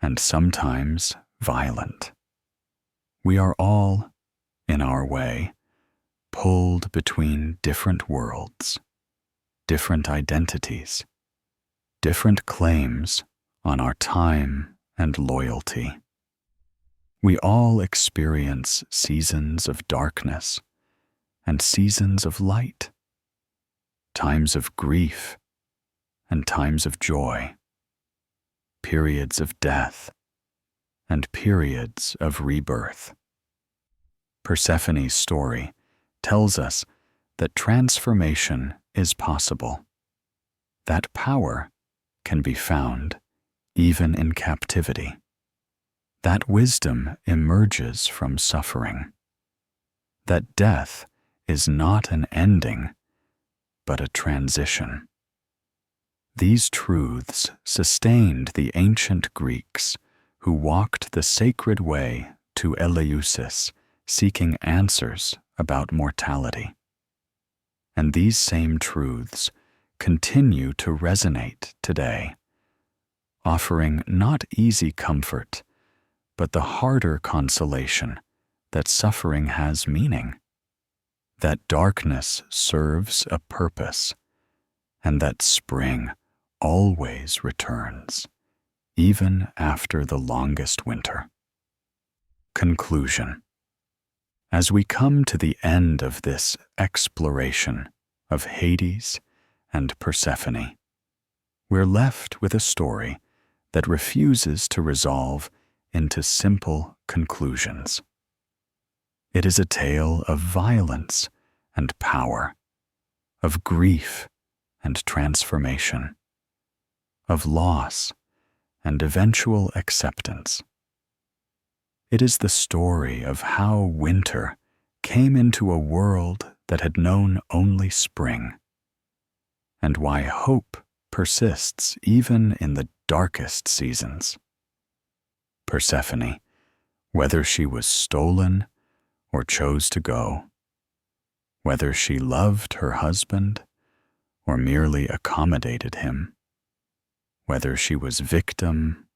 and sometimes violent. We are all, in our way, pulled between different worlds, different identities, different claims on our time and loyalty. We all experience seasons of darkness and seasons of light, times of grief and times of joy, periods of death and periods of rebirth. Persephone's story tells us that transformation is possible, that power can be found even in captivity, that wisdom emerges from suffering, that death is not an ending, but a transition. These truths sustained the ancient Greeks who walked the sacred way to Eleusis, seeking answers about mortality. And these same truths continue to resonate today, offering not easy comfort, but the harder consolation that suffering has meaning, that darkness serves a purpose, and that spring always returns, even after the longest winter. Conclusion. As we come to the end of this exploration of Hades and Persephone, we're left with a story that refuses to resolve into simple conclusions. It is a tale of violence and power, of grief and transformation, of loss and eventual acceptance. It is the story of how winter came into a world that had known only spring, and why hope persists even in the darkest seasons. Persephone, whether she was stolen or chose to go, whether she loved her husband or merely accommodated him, whether she was victim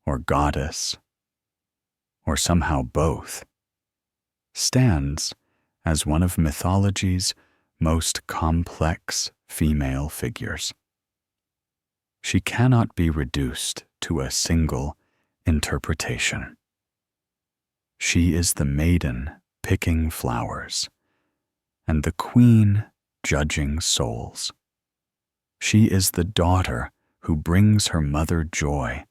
or goddess, or somehow both, stands as one of mythology's most complex female figures. She cannot be reduced to a single interpretation. She is the maiden picking flowers, and the queen judging souls. She is the daughter who brings her mother joy,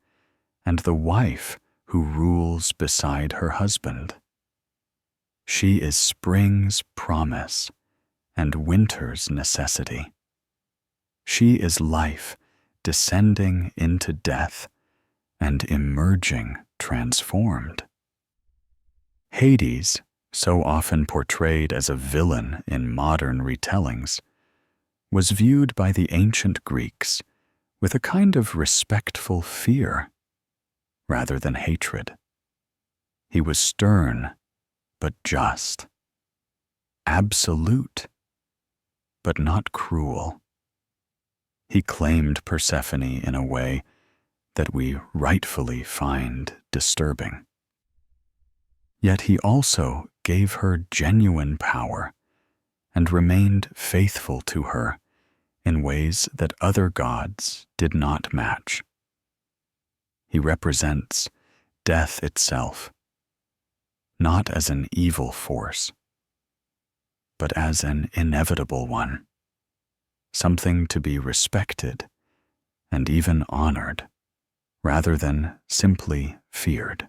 and the wife who rules beside her husband. She is spring's promise and winter's necessity. She is life descending into death and emerging transformed. Hades, so often portrayed as a villain in modern retellings, was viewed by the ancient Greeks with a kind of respectful fear rather than hatred. He was stern but just, absolute but not cruel. He claimed Persephone in a way that we rightfully find disturbing. Yet he also gave her genuine power and remained faithful to her in ways that other gods did not match. He represents death itself, not as an evil force, but as an inevitable one, something to be respected and even honored, rather than simply feared.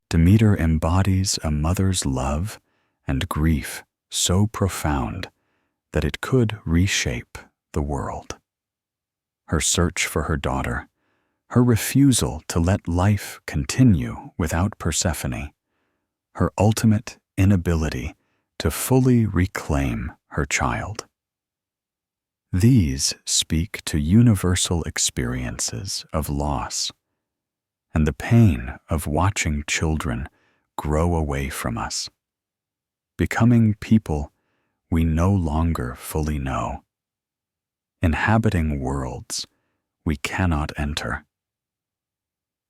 Demeter embodies a mother's love and grief so profound that it could reshape the world. Her search for her daughter, her refusal to let life continue without Persephone, her ultimate inability to fully reclaim her child. These speak to universal experiences of loss and the pain of watching children grow away from us, becoming people we no longer fully know, inhabiting worlds we cannot enter.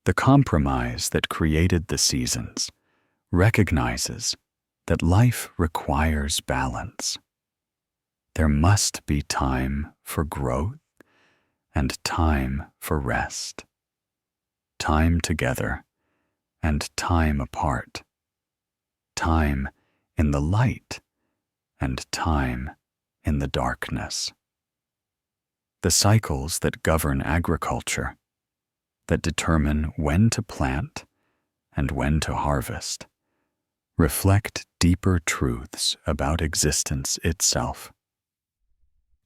The compromise that created the seasons recognizes that life requires balance. There must be time for growth and time for rest, time together and time apart, time in the light and time in the darkness. The cycles that govern agriculture, that determine when to plant and when to harvest, reflect deeper truths about existence itself.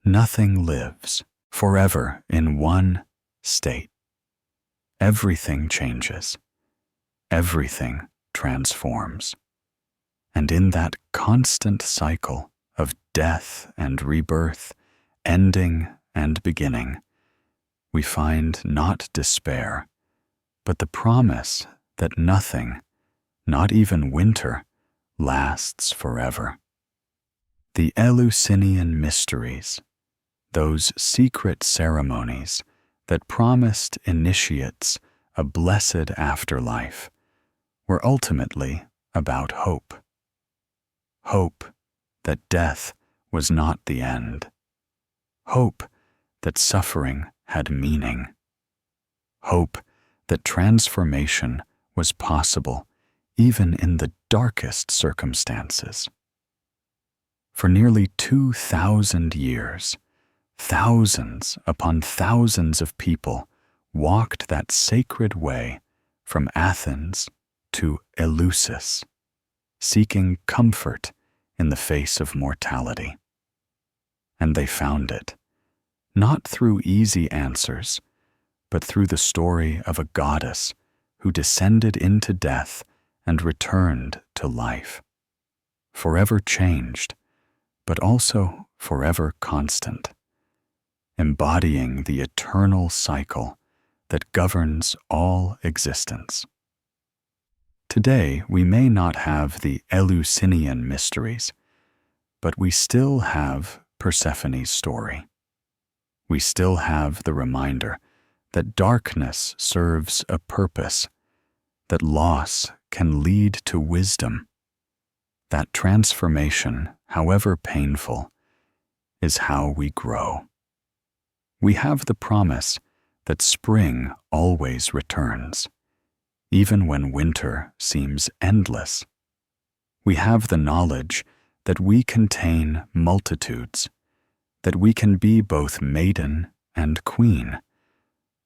Nothing lives forever in one state. Everything changes. Everything transforms. And in that constant cycle of death and rebirth, ending and beginning, we find not despair, but the promise that nothing, not even winter, lasts forever. The Eleusinian Mysteries, those secret ceremonies that promised initiates a blessed afterlife were ultimately about hope. Hope that death was not the end. Hope that suffering had meaning. Hope that transformation was possible even in the darkest circumstances. For nearly 2,000 years, thousands upon thousands of people walked that sacred way from Athens to Eleusis, seeking comfort in the face of mortality. And they found it, not through easy answers, but through the story of a goddess who descended into death and returned to life, forever changed, but also forever constant, embodying the eternal cycle that governs all existence. Today, we may not have the Eleusinian Mysteries, but we still have Persephone's story. We still have the reminder that darkness serves a purpose, that loss can lead to wisdom, that transformation, however painful, is how we grow. We have the promise that spring always returns, even when winter seems endless. We have the knowledge that we contain multitudes, that we can be both maiden and queen,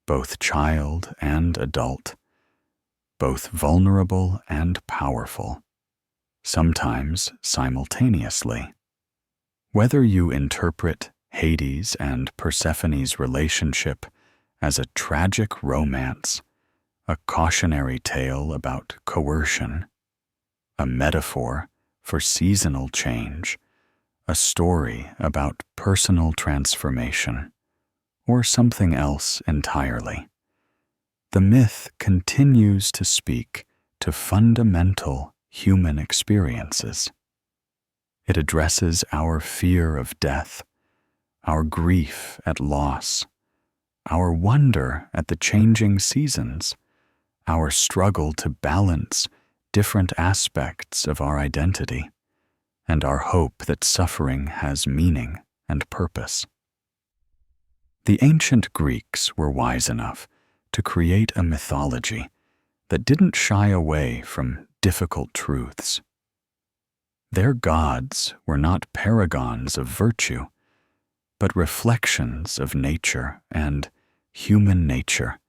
both child and adult, both vulnerable and powerful, sometimes simultaneously. Whether you interpret Hades and Persephone's relationship as a tragic romance, a cautionary tale about coercion, a metaphor for seasonal change, a story about personal transformation, or something else entirely, the myth continues to speak to fundamental human experiences. It addresses our fear of death, our grief at loss, our wonder at the changing seasons, our struggle to balance different aspects of our identity, and our hope that suffering has meaning and purpose. The ancient Greeks were wise enough to create a mythology that didn't shy away from difficult truths. Their gods were not paragons of virtue, but reflections of nature and human nature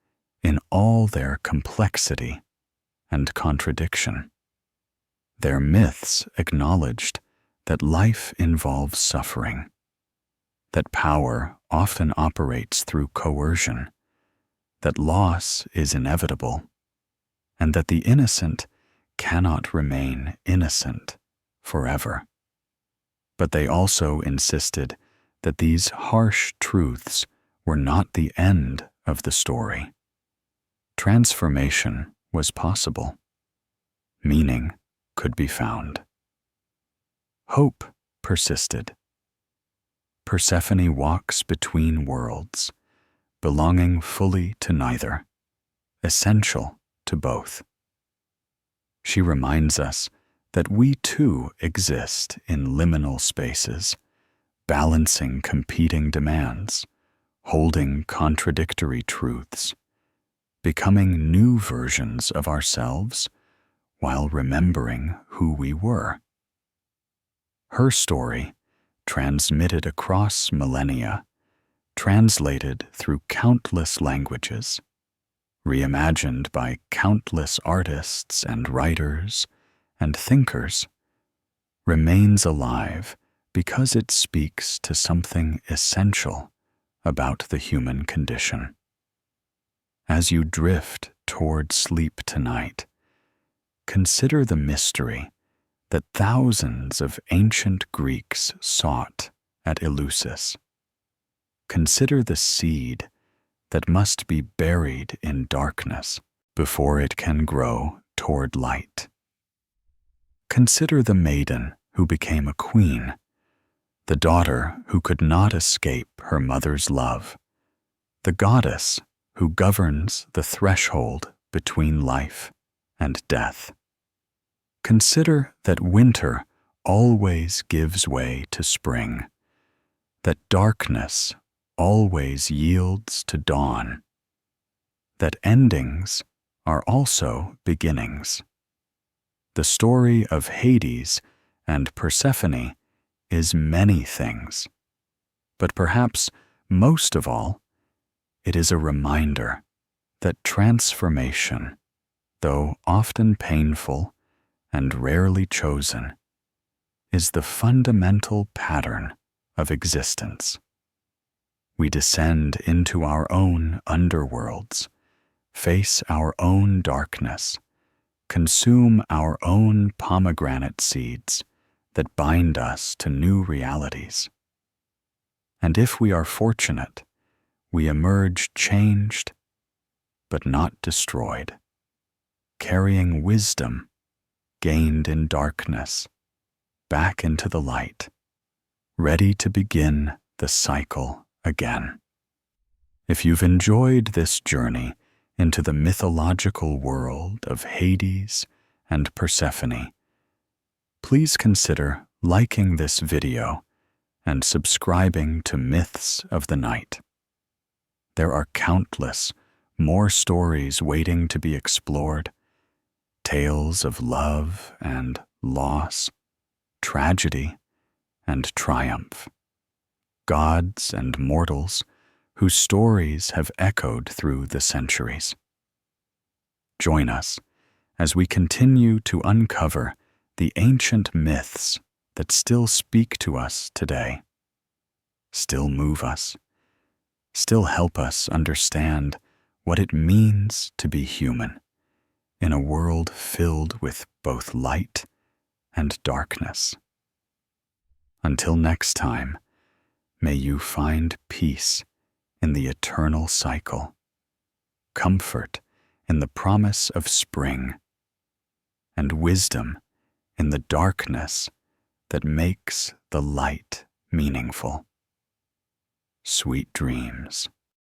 in all their complexity and contradiction. Their myths acknowledged that life involves suffering, that power often operates through coercion, that loss is inevitable, and that the innocent cannot remain innocent forever. But they also insisted that these harsh truths were not the end of the story. Transformation was possible. Meaning could be found. Hope persisted. Persephone walks between worlds, belonging fully to neither, essential to both. She reminds us that we too exist in liminal spaces, balancing competing demands, holding contradictory truths, becoming new versions of ourselves while remembering who we were. Her story, transmitted across millennia, translated through countless languages, reimagined by countless artists and writers and thinkers, remains alive because it speaks to something essential about the human condition. As you drift toward sleep tonight, consider the mystery that thousands of ancient Greeks sought at Eleusis. Consider the seed that must be buried in darkness before it can grow toward light. Consider the maiden who became a queen, the daughter who could not escape her mother's love, the goddess who governs the threshold between life and death. Consider that winter always gives way to spring, that darkness always yields to dawn, that endings are also beginnings. The story of Hades and Persephone is many things, but perhaps most of all, it is a reminder that transformation, though often painful and rarely chosen, is the fundamental pattern of existence. We descend into our own underworlds, face our own darkness, consume our own pomegranate seeds that bind us to new realities. And if we are fortunate, we emerge changed, but not destroyed, carrying wisdom gained in darkness back into the light, ready to begin the cycle again. If you've enjoyed this journey into the mythological world of Hades and Persephone, please consider liking this video and subscribing to Myths of the Night. There are countless more stories waiting to be explored, tales of love and loss, tragedy and triumph, gods and mortals whose stories have echoed through the centuries. Join us as we continue to uncover the ancient myths that still speak to us today, still move us, still help us understand what it means to be human in a world filled with both light and darkness. Until next time, may you find peace in the eternal cycle, comfort in the promise of spring, and wisdom in the darkness that makes the light meaningful. Sweet dreams.